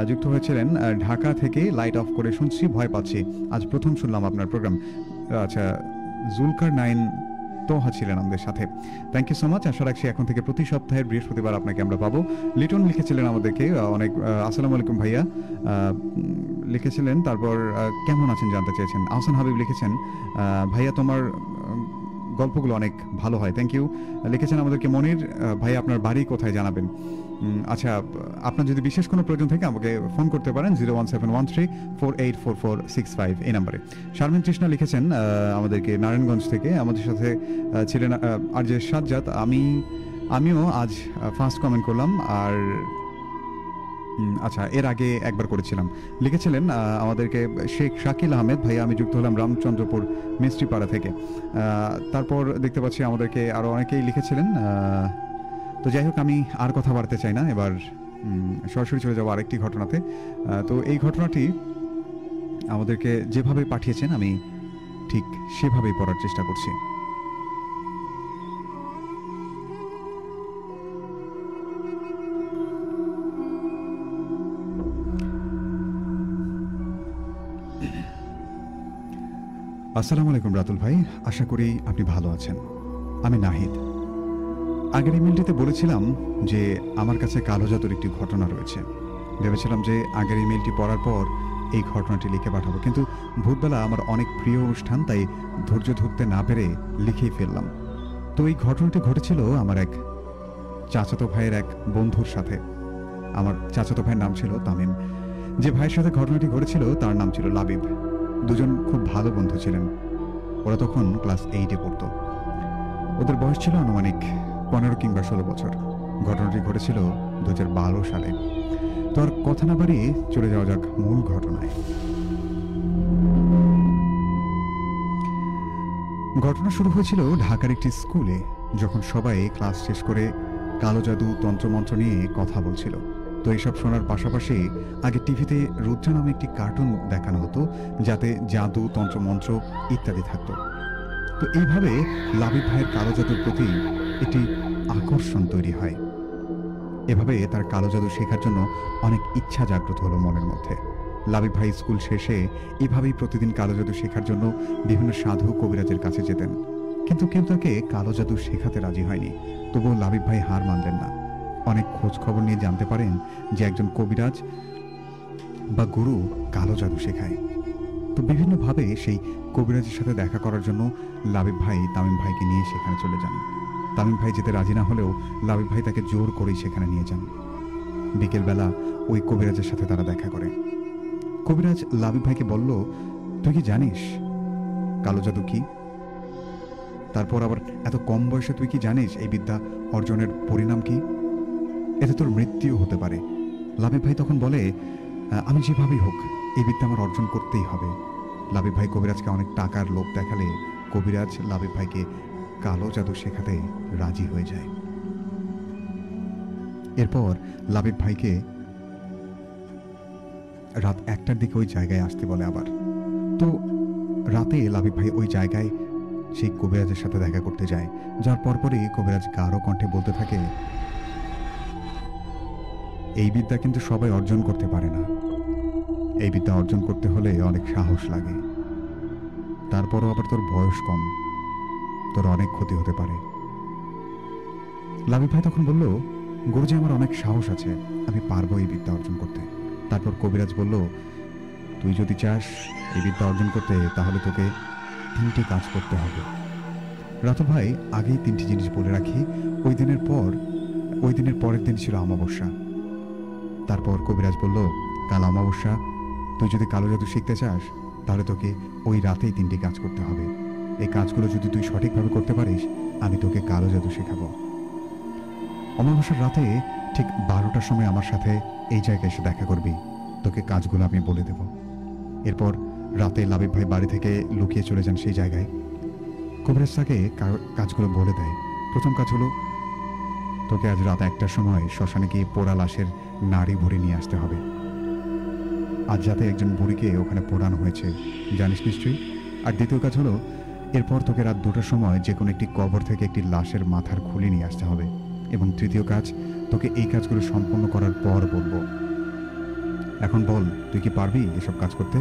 যুক্ত হয়েছিলেন ঢাকা থেকে, লাইট অফ করে শুনছি, ভয় পাচ্ছি, আজ প্রথম শুনলাম আপনার প্রোগ্রাম। আচ্ছা, জুলকার নাইন তোহা ছিলেন আমাদের সাথে, থ্যাংক ইউ সো মাচ। আশা রাখছি এখন থেকে প্রতি সপ্তাহের বৃহস্পতিবার আপনাকে আমরা পাবো। লিটন লিখেছিলেন আমাদেরকে অনেক, আসসালামু আলাইকুম ভাইয়া লিখেছিলেন। তারপর কেমন আছেন জানতে চেয়েছেন। আহসান হাবিব লিখেছেন ভাইয়া তোমার গল্পগুলো অনেক ভালো হয়, থ্যাংক ইউ। লিখেছেন আমাদেরকে মনির ভাই আপনার বাড়ি কোথায় জানাবেন। আচ্ছা, আপনার যদি বিশেষ কোনো প্রয়োজন থাকে আমাকে ফোন করতে পারেন 01713484465 এই নাম্বারে। শারমিন তৃষ্ণা লিখেছেন আমাদেরকে নারায়ণগঞ্জ থেকে, আমাদের সাথে ছিলেন আর যে সাজ্জাদ। আমিও আজ ফার্স্ট কমেন্ট করলাম, আর আচ্ছা এর আগে একবার করেছিলাম। লিখেছিলেন আমাদেরকে শেখ শাকিল আহমেদ ভাইয়া, আমি যুক্ত হলাম রামচন্দ্রপুর মিস্ত্রিপাড়া থেকে। তারপর দেখতে পাচ্ছি আমাদেরকে আরও অনেকেই লিখেছিলেন। তো যাই হোক, আমি আর কথা বাড়তে চাই না, এবার সরাসরি চলে যাবো আরেকটি ঘটনাতে। তো এই ঘটনাটি আমাদেরকে যেভাবে পাঠিয়েছেন আমি ঠিক সেভাবেই পড়ার চেষ্টা করছি। আসসালামু আলাইকুম রাতুল ভাই, আশা করি আপনি ভালো আছেন। আমি নাহিদ। আগের ইমেলটিতে বলেছিলাম যে আমার কাছে কালো জাদুর একটি ঘটনা রয়েছে। ভেবেছিলাম যে আগের ইমেলটি পড়ার পর এই ঘটনাটি লিখে পাঠাবো, কিন্তু ভূতবেলা আমার অনেক প্রিয় অনুষ্ঠান, তাই ধৈর্য ধরতে না পেরে লিখেই ফেললাম। তো এই ঘটনাটি ঘটেছিল আমার এক চাচাতো ভাইয়ের এক বন্ধুর সাথে। আমার চাচাতো ভাইয়ের নাম ছিল তামিম। যে ভাইয়ের সাথে ঘটনাটি ঘটেছিল তার নাম ছিল লাবিব। দুজন খুব ভালো বন্ধু ছিলেন। ওরা তখন ক্লাস 8-এ পড়তো। ওদের বয়স ছিল আনুমানিক 15 কিংবা 16 বছর। ঘটনাটি ঘটেছিল 2012 সালে। তো আর কথা না বাড়িয়ে চলে যাওয়া যাক মূল ঘটনায়। ঘটনা শুরু হয়েছিল ঢাকার একটি স্কুলে, যখন সবাই ক্লাস শেষ করে কালো জাদু তন্ত্রমন্ত্র নিয়ে কথা বলছিল। তো এইসব শোনার পাশাপাশি আগে টিভিতে রুদ্রা নামে একটি কার্টুন দেখানো হতো, যাতে জাদু তন্ত্রমন্ত্র ইত্যাদি থাকতো। তো এইভাবে লাবিব ভাইয়ের কালো জাদুর প্রতি একটি আকর্ষণ তৈরি হয়। এভাবে তার কালো জাদু শেখার জন্য অনেক ইচ্ছা জাগ্রত হলো মনের মধ্যে। লাবিব ভাই স্কুল শেষে এভাবেই প্রতিদিন কালো জাদু শেখার জন্য বিভিন্ন সাধু কবিরাজের কাছে যেতেন, কিন্তু কেউ তাকে কালো জাদু শেখাতে রাজি হয়নি। তবুও লাবিব ভাই হার মানলেন না। অনেক খোঁজ খবর নিয়ে জানতে পারেন যে একজন কবিরাজ বা গুরু কালো জাদু শেখায়। তো বিভিন্নভাবে সেই কবিরাজের সাথে দেখা করার জন্য লাবিব ভাই তামিম ভাইকে নিয়ে সেখানে চলে যান। তামিম ভাই যেতে রাজি না হলেও লাবিব ভাই তাকে জোর করেই সেখানে নিয়ে যান। বিকেলবেলা ওই কবিরাজের সাথে তারা দেখা করে। কবিরাজ লাবিব ভাইকে বলল, তুই কি জানিস কালো জাদু কি? তারপর আবার এত কম বয়সে তুই কি জানিস এই বিদ্যা অর্জনের পরিণাম কি? এতে তোর মৃত্যু হতে পারে। লাবিব ভাই তখন বলে, আমি যেভাবেই হোক এই বিদ্যা আমার অর্জন করতেই হবে। লাবিব ভাই কবিরাজকে অনেক টাকার লোভ দেখালে কবিরাজ লাবিব ভাইকে কালো জাদু শেখাতে রাজি হয়ে যায়। এরপর লাবিব ভাইকে রাত 1টার দিকে ওই জায়গায় আসতে বলে আবার। তো রাতে লাবিব ভাই ওই জায়গায় সেই কবিরাজের সাথে দেখা করতে যায়। যার পরপরই কবিরাজ গাঢ় কণ্ঠে বলতে থাকে, এই বিদ্যা কিন্তু সবাই অর্জন করতে পারে না। এই বিদ্যা অর্জন করতে হলে অনেক সাহস লাগে। তারপরও আবার তোর বয়স কম, তোর অনেক ক্ষতি হতে পারে। লাবিব ভাই তখন বলল, গুরুজি আমার অনেক সাহস আছে, আমি পারবো এই বিদ্যা অর্জন করতে। তারপর কবিরাজ বলল, তুই যদি চাস এই বিদ্যা অর্জন করতে, তাহলে তোকে 3টি কাজ করতে হবে। রাতুল ভাই আগেই 3টি জিনিস বলে রাখি। ওই দিনের পরের দিন ছিল অমাবস্যা। তারপর কবিরাজ বলল, কাল অমাবস্যা, তুই যদি কালো জাদু শিখতে চাস তাহলে তোকে ওই রাতেই 3টি কাজ করতে হবে। এই কাজগুলো যদি তুই সঠিকভাবে করতে পারিস, আমি তোকে কালো জাদু শেখাবো। অমাবস্যার রাতে ঠিক 12টার সময় আমার সাথে এই জায়গায় এসে দেখা করবি, তোকে কাজগুলো আমি বলে দেব। এরপর রাতে লাবিব ভাই বাড়ি থেকে লুকিয়ে চলে যান সেই জায়গায়। কবিরাজ তাকে কাজগুলো বলে দেয়। প্রথম কাজ হলো, তোকে আজ রাত 1টার সময় শ্মশানে গিয়ে পোড়া লাশের নাড়ি ভরে নিয়ে আসতে হবে। আজ রাতে একজন বুড়িকে ওখানে পোড়ানো হয়েছে, জানিস নিশ্চয়ই। আর দ্বিতীয় কাজ হলো, এরপর তোকে রাত 2টার সময় যে কোনো একটি কবর থেকে একটি লাশের মাথার খুলি নিয়ে আসতে হবে। এবং তৃতীয় কাজ, তোকে এই কাজগুলো সম্পন্ন করার পর বলবো। এখন বল, তুই কি পারবি এসব কাজ করতে?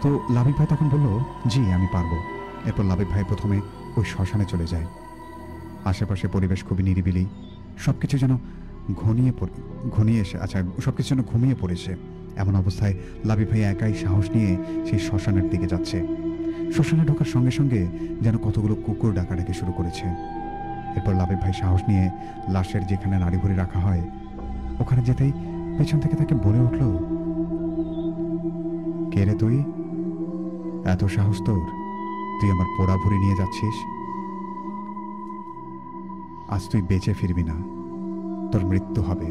তো লাবিব ভাই তখন বলল, জি আমি পারবো। এরপর লাবিব ভাই প্রথমে ওই শ্মশানে চলে যায়। আশেপাশে পরিবেশ খুবই নিরিবিলি, সবকিছু যেন সবকিছু যেন ঘুমিয়ে পড়েছে। এমন অবস্থায় লাবিব ভাই একাই সাহস নিয়ে সেই শ্মশানের দিকে যাচ্ছে। শ্মশানে ঢোকার সঙ্গে সঙ্গে যেন কতগুলো কুকুর ডাকাডাকি শুরু করেছে। এরপর লাবিব ভাই সাহস নিয়ে লাশের যেখানে নাড়ি ভরে রাখা হয় ওখানে যেতেই পেছন থেকে তাকে বলে উঠল, কে রে তুই? এত সাহস তোর? তুই আমার পোড়া ভুঁড়ি নিয়ে যাচ্ছিস? আজ তুই বেঁচে ফিরবি না, তোর মৃত্যু হবে।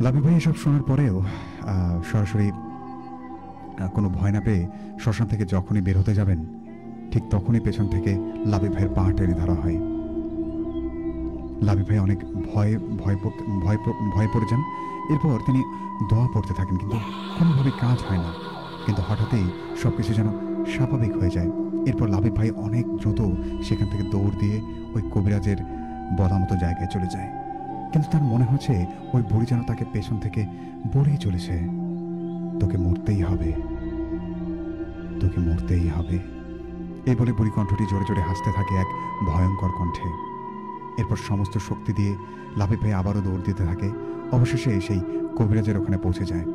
লাবিব ভাই এসব শোনার পরেও সরাসরি কোনো ভয় না পেয়ে শ্মশান থেকে যখনই বের হতে যাবেন, ঠিক তখনই পেছন থেকে লাবিব ভাইয়ের পা টেনে ধরা হয়। লাবিব ভাই অনেক ভয় পড়ে যান। এরপর তিনি দোয়া পড়তে থাকেন, কিন্তু কোনোভাবে কাজ হয় না। কিন্তু হঠাৎই সবকিছু যেন স্বাভাবিক হয়ে যায়। এরপর লাবিব ভাই অনেক দ্রুত সেখান থেকে দৌড় দিয়ে ওই কবিরাজের বলা মতো জায়গায় চলে যায়। কিন্তু তার মনে হচ্ছে ওই বুড়ি যেন তাকে পেছন থেকে বলেই চলেছে, তোকে মরতেই হবে, তোকে মরতেই হবে। এই বলে বুড়ি কণ্ঠটি জোরে জোরে হাসতে থাকে এক ভয়ঙ্কর কণ্ঠে। এরপর সমস্ত শক্তি দিয়ে লাবিব ভাই আবারও দৌড় দিতে থাকে। অবশেষে সেই কবিরাজের ওখানে পৌঁছে যায়।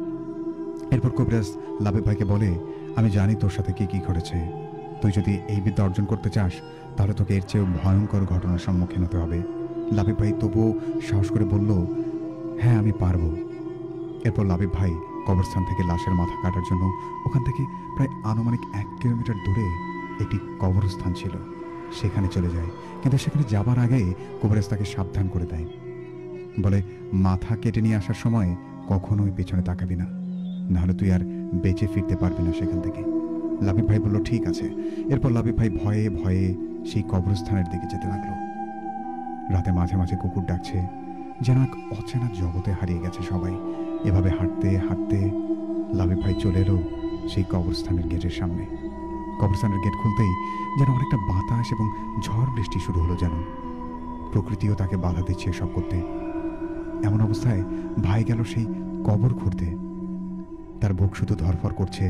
এরপর কবিরাজ লাবিব ভাইকে বলে, আমি জানি তোর সাথে কি কি ঘটেছে। তুই যদি এই বিদ্যা অর্জন করতে চাস তাহলে তোকে এর চেয়েও ভয়ঙ্কর ঘটনার সম্মুখীন হতে হবে। লাবিব ভাই তবুও সাহস করে বলল, হ্যাঁ আমি পারবো। এরপর লাবিব ভাই কবরস্থান থেকে লাশের মাথা কাটার জন্য ওখান থেকে প্রায় আনুমানিক 1 কিলোমিটার দূরে একটি কবরস্থান ছিল, সেখানে চলে যায়। কিন্তু সেখানে যাবার আগে কবিরাজ তাকে সাবধান করে দেয়, বলে মাথা কেটে নিয়ে আসার সময় কখনোই পেছনে তাকাবি না, নাহলে তুই আর বেঁচে ফিরতে পারবি না সেখান থেকে। লাবিব ভাই বলল, ঠিক আছে। এরপর লাবিব ভাই ভয়ে ভয়ে সেই কবরস্থানের দিকে যেতে লাগলো। রাতে মাঝে মাঝে কুকুর ডাকছে, যেন এক অচেনা জগতে হারিয়ে গেছে সবাই। এভাবে হাঁটতে হাঁটতে লাবিব ভাই চলে এলো সেই কবরস্থানের গেটের সামনে। কবরস্থানের গেট খুলতেই যেন অনেকটা বাতাস এবং ঝড় বৃষ্টি শুরু হলো, যেন প্রকৃতিও তাকে বাধা দিচ্ছে সব করতে। এমন অবস্থায় ভাই গেল সেই কবর খুঁড়তে। তার বুক শুধু ধরফর করছে,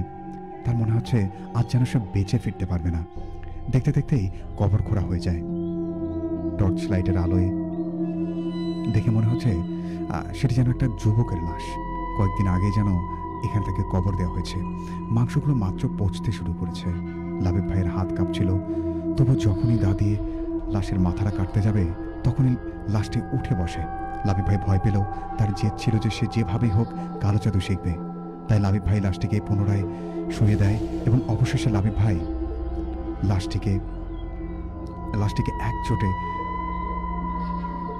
তার মনে হচ্ছে আজ যেন সে বেঁচে ফিরতে পারবে না। দেখতে দেখতেই কবর খোঁড়া হয়ে যায়। টর্চ লাইটের আলোয় দেখে মনে হচ্ছে সেটি যেন একটা যুবকের লাশ। কয়েকদিন আগে যেন এখান থেকে কবর দেওয়া হয়েছে। মাংসগুলো মাত্র পচতে শুরু করেছে। লাবিব ভাইয়ের হাত কাঁপছিল, তবু যখনই দা দিয়ে লাশের মাথাটা কাটতে যাবে তখনই লাশটি উঠে বসে। লাবিব ভাই ভয় পেল। তার জেদ ছিল যে সে যেভাবেই হোক কালো জাদু শিখবে। তাই লাবিব ভাই লাশটিকে পুনরায় শুয়ে দেয় এবং অবশেষে লাবিব ভাই লাশটিকে এক চোটে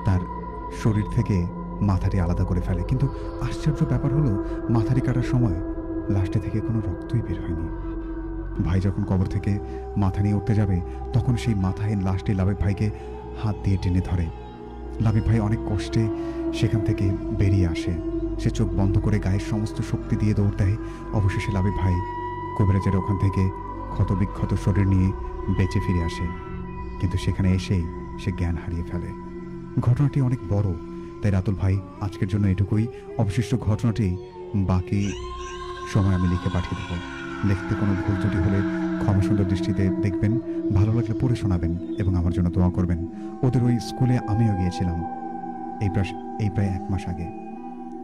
তার শরীর থেকে মাথাটি আলাদা করে ফেলে। কিন্তু আশ্চর্য ব্যাপার হলো, মাথাটি কাটার সময় লাশটি থেকে কোনো রক্তই বের হয়নি। ভাই যখন কবর থেকে মাথা নিয়ে উঠতে যাবে তখন সেই মাথাহীন লাশটি লাবিব ভাইকে হাত দিয়ে টেনে ধরে। লাবিব ভাই অনেক কষ্টে সেখান থেকে বেরিয়ে আসে। সে চোখ বন্ধ করে গায়ের সমস্ত শক্তি দিয়ে দৌড় দেয়। অবশেষে লাবিব ভাই কবিরাজের ওখান থেকে ক্ষতবিক্ষত শরীর নিয়ে বেঁচে ফিরে আসে। কিন্তু সেখানে এসেই সে জ্ঞান হারিয়ে ফেলে। ঘটনাটি অনেক বড়, তাই রাতুল ভাই আজকের জন্য এটুকুই। অবশিষ্ট ঘটনাটি বাকি সময় আমি লিখে পাঠিয়ে দেবো। লিখতে কোনো ভুল ত্রুটি হলে ক্ষমা সুন্দর দৃষ্টিতে দেখবেন। ভালো লাগলে পড়ে শোনাবেন এবং আমার জন্য দোয়া করবেন। ওদের ওই স্কুলে আমিও গিয়েছিলাম এই প্রায় 1 মাস আগে।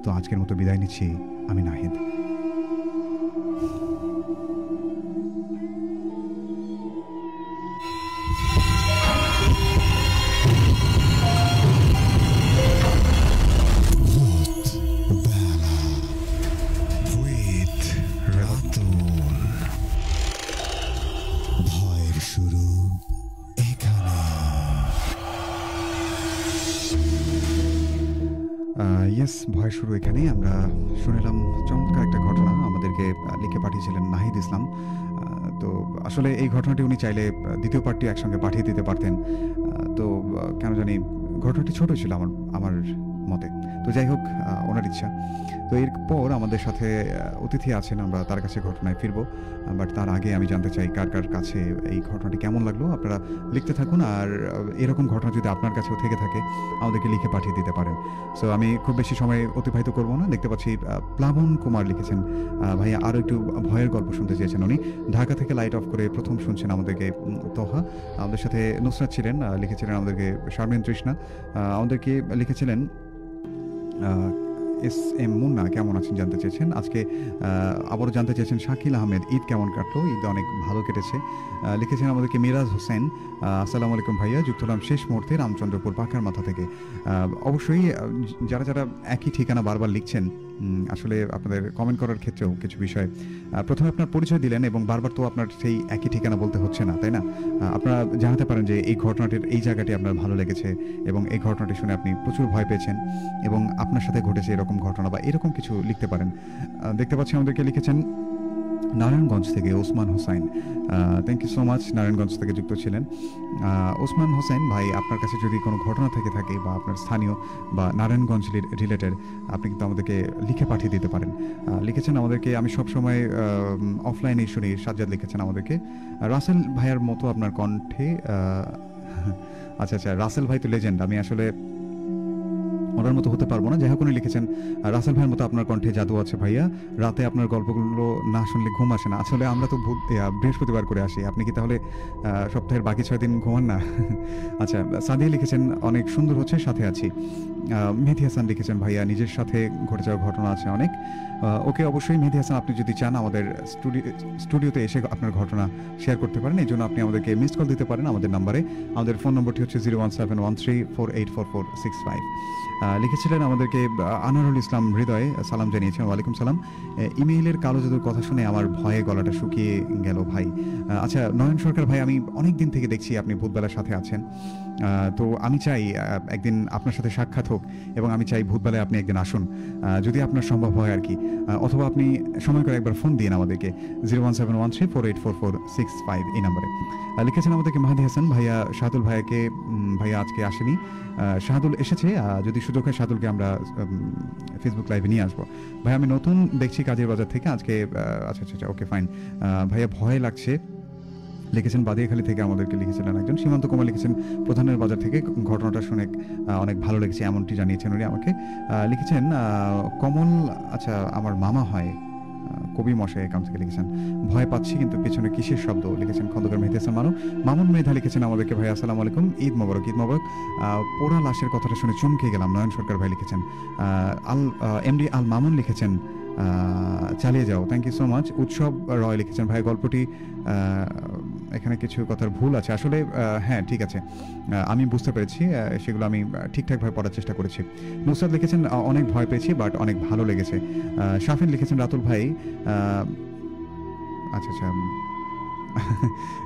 তো আজকের মতো বিদায় নিচ্ছি আমি নাহিদ। ভয়ের শুরু এখানে। ইয়েস, ভয় শুরু এখানেই। আমরা শুনলাম চমৎকার একটা ঘটনা, আমাদেরকে লিখে পাঠিয়েছিলেন নাহিদ ইসলাম। তো আসলে এই ঘটনাটি উনি চাইলে দ্বিতীয় পার্টটি একসঙ্গে পাঠিয়ে দিতে পারতেন, তো কেন জানি ঘটনাটি ছোট ছিল আমার আমার মতে। তো যাই হোক, ওনার ইচ্ছা। তো এরপর আমাদের সাথে অতিথি আছেন, আমরা তার কাছে ঘটনায় ফিরবো। বাট তার আগে আমি জানতে চাই কার কার কাছে এই ঘটনাটি কেমন লাগলো। আপনারা লিখতে থাকুন, আর এরকম ঘটনা যদি আপনার কাছেও থেকে থাকে আমাদেরকে লিখে পাঠিয়ে দিতে পারেন। সো আমি খুব বেশি সময় অতিবাহিত করব না। দেখতে পাচ্ছি প্লাবন কুমার লিখেছেন, ভাইয়া আরও একটু ভয়ের গল্প শুনতে চেয়েছেন উনি। ঢাকা থেকে লাইট অফ করে প্রথম শুনছেন আমাদেরকে। তোহা আমাদের সাথে নুসরাত ছিলেন, লিখেছিলেন আমাদেরকে শারমিন তৃষ্ণা, আমাদেরকে লিখেছিলেন এস এম মুন্না কেমন আছেন জানতে চেয়েছেন। আজকে আবারও জানতে চেয়েছেন শাকিল আহমেদ ঈদ কেমন কাটলো। ঈদ অনেক ভালো কেটেছে। লিখেছেন আমাদেরকে মিরাজ হোসেন, আসসালামু আলাইকুম ভাইয়া, যুক্ত হলাম শেষ মুহূর্তে রামচন্দ্রপুর পাখার মাথা থেকে। অবশ্যই যারা যারা একই ঠিকানা বারবার লিখছেন, আসলে আপনাদের কমেন্ট করার ক্ষেত্রেও কিছু বিষয়, প্রথমে আপনার পরিচয় দিলেন এবং বারবার তো আপনার সেই একই ঠিকানা বলতে হচ্ছে না, তাই না? আপনারা জানাতে পারেন যে এই ঘটনাটির এই জায়গাটি আপনার ভালো লেগেছে এবং এই ঘটনাটি শুনে আপনি প্রচুর ভয় পেয়েছেন এবং আপনার সাথে ঘটেছে এরকম ঘটনা, বা এরকম কিছু লিখতে পারেন। দেখতে পাচ্ছি আমাদেরকে লিখেছেন নারায়ণগঞ্জ থেকে Osman Hossain. Thank you so much, Narayanganj থেকে যুক্ত ছিলেন ওসমান হোসেন ভাই। আপনার কাছে যদি কোনো ঘটনা থেকে থাকে বা আপনার স্থানীয় বা নারায়ণগঞ্জ রিলেটেড, আপনি কিন্তু আমাদেরকে লিখে পাঠিয়ে দিতে পারেন। লিখেছেন আমাদেরকে, আমি সবসময় অফলাইনেই শুনি, সাজ্জাদ লিখেছেন আমাদেরকে, রাসেল ভাইয়ার মতো আপনার কণ্ঠে। আচ্ছা আচ্ছা, রাসেল ভাই তো লেজেন্ড, আমি আসলে ওনার মতো হতে পারবো না। যাই হোক, উনি লিখেছেন রাসেল ভাইয়ের মতো আপনার কণ্ঠে জাদু আছে ভাইয়া, রাতে আপনার গল্পগুলো না শুনলে ঘুম আসে না। আসলে আমরা তো বৃহস্পতিবার করে আসি, আপনি কি তাহলে সপ্তাহের বাকি 6 দিন ঘুমান না? আচ্ছা, সাদিয়া লিখেছেন অনেক সুন্দর হচ্ছে, সাথে আছি। মেহেদি হাসান লিখেছেন ভাইয়া নিজের সাথে ঘটে যাওয়া ঘটনা আছে অনেক। ওকে, অবশ্যই মেহেদি হাসান, আপনি যদি চান আমাদের স্টুডিওতে এসে আপনার ঘটনা শেয়ার করতে পারেন, এই জন্য আপনি আমাদেরকে মিস কল দিতে পারেন আমাদের নাম্বারে। আমাদের ফোন নম্বরটি হচ্ছে 01713484465। লিখেছিলেন আমাদেরকে আনারুল ইসলাম হৃদয়, সালাম জানিয়েছেন, ওয়ালাইকুম সালাম। ইমেইলের কালো জাদুর কথা শুনে আমার ভয়ে গলাটা শুকিয়ে গেল ভাই। আচ্ছা, নয়ন সরকার ভাই, আমি অনেক দিন থেকে দেখছি আপনি ভূতবেলার সাথে আছেন, তো আমি চাই একদিন আপনার সাথে সাক্ষাৎ হোক এবং আমি চাই ভূতবেলায় আপনি একদিন আসুন, যদি আপনার সম্ভব হয় আর কি। অথবা আপনি সময় করে একবার ফোন দিন আমাদেরকে 01713484465 এই নাম্বারে। লিখেছেন আমাদেরকে মাহাদি হাসান ভাইয়া, শাহাদুল ভাইয়াকে, ভাইয়া আজকে আসেনি, শাহাদুল এসেছে, যদি সুযোগ হয় শাহাদুলকে আমরা ফেসবুক লাইভে নিয়ে আসবো। ভাই আমি নতুন দেখছি কাজের বাজার থেকে আজকে। আচ্ছা আচ্ছা আচ্ছা, ওকে ফাইন। ভাইয়া ভয় লাগছে লিখেছেন বাদিয়াখালী থেকে আমাদেরকে লিখেছিলেন একজন। সীমান্ত কুমার লিখেছেন প্রধানের বাজার থেকে, ঘটনাটা শুনে অনেক ভালো লেগেছে এমনটি জানিয়েছেন উনি আমাকে। লিখেছেন কমল, আচ্ছা আমার মামা হয়, কবি মশাই অ্যাকাউন্ট থেকে লিখেছেন ভয় পাচ্ছি কিন্তু পেছনে কিসের শব্দ। লিখেছেন খন্দকার মেহেদি হাসান মামুন মেধা লিখেছেন আমাদেরকে ভাই আসসালামু আলাইকুম, ঈদ মোবারক। ঈদ মোবারক। পোড়া লাশের কথাটা শুনে চমকে গেলাম, নয়ন সরকার ভাই লিখেছেন। এমডি আল মামুন লিখেছেন চালিয়ে যাও, থ্যাংক ইউ সো মাচ। উৎসব রয় লিখেছেন ভাই গল্পটি, এখানে কিছু কথার ভুল আছে আসলে। হ্যাঁ ঠিক আছে, আমি বুঝতে পেরেছি, সেগুলো আমি ঠিকঠাকভাবে পড়ার চেষ্টা করেছি। নুসরাত লিখেছেন অনেক ভয় পেয়েছি বাট অনেক ভালো লেগেছে। শাফিন লিখেছেন রাতুল ভাই, আচ্ছা আচ্ছা,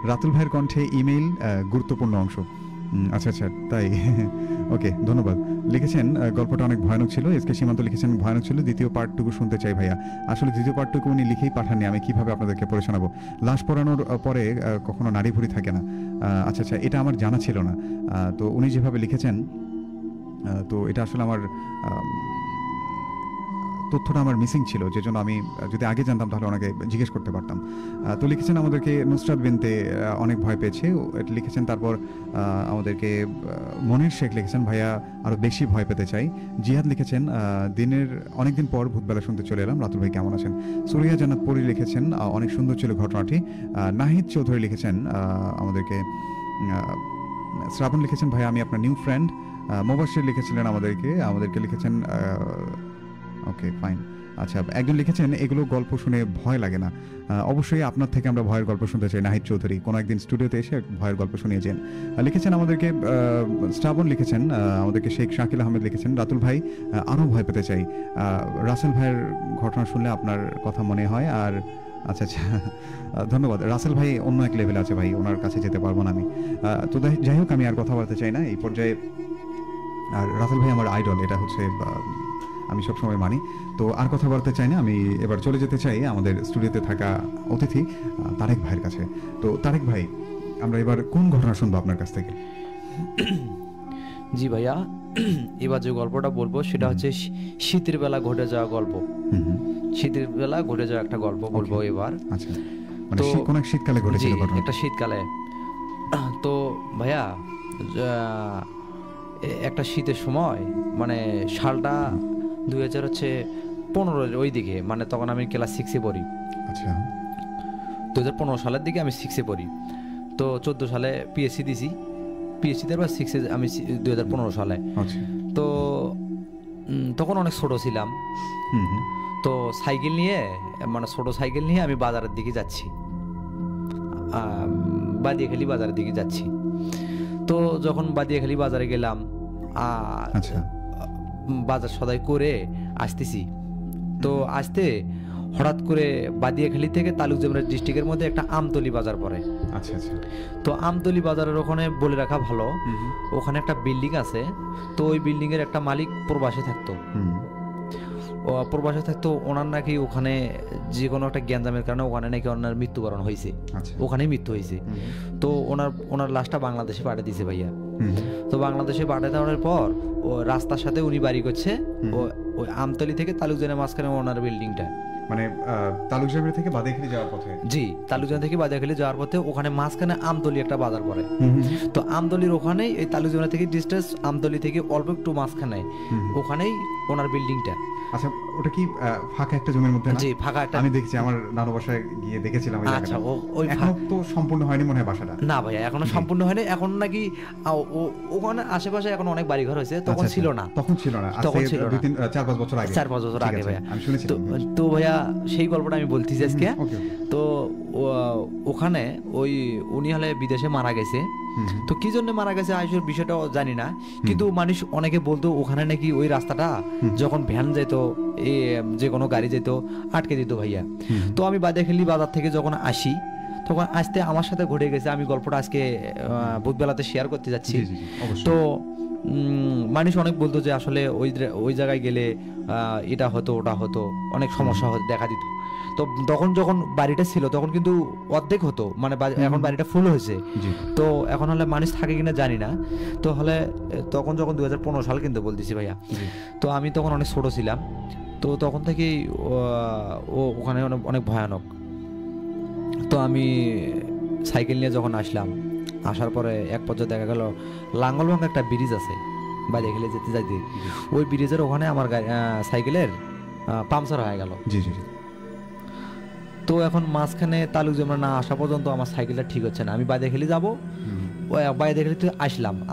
রাতুল ভাইয়ের কণ্ঠে ইমেইল গুরুত্বপূর্ণ অংশ। আচ্ছা আচ্ছা তাই, ওকে ধন্যবাদ। লিখেছেন গল্পটা অনেক ভয়ানক ছিল। এসকে সীমান্ত লিখেছেন ভয়ানক ছিল, দ্বিতীয় পার্টটুকু শুনতে চাই ভাইয়া। আসলে দ্বিতীয় পার্টটুকু উনি লিখেই পাঠাননি, আমি কিভাবে আপনাদেরকে পড়ে শোনাবো। লাশ পড়ানোর পরে কখনো নাড়ি ভুড়ি থাকে না। আচ্ছা আচ্ছা, এটা আমার জানা ছিল না। তো উনি যেভাবে লিখেছেন, তো এটা আসলে আমার তথ্যটা আমার মিসিং ছিল, যে জন্য আমি যদি আগে জানতাম তাহলে ওনাকে জিজ্ঞেস করতে পারতাম। তো লিখেছেন আমাদেরকে নুসরাত বিনতে অনেক ভয় পেয়েছে লিখেছেন। তারপর আমাদেরকে মনির শেখ লিখেছেন ভাইয়া আরও বেশি ভয় পেতে চাই। জিহাদ লিখেছেন দিনের অনেকদিন পর ভূতবেলা শুনতে চলে এলাম, রাতুল ভাই কেমন আছেন। সুরিয়া জান্নাত পরি লিখেছেন অনেক সুন্দর ছিল ঘটনাটি। নাহিদ চৌধুরী লিখেছেন আমাদেরকে, শ্রাবণ লিখেছেন ভাইয়া আমি আপনার নিউ ফ্রেন্ড। মোবাশির লিখেছিলেন আমাদেরকে লিখেছেন ওকে, ফাইন। আচ্ছা, একজন লিখেছেন এগুলো গল্প শুনে ভয় লাগে না। অবশ্যই আপনার থেকে আমরা ভয়ের গল্প শুনতে চাই। নাহিদ চৌধুরী কোনো একদিন স্টুডিওতে এসে ভয়ের গল্প শুনিয়েছেন। লিখেছেন আমাদেরকে শ্রাবণ লিখেছেন, আমাদেরকে শেখ শাকিল আহমেদ লিখেছেন, রাতুল ভাই আরও ভয় পেতে চাই। রাসেল ভাইয়ের ঘটনা শুনলে আপনার কথা মনে হয়। আর আচ্ছা আচ্ছা, ধন্যবাদ। রাসেল ভাই অন্য এক লেভেল আছে ভাই, ওনার কাছে যেতে পারবো না আমি। তো যাই হোক, আমি আর কথা বলতে চাই না এই পর্যায়ে। আর রাসেল ভাই আমার আইডল, এটা হচ্ছে আমি সবসময় মানি। তো আর কথা বলতে চাই না, আমি এবার চলে যেতে চাই আমাদের স্টুডিওতে থাকা অতিথি তারেক ভাইয়ের কাছে। তো তারেক ভাই, আমরা এবার কোন ঘটনা শুনবো আপনার কাছ থেকে? জি ভাইয়া, এবার যে গল্পটা বলবো সেটা হচ্ছে শীতের বেলা ঘটে যাওয়া গল্প। শীতের বেলা ঘটে যাওয়া একটা গল্প বলবো এবার। আচ্ছা, মানে তো কোন এক শীতকালে ঘটেছিল ঘটনা? একটা শীতকালে। তো ভাইয়া, একটা শীতের সময়, মানে সালটা 2015 ওই দিকে, মানে তখন আমি ক্লাস 6-এ পড়ি। আচ্ছা, 2015 সালের দিকে আমি 6-এ পড়ি। তো 14 সালে পিএসসি দিছি, পিএসসিতে আবার 6-এ আমি 2015 সালে। আচ্ছা, তো তখন অনেক ছোট ছিলাম। তো সাইকেল নিয়ে, মানে ছোট সাইকেল নিয়ে আমি বাজারের দিকে যাচ্ছি, বাদিয়াখালী বাজারের দিকে যাচ্ছি। তো যখন বাদিয়াখালী বাজারে গেলাম, আচ্ছা, বাজার সদাই করে আসতেছি। তো আসতে হঠাৎ করে বাদিয়াখালী থেকে তালুকজামরা ডিস্ট্রিক্টের মধ্যে একটা আমতলি বাজার পড়ে। আচ্ছা, আচ্ছা। তো আমতলি বাজারের ওখানে বলে রাখা ভালো, ওখানে একটা বিল্ডিং আছে। তো ওই বিল্ডিং এর একটা মালিক প্রবাসে থাকতো। প্রবাসে থাকতো, ওনার নাকি ওখানে যে কোনো একটা গ্যাঞ্জামের কারণে ওখানে নাকি ওনার মৃত্যুবরণ হয়েছে, ওখানেই মৃত্যু হয়েছে। তো ওনার লাশটা বাংলাদেশে পাঠিয়ে দিয়েছে ভাইয়া। তো বাংলাদেশে পাঠিয়ে দেওয়ার পর ও রাস্তার সাথে উনি বাড়ি করছে ওই আমতলি থেকে তালুকজানের মাঝখানে ওনার বিল্ডিংটা, মানে তালুকজাবরি থেকে বাদিয়াখালী যাওয়ার পথে। জি, তালুকজান থেকে বাদিয়াখালী যাওয়ার পথে ওখানে মাঝখানে আমতলি একটা বাজার পড়ে। তো আমতলির ওখানেই, এই তালুকজান থেকে ডিস্টেন্স আমতলি থেকে অল্প একটু মাঝখানে, ওখানেই ওনার বিল্ডিংটা। আচ্ছা, ওটা কি ফাঁকা একটা জমির মধ্যে? জি, ফাঁকা একটা। আমি দেখছি, আমার নানু বাসায় গিয়ে দেখেছিলাম। আচ্ছা, ওই এখনো তো সম্পূর্ণ হয়নি মনে হয় বাসাটা? না ভাইয়া, এখনো সম্পূর্ণ হয়নি। এখন নাকি ওখানে আশেপাশে এখন অনেক বাড়ি ঘর হয়েছে, তখন ছিল না। তখন ছিল না, তখন ছিল না, 4-5 বছর আগে। 4-5 বছর আগে ভাইয়া, আমি শুনেছি। তো ভাইয়া সেই গল্পটা আমি বলতেছি আজকে। তো ওখানে ওই উনি হলে বিদেশে মারা গেছে। তো কি জন্য মারা গেছে আসলে বিষয়টাও জানি না, কিন্তু মানুষ অনেকে বলতো ওখানে নাকি ওই রাস্তাটা যখন ভ্যান যেত, যে কোনো গাড়ি যেত, আটকে দিত ভাইয়া। তো আমি বাদিয়াখালী বাজার থেকে যখন আসি, তখন আসতে আমার সাথে ঘটে গেছে। আমি গল্পটা আজকে বুধবেলাতে শেয়ার করতে যাচ্ছি। তো মানুষ অনেক বলতো যে আসলে ওই জায়গায় গেলে এটা হতো, ওটা হতো, অনেক সমস্যা দেখা দিত। তো তখন যখন বাড়িটা ছিল তখন কিন্তু অর্ধেক হতো, মানে এখন বাড়িটা ফুল হয়েছে। তো এখন হলে মানুষ থাকে কিনা জানি না। তো হলে তখন যখন 2015 সাল কিন্তু বলতেছি ভাইয়া, তো আমি তখন অনেক ছোট ছিলাম। তো তখন থেকেই ওখানে অনেক ভয়ানক। তো আমি সাইকেল নিয়ে যখন আসার পরে এক পর্যায়ে দেখা গেল লাঙ্গলভাঙ্গা একটা ব্রিজ আছে বাদিয়াখালী যেতে যাইতে, ওই ব্রিজের ওখানে আমার সাইকেলের পাংচার হয়ে গেল। জি জি। তো এখন মাঝখানে তালুকজামরা না আসা পর্যন্ত আমার সাইকেলটা ঠিক হচ্ছে না। আমি বাদিয়াখালী যাবো, বাদিয়াখালীতে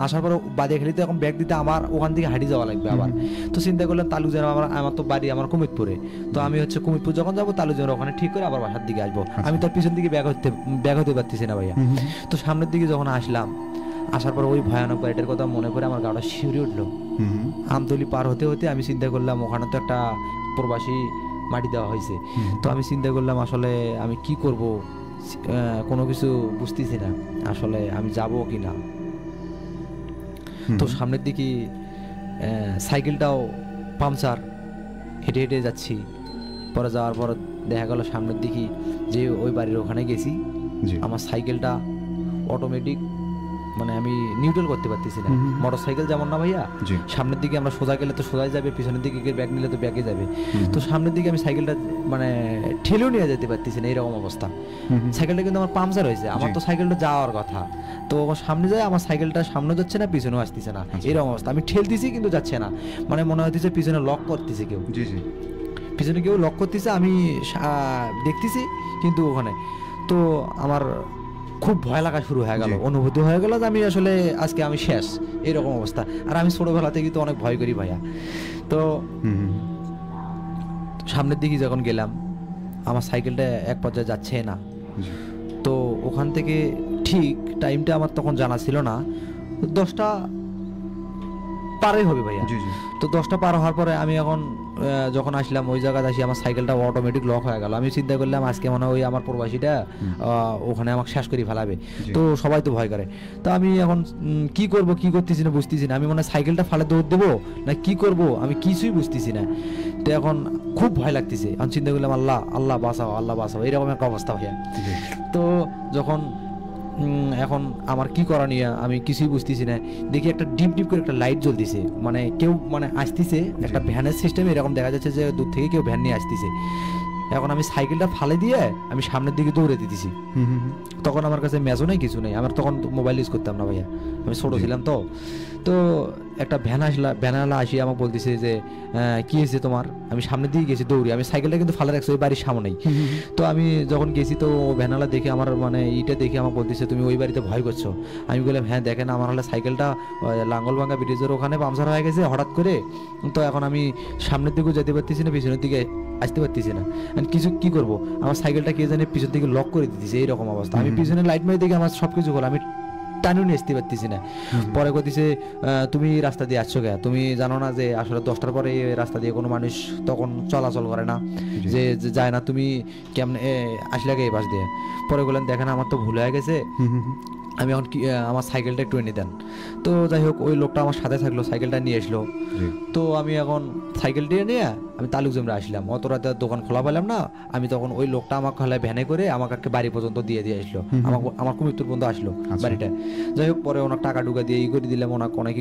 আসার পর বাদিয়াখালীতে এখন ব্যাগ দিতে আমার ওখান থেকে হাঁটি যাওয়া লাগবে আবার। তো চিন্তা করলাম তালুকজামরা, আমার তো বাড়ি আমার কুমিতপুরে, তো আমি হচ্ছে কুমিতপুর যখন যাবো তালুকজামরা ওখানে ঠিক করে আবার বাসার দিকে আসবো। আমি তার পিছন দিকে ব্যাগ হতে পারতেছি না ভাইয়া। তো সামনের দিকে যখন আসার পর ওই ভয়ানক বাড়িটার কথা মনে করে আমার গাটা শিউরে উঠলো। আমতলি পার হতে হতে আমি চিন্তা করলাম ওখানে তো একটা প্রবাসী মাটি দেওয়া হয়েছে। তো আমি চিন্তা করলাম আসলে আমি কি করব, কোনো কিছু বুঝতেছি না আসলে আমি যাব কি না। তো সামনের দিকে সাইকেলটাও পাংচার, হেঁটে হেঁটে যাচ্ছি। পরে যাওয়ার পর দেখা গেল সামনের দিকে যে ওই বাড়ির ওখানে গেছি, আমার সাইকেলটা অটোমেটিক, মানে আমি নিউট্রাল করতে পারতেছি না। মোটর সাইকেল যেমন না ভাইয়া, সামনের দিকে আমরা সোজা গেলে তো সোজাই যাবে, পিছনের দিকে ব্যাগ নিলে তো ব্যাগে যাবে। তো সামনের দিকে আমি সাইকেলটা মানে ঠেলেও নিয়ে যেতে পারতেছি না, এরকম অবস্থা। সাইকেলটা কিন্তু আমার পাংচার হয়েছে, আমার তো সাইকেলটা যাওয়ার কথা। তো সামনে যায়, আমার সাইকেলটা সামনে যাচ্ছে না, পিছনেও আসতেছে না, এরকম অবস্থা। আমি ঠেলতেছি কিন্তু যাচ্ছে না, মানে মনে হচ্ছে পিছনে লক করতেছে কেউ, পিছনে কেউ লক করতেছে, আমি দেখতেছি কিন্তু ওখানে। তো আমার খুব ভয় লাগা শুরু হয়ে গেল, অনুভূতি হয়ে গেল যে আমি আসলে আজকে আমি শেষ, এরকম অবস্থা। আর আমি ছোটবেলা থেকে তো অনেক ভয় করি ভাইয়া। তো সামনের দিকে যখন গেলাম আমার সাইকেলটা এক পর্যায়ে যাচ্ছে না। জি। তো ওখান থেকে ঠিক টাইমটা আমার তখন জানা ছিল না, 10টা পারে হবে ভাইয়া। জি জি তো 10টা পার হওয়ার পরে আমি এখন যখন আসলাম ওই জায়গায় আসি আমার সাইকেলটা অটোমেটিক লক হয়ে গেল। আমি চিন্তা করলাম আজকে মনে হয় ওই আমার প্রবাসীটা ওখানে আমাকে শেষ করে ফেলাবে। জি। তো সবাই তো ভয় করে। তো আমি এখন কি করব, কি করতেছি না বুঝতেছি না। আমি মনে হয় সাইকেলটা ফালে দৌড় দেবো না কি করব, আমি কিছুই বুঝতেছি না। তো এখন খুব ভয় লাগতেছে। আমি চিন্তা করলাম আল্লাহ আল্লাহ বাঁচাও, আল্লাহ বাঁচাও, এরকম একটা অবস্থা ভাইয়া। জি তো যখন এখন আমার কি করণীয় আমি কিছুই বুঝতেছি না। দেখি একটা ডিপ ডিপ করে একটা লাইট জ্বলতেছে, মানে কেউ মানে আসতেছে, একটা ভ্যানের সিস্টেমে এরকম দেখা যাচ্ছে যে দূর থেকে কেউ ভ্যান নিয়ে আসতেছে। এখন আমি সাইকেলটা ফালে দিয়ে আমি সামনের দিকে দৌড়ে দিতেছি। তখন আমার কাছে মেজো নেই, কিছু নেই, আমার তখন তো মোবাইল ইউজ করতাম না ভাইয়া, আমি ছোট ছিলাম। তো তো একটা ভ্যানালা আসি আমাকে বলতেছে যে কি হয়েছে তোমার। আমি সামনের দিকে গেছি দৌড়ি, আমি সাইকেলটা কিন্তু ফালে রাখছি ওই বাড়ির সামনেই। তো আমি যখন গেছি তো ভ্যানালা দেখে আমার মানে এইটা দেখে আমাকে বলতেছে তুমি ওই বাড়িতে ভয় করছো। আমি বললাম হ্যাঁ দেখেন আমার হলে সাইকেলটা লাঙ্গলভাঙ্গা ব্রিজের ওখানে পাংচার হয়ে গেছে হঠাৎ করে। তো এখন আমি সামনের দিকেও যেতে পারতেছি না, পিছনের দিকে আসতে পারতেছি না, কিছু কি করব। আমার সাইকেলটা কে জানে পিছন থেকে লক করে দিতেছে, এইরকম অবস্থা। আমি পিছনে লাইট মারি দেখে আমার সবকিছু হলো, আমি টানুও নিয়ে আসতে পারতেছি না। পরে কইতেছে তুমি রাস্তা দিয়ে আসছো কে, তুমি জানো না যে আসলে 10টার পরে এই রাস্তা দিয়ে কোনো মানুষ তখন চলাচল করে না, যে যায় না, তুমি কেমনে আসলে এই পাশ দিয়ে। পরে বললেন দেখেন আমার তো ভুল হয়ে গেছে, আমি এখন কি আমার সাইকেলটা একটু এনে দেন। তো যাই হোক ওই লোকটা আমার সাথে থাকলো, সাইকেলটা নিয়ে আসলো। তো আমি এখন সাইকেলটা নিয়ে আমি তালুকজমরা আসলাম। অত রাতে দোকান খোলা পেলাম না। আমি তখন ওই লোকটা আমাকে হলে ভ্যানে করে আমাকে বাড়ি পর্যন্ত দিয়ে আসলো, আমার কুমিরপুর পর্যন্ত আসলো বাড়িটা। যাই হোক পরে ওনার টাকা টুকা দিয়ে করে দিলাম, ওনাকে অনেক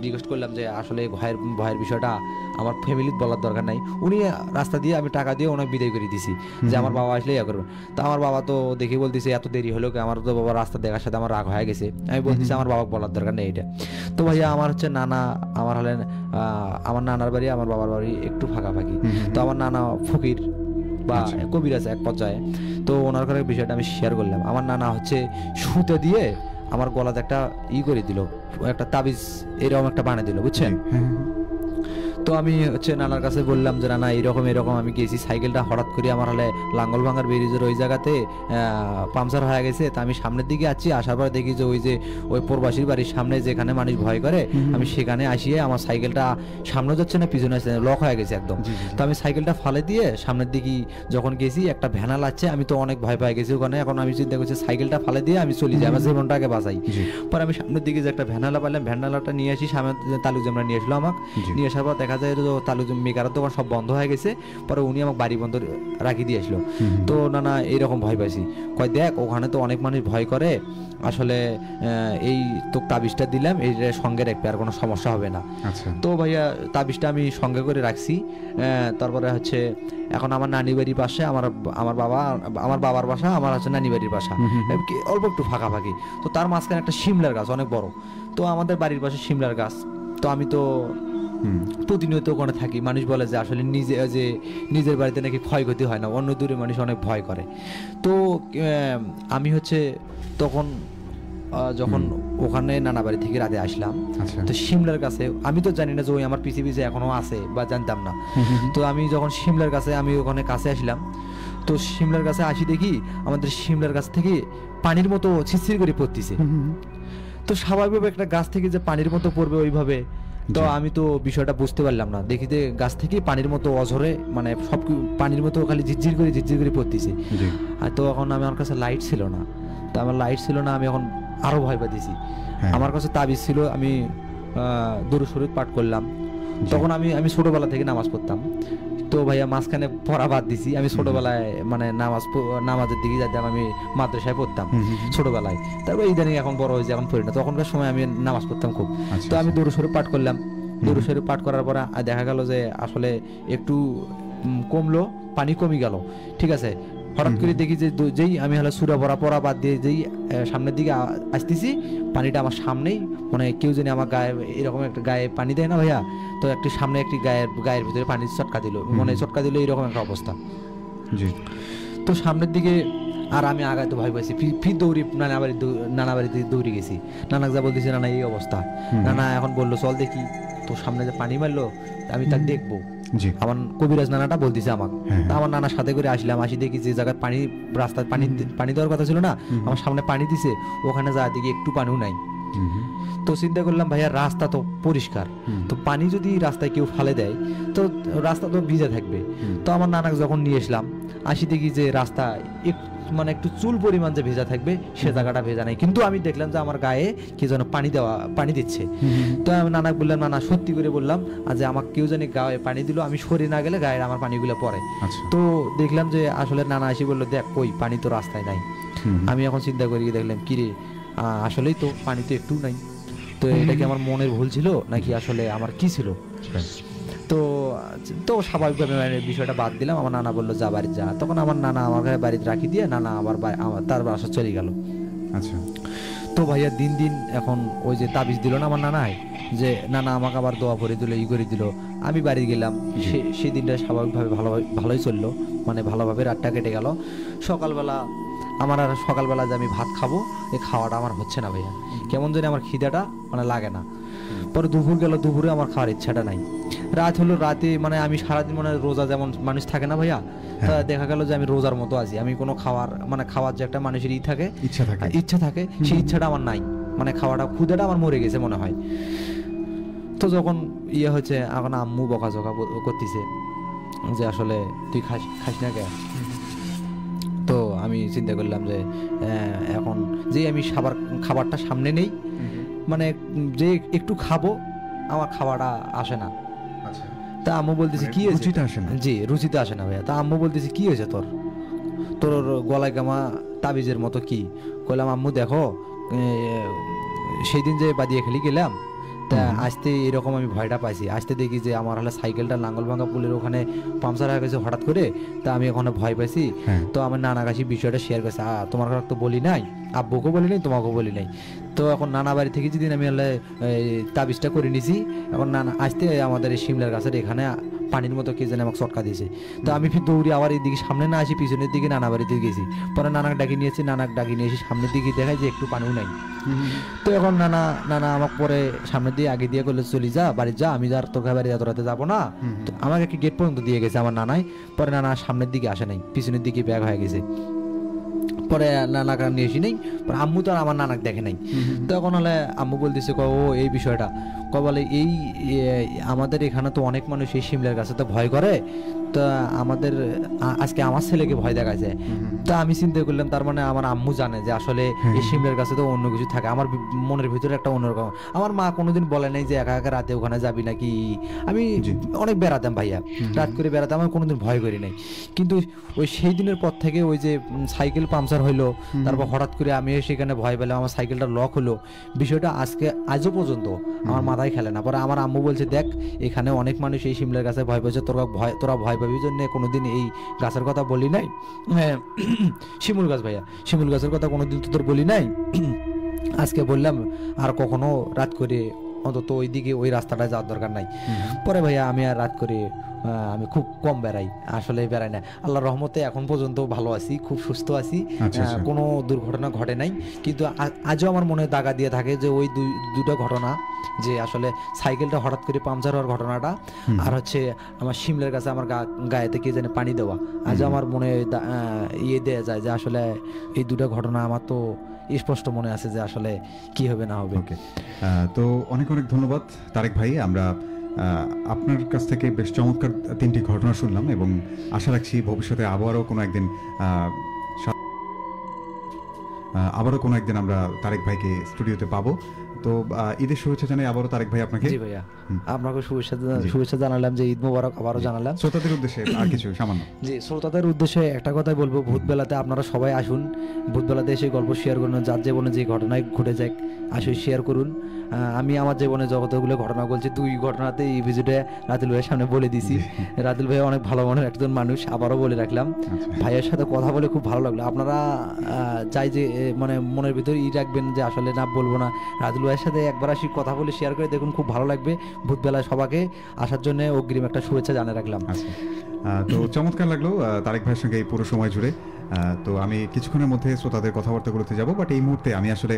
রিকোয়েস্ট করলাম যে আসলে ভয়ের বিষয়টা আমার ফ্যামিলির বলার দরকার নাই। উনি রাস্তা দিয়ে আমি টাকা দিয়ে ওনাকে বিদায় করে দিছি যে আমার বাবা আসলে ইয়া করবে। তো আমার বাবা তো দেখে বলতেছে এত দেরি হলো, আমার তো বাবা রাস্তা দেখার সাথে আমার রাগ হয়ে গেছে। আমি বলতেছি আমার বাবাকে বলার দরকার নেই এটা। তো ভাইয়া আমার হচ্ছে নানা, আমার হলেন আমার নানার বাড়ি আমার বাবার বাড়ি একটু ফাঁকাফাঁকি। তো আমার নানা ফকির বা কবির আছে এক পর্যায়ে। তো ওনার করে বিষয়টা আমি শেয়ার করলাম। আমার নানা হচ্ছে সুতে দিয়ে আমার গলাতে একটা করে দিল, একটা তাবিজ এরকম একটা বানিয়ে দিল, বুঝছেন। তো আমি হচ্ছে নানার কাছে বললাম যে নানা এরকম এরকম আমি গেছি, সাইকেলটা হঠাৎ করে আমার হলে লাঙ্গলভাঙ্গার ব্রিজের ওই জায়গাতে পাংচার হয়ে গেছে। তা আমি সামনের দিকে আছি, আসার পর দেখি যে ওই প্রবাসীর বাড়ির সামনে যেখানে মানুষ ভয় করে আমি সেখানে আসিয়ে আমার সাইকেলটা সামনে যাচ্ছে না পিছনে আসছে, লক হয়ে গেছে একদম। তো আমি সাইকেলটা ফালে দিয়ে সামনের দিকে যখন গেছি একটা ভ্যানা লাগছে, আমি তো অনেক ভয় পেয়ে গেছি ওখানে। এখন আমি চিন্তা করছি সাইকেলটা ফালে দিয়ে আমি চলে যাই, আমার জীবনটাকে বাঁচাই। পরে আমি সামনের দিকে যে একটা ভ্যানালা পাইলাম, ভ্যানালাটা নিয়ে আসি সামনে, তালুকজমরা নিয়ে আসলো আমাকে। নিয়ে আসার পর দেখা যায় তালুকজম মেকারের দোকান সব বন্ধ হয়ে গেছে। পরে উনি আমাকে বাড়ি বন্ধ রাখি দিয়ে আসলো। তো নানা এইরকম ভয় পাইছি, কয় দেখ ওখানে তো অনেক মানুষ ভয় করে, আসলে এই তো তাবিজটা দিলাম এই সঙ্গে রাখবে, আর কোনো সমস্যা হবে না। তো ভাইয়া তাবিজটা আমি সঙ্গে করে রাখছি। তারপরে হচ্ছে এখন আমার নানি বাড়ির পাশে আমার বাবার বাসা, আমার হচ্ছে নানি বাড়ির বাসা অল্প একটু ফাঁকাফাঁকি। তো তার মাঝখানে একটা শিমলার গাছ অনেক বড়। তো আমাদের বাড়ির পাশে শিমলার গাছ। তো আমি তো প্রতিনিয়ত ওখানে থাকি। মানুষ বলে যে আসলে নিজের বাড়িতে নাকি ক্ষয়ক্ষতি হয় না, অন্য দূরে মানুষ অনেক ভয় করে। তো আমি হচ্ছে তখন যখন ওখানে নানা বাড়ি থেকে রাতে আসলাম, তো শিমলার কাছে আমি তো জানি না যে ওই আমার পিছে এখনো আছে বা জানতাম না। তো আমি যখন শিমলার কাছে আমি ওখানে কাছে আসলাম, তো শিমলার কাছে আসি দেখি আমাদের শিমলার গাছ থেকে পানির মতো ছিটছির করে পড়তেছে। তো স্বাভাবিকভাবে একটা গাছ থেকে যে পানির মতো পড়বে ওইভাবে, তো আমি তো বিষয়টা বুঝতে পারলাম না। দেখি যে গাছ থেকে পানির মতো অঝরে, মানে সব পানির মতো খালি ঝিরঝির করে পড়তেছে। আর তো এখন আমার কাছে লাইট ছিল না, তো আমার লাইট ছিল না, আমি এখন আরো ভয় পাইতেছি। আমার কাছে তাবিজ ছিল, আমি দুরূদ শরীফ পাঠ করলাম। তখন আমি ছোটবেলা থেকে নামাজ পড়তাম। তো ভাইয়া মাঝখানে পড়া বাদ দিছি। আমি ছোটবেলায় মানে নামাজের দিকে যেতাম, আমি মাদ্রাসায় পড়তাম ছোটবেলায়। তারপর ইদানিং এখন বড় হয়েছে, এখন পড়ি না। তখনকার সময় আমি নামাজ পড়তাম খুব। তো আমি দুরূদ শরীফ পাঠ করলাম। দুরূদ শরীফ পাঠ করার পরে দেখা গেল যে আসলে একটু কমলো, পানি কমে গেল, ঠিক আছে। হঠাৎ করে দেখি যে যেই আমি হলে সুরা পড়া বাদ দিয়ে যেই সামনের দিকে আসতেছি, পানিটা আমার সামনেই, মানে কেউ জানি আমার গায়ে এরকম একটা গায়ে পানি দেয় না ভাইয়া, তো একটি সামনে একটি গায়ের ভিতরে পানি চটকা দিল, মানে চটকা দিল, এরকম একটা অবস্থা। তো সামনের দিকে আর আমি আগায় তো ভয় পাইছি, ফির দৌড়ি নানা বাড়িতে দৌড়ে গেছি। নানা যা বলতেছি নানা এই অবস্থা। নানা এখন বললো চল দেখি। তো সামনে যে পানি মারলো আমি তাকে দেখবো, জি। আমার কবিরাজ নানাটা বলতেছে আমাকে। হ্যাঁ, তা আমার নানার সাথে করে আসলাম, আসি দেখি যে জায়গায় পানি, রাস্তায় পানি দেওয়ার কথা ছিল না, আমার সামনে পানি দিছে, ওখানে যা দেখি একটু পানিও নাই। হুম, হুম, তো চিন্তা করলাম ভাইয়া রাস্তা তো পরিষ্কার, তো পানি যদি রাস্তায় কেউ ফালে দেয় তো রাস্তা তো ভিজে থাকবে। তো আমার নানাকে যখন নিয়ে আসলাম, আসি দেখি যে রাস্তা মানে একটু চুল পরিমাণ যে ভেজা থাকবে সে জায়গাটা ভেজা নাই, কিন্তু আমি দেখলাম যে আমার গায়ে কি যেন পানি দিচ্ছে। তো আমি নানাকে বললাম, নানা সত্যি করে বললাম যে আমাকে কেউ জানি গায়ে পানি দিল, আমি সরে না গেলে গায়ে আমার পানিগুলো পড়ে। আচ্ছা। তো দেখলাম যে আসলে নানা আসি বললো, দেখ কই পানি তো রাস্তায় নাই। আমি এখন চিন্তা করি দেখলাম কিরে আসলেই তো পানি তো একটু নাই, তো এটা কি আমার মনের ভুল ছিল নাকি আসলে আমার কি ছিল? তো তো স্বাভাবিকভাবে বিষয়টা বাদ দিলাম। আমার নানা বললো যা বাড়ি যা। তখন আমার নানা আমাকে বাড়িতে রাখি দিয়ে নানা আবার তার বাসা চলে গেল। আচ্ছা। তো ভাইয়া দিন দিন এখন ওই যে তাবিজ দিল না আমার নানায়, যে নানা আমাকে আবার দোয়া করে দিল, ই করে দিল, আমি বাড়ি গেলাম। সেই দিনটা স্বাভাবিকভাবে ভালোই চললো, মানে ভালোভাবে রাতটা কেটে গেল। সকালবেলা যে আমি ভাত খাবো, এই খাওয়াটা আমার হচ্ছে না ভাইয়া, কেমন জানি আমার খিদাটা মানে লাগে না। পরে দুপুর গেল, দুপুরে আমার খাওয়ার ইচ্ছাটা নাই। রাত হলো, রাতে মানে আমি সারাদিন মানে রোজা যেমন মানুষ থাকে না ভাইয়া, তা দেখা গেল যে আমি রোজার মতো আছি। আমি কোনো খাওয়ার যে একটা মানুষের ইচ্ছা থাকে সেই ইচ্ছাটা আমার নাই, মানে খাওয়াটা ক্ষুধাটা আমার মরে গেছে মনে হয়। তো যখন হচ্ছে এখন আম্মু বকাঝকা করতেছে যে আসলে তুই খাস না কে। তো আমি চিন্তা করলাম যে এখন যে আমি খাবারটা সামনে নেই, মানে যে একটু খাবো আমার খাওয়াটা আসে না। তা আম্মু বলতেছি কি হয়েছে? জি, রুচিতে আসে না ভাইয়া। তা আম্মু বলতেছি কি হয়েছে তোর গলায় গামা তাবিজের মতো কি? কইলাম আম্মু দেখো, সেই দিন যে বাদিয়ে খেলি গেলাম, তা আসতে এরকম আমি ভয়টা পাইছি। আসতে দেখি যে আমার হলে সাইকেলটা লাঙ্গলভাঙ্গা পুলের ওখানে পাংচার হয়ে গেছে হঠাৎ করে, তা আমি ওখানে ভয় পাইছি। তো আমার নানা কাছে বিষয়টা শেয়ার করছে, তোমার কাছে তো বলি নাই, আব্বুকেও বলি নাই, তোমাকেও বলি নাই। তো এখন নানা বাড়ি থেকে যেদিন আমি হলে তাবিজটা করে নিছি, এখন নানা আসতে আমাদের এই শিমলার গাছের এখানে পানির মতো কে জানে আমাকে চটকা দিয়েছে। তো আমি ফির দৌড়ি আবার এইদিকে সামনে না আসি, পিছনের দিকে নানা বাড়িতে গেছি। পরে নানাকে ডাকি নিয়েছি, সামনের দিকে দেখায় যে একটু পানিও নাই। তো এখন নানা আমাকে পরে সামনের দিয়ে আগে দিয়ে করলে চলি যা বাড়ি যা, আমি আর তোর বাড়ি এত রাতে যাবো না। তো আমাকে একটি গেট পর্যন্ত দিয়ে গেছে আমার নানাই। পরে নানা সামনের দিকে আসে নাই, পিছনের দিকে ব্যাগ হয়ে গেছে। পরে নানাকে নিয়ে এসি নাই, পরে আম্মু তো আর আমার নানাকে দেখে নাই। তখন হলে আম্মু বলতেছে ও এই বিষয়টা বলে এই আমাদের এখানে তো অনেক মানুষ এই শিমলার কাছে তো ভয় করে, তা আজকে আমার ছেলেকে ভয় দেখাচ্ছে। তা আমি চিন্তা করলাম তার মানে আমার আম্মু জানে যে আসলে এই শিমলার কাছে তো অন্য কিছু থাকে। আমার মনের ভিতরে একটা অন্যরকম, আমার মা কোনোদিন বলে নাই যে একা একা রাতে ওখানে যাবি নাকি। আমি অনেক বেড়াতাম ভাইয়া, রাত করে বেড়াতাম, আমি কোনোদিন ভয় করি নাই। কিন্তু ওই সেই দিনের পর থেকে ওই যে সাইকেল পাংচার হইলো, তারপর হঠাৎ করে আমি সেখানে ভয় পেলাম, আমার সাইকেলটা লক হলো, বিষয়টা আজও পর্যন্ত আমার মাথায় খেলে না। পরে আমার আম্মু বলছে দেখ এখানে অনেক মানুষ এই শিমলার গাছে ভয় পেয়েছে, তোরা ভয় পাবি জন্য কোনোদিন এই গাছের কথা বলি নাই। শিমুল গাছ ভাইয়া, শিমুল গাছের কথা কোনোদিন তো তোর বলি নাই, আজকে বললাম আর কখনো রাত করে অন্তত ওইদিকে ওই রাস্তাটা যাওয়ার দরকার নাই। পরে ভাইয়া আমি আর রাত করে আমি খুব কম বেড়াই, আসলে বেড়াই না। আল্লাহর রহমতে এখন পর্যন্ত ভালো আছি, খুব সুস্থ আছি, কোনো দুর্ঘটনা ঘটে নাই। কিন্তু আজও আমার মনে দাগা দিয়ে থাকে যে ওই দুটো ঘটনা, যে আসলে সাইকেলটা হঠাৎ করে পাংচার হওয়ার ঘটনাটা, আর হচ্ছে আমার শিমলার কাছে আমার গায়েতে কে জানে পানি দেওয়া, আজও আমার মনে দেয়া যায় যে আসলে এই দুটো ঘটনা আমার তো স্পষ্ট মনে আছে যে আসলে কি হবে না হবে। তো অনেক ধন্যবাদ তারেক ভাই। আমরা আপনার কাছ থেকে বেশ চমৎকার 3টি ঘটনা শুনলাম এবং আশা রাখছি ভবিষ্যতে আবারও কোনো একদিন আমরা তারেক ভাইকে স্টুডিওতে পাবো। তো ঈদের শুভেচ্ছা জানাই আবারও তারেক ভাই আপনাকে। জি ভাইয়া, আপনাকে শুভেচ্ছা জানালাম, যে ঈদ মোবারক আবারও জানালাম। শ্রোতাদের উদ্দেশ্যে আর কিছু সামান্য। জি, শ্রোতাদের উদ্দেশ্যে একটা কথাই বলবো, ভূতবেলাতে আপনারা সবাই আসুন, ভূতবেলাতে এসে গল্প শেয়ার করুন, যার জীবনে যে ঘটনায় ঘটে যাক আসুন শেয়ার করুন। আমি আমার জীবনে যতগুলো ঘটনা বলছি, 2 ঘটনাতে এই ভিডিওটা রাতুল ভাইয়ের সামনে বলে দিছি। রাতুল ভাই অনেক ভালো মনের একজন মানুষ, আবারও বলে রাখলাম। ভাইয়ের সাথে কথা বলে খুব ভালো লাগলো। আপনারা চাই যে মানে মনের ভিতরে রাখবেন যে আসলে না বলবো না, রাতুল ভাইয়ের সাথে একবার আসি কথা বলে শেয়ার করে দেখুন, খুব ভালো লাগবে। ভূতবেলায় সবাইকে আসার জন্য অগ্রিম একটা শুভেচ্ছা জানিয়ে রাখলাম। তো চমৎকার লাগলো তারেক ভাইয়ের সঙ্গে এই পুরো সময় জুড়ে। তো আমি কিছুক্ষণের মধ্যে শ্রোতাদের কথাবার্তাগুলোতে যাব, বাট এই মুহূর্তে আমি আসলে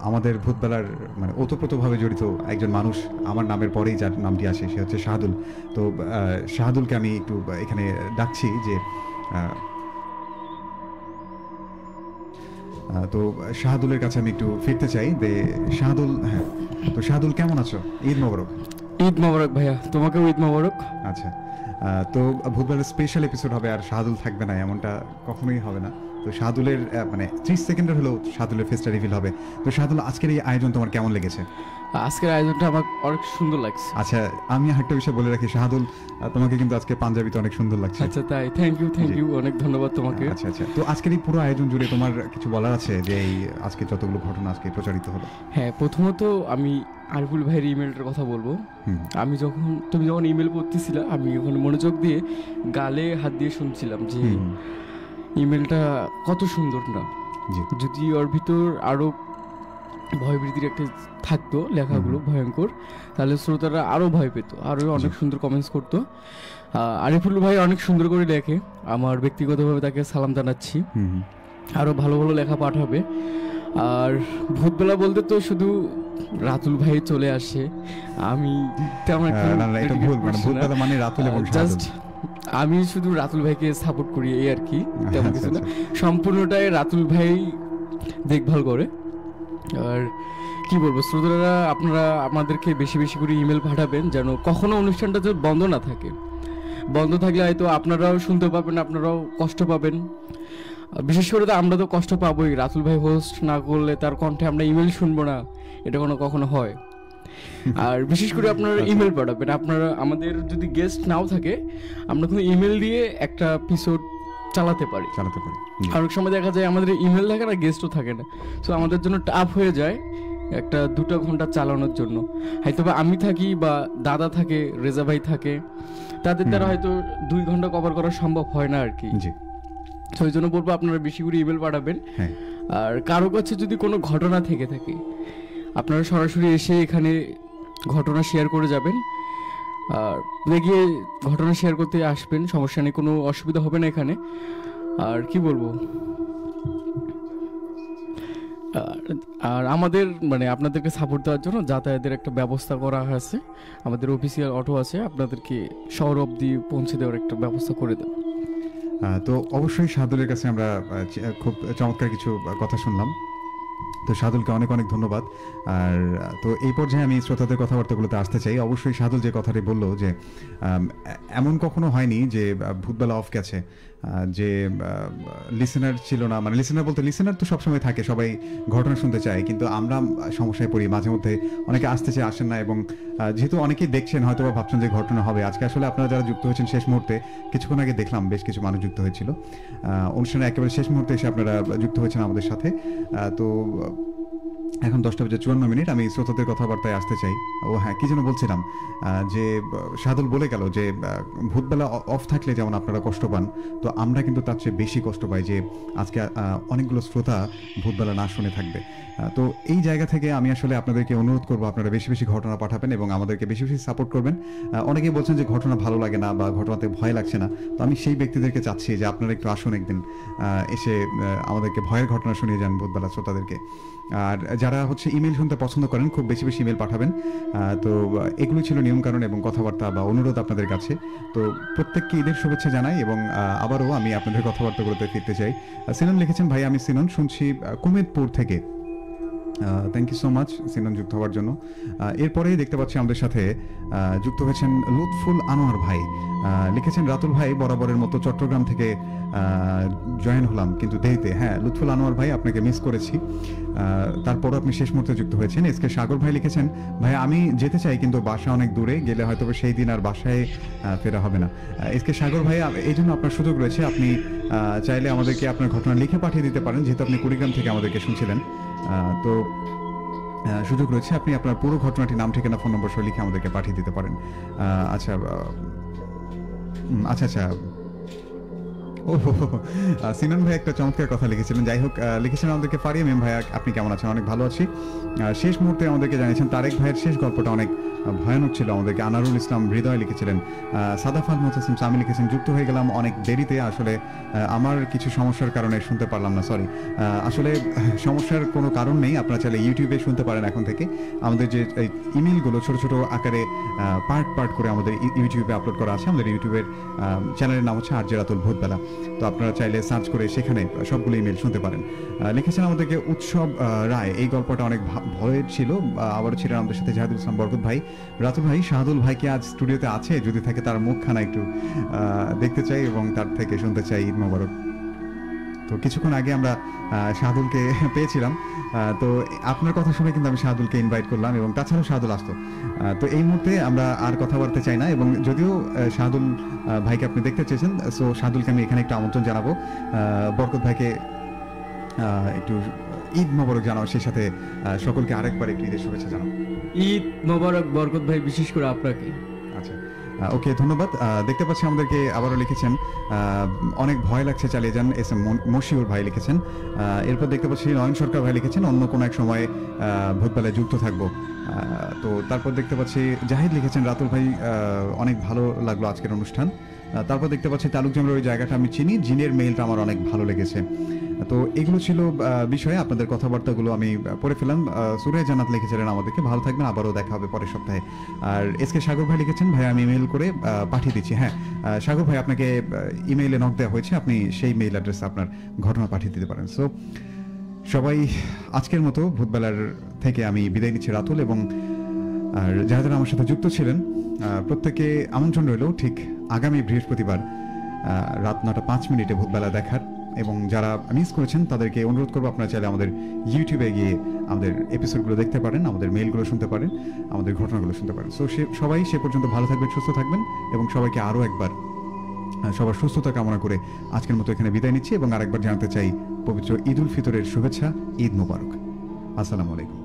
আমাদের ভূতবেলার মানে ওতপ্রোতভাবে জড়িত একজন মানুষ, আমার নামের পরেই যার নামটি আসে সে হচ্ছে শাহাদুল। তো শাহাদুলকে আমি একটু এখানে ডাকছি যে তো শাহাদুলের কাছে আমি একটু ফিরতে চাই। শাহাদুল, হ্যাঁ, তো শাহাদুল কেমন আছো? ঈদ মোবারক। ঈদ মোবারক ভাইয়া, তোমাকেও ঈদ মোবারক। আচ্ছা, তো ভূতবেলার স্পেশাল এপিসোড হবে আর শাহাদুল থাকবে না এমনটা কখনোই হবে না। তো শাহাদুলের মানে 30 সেকেন্ডের হলেও শাহাদুলের ফেসটা রিভিল হবে। তো শাহাদুল, আজকের এই আয়োজন তোমার কেমন লেগেছে? আজকের আয়োজনটা আমার অনেক সুন্দর লাগছে। আচ্ছা, আমি একটা বিষয় বলে রাখি শাহাদুল, তোমাকে কিন্তু আজকে পাঞ্জাবিতে অনেক সুন্দর লাগছে। আচ্ছা তাই, থ্যাংক ইউ, অনেক ধন্যবাদ তোমাকে। আচ্ছা আচ্ছা, তো আজকের এই পুরো আয়োজন জুড়ে তোমার কিছু বলার আছে যে এই আজকে যতগুলো ঘটনা আজকে প্রচারিত হলো? হ্যাঁ, প্রথমত আমি আরিফুল ভাইয়ের ইমেলটার কথা বলবো। তুমি যখন ইমেল করতেছিলা, আমি ওখানে মনোযোগ দিয়ে গালে হাত দিয়ে শুনছিলাম যে ইমেলটা কত সুন্দর না। যদি ওর ভিতর আরো ভয়ভীতির একটা থাকতো লেখাগুলো ভয়ঙ্কর, তাহলে শ্রোতারা আরো ভয় পেত, আরো অনেক সুন্দর কমেন্টস করতো। আরিফুল ভাই অনেক সুন্দর করে লেখে, আমার ব্যক্তিগতভাবে তাকে সালাম জানাচ্ছি। আরো ভালো ভালো লেখা পাঠাবে। আর ভূতবেলা বলতে তো শুধু রাতুল ভাই চলে আসে, আমি তেমন জাস্ট আমি শুধু রাতুল ভাইকে সাপোর্ট করি এই আর কি, তেমন কিছু না। সম্পূর্ণটাই রাতুল ভাই দেখভাল করে। আর কি বলবো, শ্রোতারা আপনারা আমাদেরকে বেশি বেশি করে ইমেল পাঠাবেন, যেন কখনো অনুষ্ঠানটা যেন বন্ধ না থাকে। বন্ধ থাকলে হয়তো আপনারাও শুনতে পাবেন, আপনারাও কষ্ট পাবেন। বিশেষ করে তো আমরা তো কষ্ট পাবোই, রাতুল ভাই হোস্ট না করলে তার কণ্ঠে আমরা ইমেল শুনবো না, এটা কখনো হয়। আর বিশেষ করে আপনারা ইমেল পাঠাবেন। আপনারা আমাদের যদি গেস্ট নাও থাকে, আমরা কোনো ইমেল দিয়ে একটা এপিসোড চালাতে পারি। অনেক সময় দেখা যায় আমাদের ইমেল থাকে না, গেস্টও থাকে না, সো আমাদের জন্য টাফ হয়ে যায় একটা 2 ঘন্টা চালানোর জন্য। হয়তো বা আমি থাকি বা দাদা থাকে, রেজা ভাই থাকে, তাদের দ্বারা হয়তো 2 ঘন্টা কভার করা সম্ভব হয় না আর কি। তো ওই জন্য বলবো আপনারা বেশি করে ইমেল পাঠাবেন। আর কারো কাছে যদি কোনো ঘটনা থেকে থাকে, আপনারা সরাসরি এসে এখানে ঘটনা শেয়ার করে যাবেন। আর গিয়ে ঘটনা শেয়ার করতে আসবেন, সমস্যা নেই, কোনো অসুবিধা হবে না এখানে। আর কি বলবো, আর আমাদের মানে আপনাদেরকে সাপোর্ট দেওয়ার জন্য যাতায়াতের একটা ব্যবস্থা করা হয়েছে, আমাদের অফিসিয়াল অটো আছে, আপনাদেরকে শহর অবধি পৌঁছে দেওয়ার একটা ব্যবস্থা করে দেব। তো অবশ্যই শাহাদুলের কাছে আমরা খুব চমৎকার কিছু কথা শুনলাম। তো শাহাদুলকে অনেক অনেক ধন্যবাদ। আর তো এই পর্যায়ে আমি শ্রোতাদের কথাবার্তাগুলোতে আসতে চাই। অবশ্যই শাহাদুল যে কথাটি বললো যে এমন কখনো হয়নি যে ভূতবেলা অফ গেছে, যে লিসেনার ছিল না, মানে লিসেনার বলতে লিসেনার তো সবসময় থাকে, সবাই ঘটনা শুনতে চায়, কিন্তু আমরা সমস্যায় পড়ি মাঝে মধ্যে, অনেকে আসতে চায় আসেন না। এবং যেহেতু অনেকেই দেখছেন হয়তো বা ভাবছেন যে ঘটনা হবে আজকে, আসলে আপনারা যারা যুক্ত হয়েছেন শেষ মুহূর্তে, কিছুক্ষণ আগে দেখলাম বেশ কিছু মানুষ যুক্ত হয়েছিল অনুষ্ঠানে একেবারে শেষ মুহূর্তে এসে আপনারা যুক্ত হয়েছেন আমাদের সাথে। তো এখন 10:54 আমি শ্রোতাদের কথাবার্তায় আসতে চাই। ও হ্যাঁ, কি যেন বলছিলাম, যে শাহাদুল বলে গেল যে ভূতবেলা অফ থাকলে যেমন আপনারা কষ্ট পান, তো আমরা কিন্তু তার চেয়ে বেশি কষ্ট পাই যে আজকে অনেকগুলো শ্রোতা ভূতবেলা না শুনে থাকবে। তো এই জায়গা থেকে আমি আসলে আপনাদেরকে অনুরোধ করবো, আপনারা বেশি বেশি ঘটনা পাঠাবেন এবং আমাদেরকে বেশি বেশি সাপোর্ট করবেন। অনেকেই বলছেন যে ঘটনা ভালো লাগে না বা ঘটনাতে ভয় লাগছে না, তো আমি সেই ব্যক্তিদেরকে চাচ্ছি যে আপনারা একটু আসুন একদিন, এসে আমাদেরকে ভয়ের ঘটনা শুনিয়ে যান ভূতবেলা শ্রোতাদেরকে। আর যারা হচ্ছে ইমেল শুনতে পছন্দ করেন, খুব বেশি বেশি ইমেল পাঠাবেন। তো এগুলো ছিল নিয়মকানুন এবং কথাবার্তা বা অনুরোধ আপনাদের কাছে। তো প্রত্যেককে ঈদের শুভেচ্ছা জানাই এবং আবারও আমি আপনাদের কথাবার্তাগুলোতে ফিরতে চাই। সিনন লিখেছেন, ভাই আমি সিনন, শুনছি কুমেদপুর থেকে। থ্যাংক ইউ সো মাচ সিনন যুক্ত হওয়ার জন্য। এরপরেই দেখতে পাচ্ছি আমাদের সাথে যুক্ত হয়েছেন লুৎফুল আনোয়ার ভাই। লিখেছেন, রাতুল ভাই বরাবরের মতো চট্টগ্রাম থেকে জয়েন হলাম কিন্তু দেরিতে। হ্যাঁ লুৎফুল আনোয়ার ভাই, আপনাকে মিস করেছি, তারপরও আপনি শেষ মুহূর্তে যুক্ত হয়েছেন। এসকে সাগর ভাই লিখেছেন, ভাই আমি যেতে চাই কিন্তু বাসা অনেক দূরে, গেলে হয়তো সেই দিন আর বাসায় ফেরা হবে না। এসকে সাগর ভাই, এই জন্য আপনার সুযোগ রয়েছে, আপনি চাইলে আমাদেরকে আপনার ঘটনা লিখে পাঠিয়ে দিতে পারেন, যেহেতু আপনি কুড়িগ্রাম থেকে আমাদেরকে শুনছিলেন। তো সুযোগ রয়েছে, আপনি আপনার পুরো ঘটনাটি, নাম ঠিকানা, ফোন নম্বর সহ লিখে আমাদেরকে পাঠিয়ে দিতে পারেন। আচ্ছা আচ্ছা আচ্ছা, ও সিনান ভাই একটা চমৎকার কথা লিখেছিলেন। যাই হোক, লিখেছেন আমাদেরকে ফারিয়া মেম ভাইয়া, আপনি কেমন আছেন? অনেক ভালো আছি। শেষ মুহূর্তে আমাদেরকে জানিয়েছেন তারেক ভাইয়ের শেষ গল্পটা অনেক ভয়ানক ছিল আমাদেরকে। আনারুল ইসলাম হৃদয় লিখেছিলেন। সাদাফাল মোতাসিম সামি লিখেছেন যুক্ত হয়ে গেলাম অনেক দেরিতে, আসলে আমার কিছু সমস্যার কারণে শুনতে পারলাম না, সরি। আসলে সমস্যার কোনো কারণ নেই, আপনারা চাইলে ইউটিউবে শুনতে পারেন। এখন থেকে আমাদের যে ইমেলগুলো ছোট ছোট আকারে পার্ট পার্ট করে আমাদের ইউটিউবে আপলোড করা আছে। আমাদের ইউটিউবের চ্যানেলের নাম হচ্ছে আরজে রাতুল ভূতবেলা। তো আপনারা চাইলে সার্চ করে সেখানে সবগুলো ইমেল শুনতে পারেন। লিখেছেন আমাদেরকে উৎসব রায়, এই গল্পটা অনেক ভয়ের ছিল। আবারও ছিলেন আমাদের সাথে জাহিদুল ইসলাম বরকত ভাই। রাতুল ভাই, শাহাদুল ভাই কি আজ স্টুডিওতে আছে? যদি থাকে তার মুখখানা একটু দেখতে চাই এবং তার থেকে শুনতে চাই। ঈদ মোবারক। তো কিছুক্ষণ আগে আমরা শাহাদুলকে পেয়েছিলাম, তো আপনার কথা শুনে কিন্তু আমি শাহাদুলকে ইনভাইট করলাম এবং তাছাড়াও শাহাদুল আসতো। তো এই মুহূর্তে আমরা আর কথা বলতে চাই না, এবং যদিও শাহাদুল ভাইকে আপনি দেখতে চেয়েছেন, সো শাহাদুলকে আমি এখানে একটা আমন্ত্রণ জানাবো। বরকত ভাইকে একটু ঈদ মোবারক জানাও, সেই সাথে সকলকে আরেকবার একটু ঈদের শুভেচ্ছা জানাও। ঈদ মোবারক বরকত ভাই, বিশেষ করে আপনাকে। আচ্ছা, ওকে, ধন্যবাদ। দেখতে পাচ্ছি আমাদেরকে আবারও লিখেছেন অনেক ভয় লাগছে, চালিয়ে যান। এস এম মশিউর ভাই লিখেছেন। এরপর দেখতে পাচ্ছি নয়ন সরকার ভাই লিখেছেন অন্য কোনো এক সময় ভূতবেলায় যুক্ত থাকবো। তো তারপর দেখতে পাচ্ছি জাহিদ লিখেছেন রাতুল ভাই অনেক ভালো লাগলো আজকের অনুষ্ঠান। তারপর দেখতে পাচ্ছি তালুক জামরের ওই জায়গাটা আমি চিনি, জিনের মেইলটা আমার অনেক ভালো লেগেছে। তো এগুলো ছিল বিষয়ে আপনাদের কথাবার্তাগুলো আমি পড়ে ফেলাম। সুরায় জান্নাত লিখেছিলেন আমাদেরকে ভালো থাকবেন, আবারও দেখা হবে পরের সপ্তাহে। আর এসকে সাগর ভাই লিখেছেন ভাই আমি ইমেল করে পাঠিয়ে দিচ্ছি। হ্যাঁ সাগর ভাই, আপনাকে ইমেইলে নক দেওয়া হয়েছে, আপনি সেই মেইল অ্যাড্রেসে আপনার ঘটনা পাঠিয়ে দিতে পারেন। সো সবাই আজকের মতো ভূতবেলার থেকে আমি বিদায় নিচ্ছি রাতুল, এবং আর যারা যারা আমার সাথে যুক্ত ছিলেন প্রত্যেকে আমন্ত্রণ রইল ঠিক আগামী বৃহস্পতিবার রাত 9:05 ভূতবেলা দেখার। এবং যারা মিস করেছেন তাদেরকে অনুরোধ করবো আপনারা চাইলে আমাদের ইউটিউবে গিয়ে আমাদের এপিসোডগুলো দেখতে পারেন, আমাদের মেইলগুলো শুনতে পারেন, আমাদের ঘটনাগুলো শুনতে পারেন। সো সবাই সে পর্যন্ত ভালো থাকবেন, সুস্থ থাকবেন, এবং সবাইকে আরও একবার সবার সুস্থতা কামনা করে আজকের মতো এখানে বিদায় নিচ্ছি, এবং আরেকবার জানাতে চাই পবিত্র ঈদ উল ফিতরের শুভেচ্ছা, ঈদ মোবারক। আসসালামু আলাইকুম।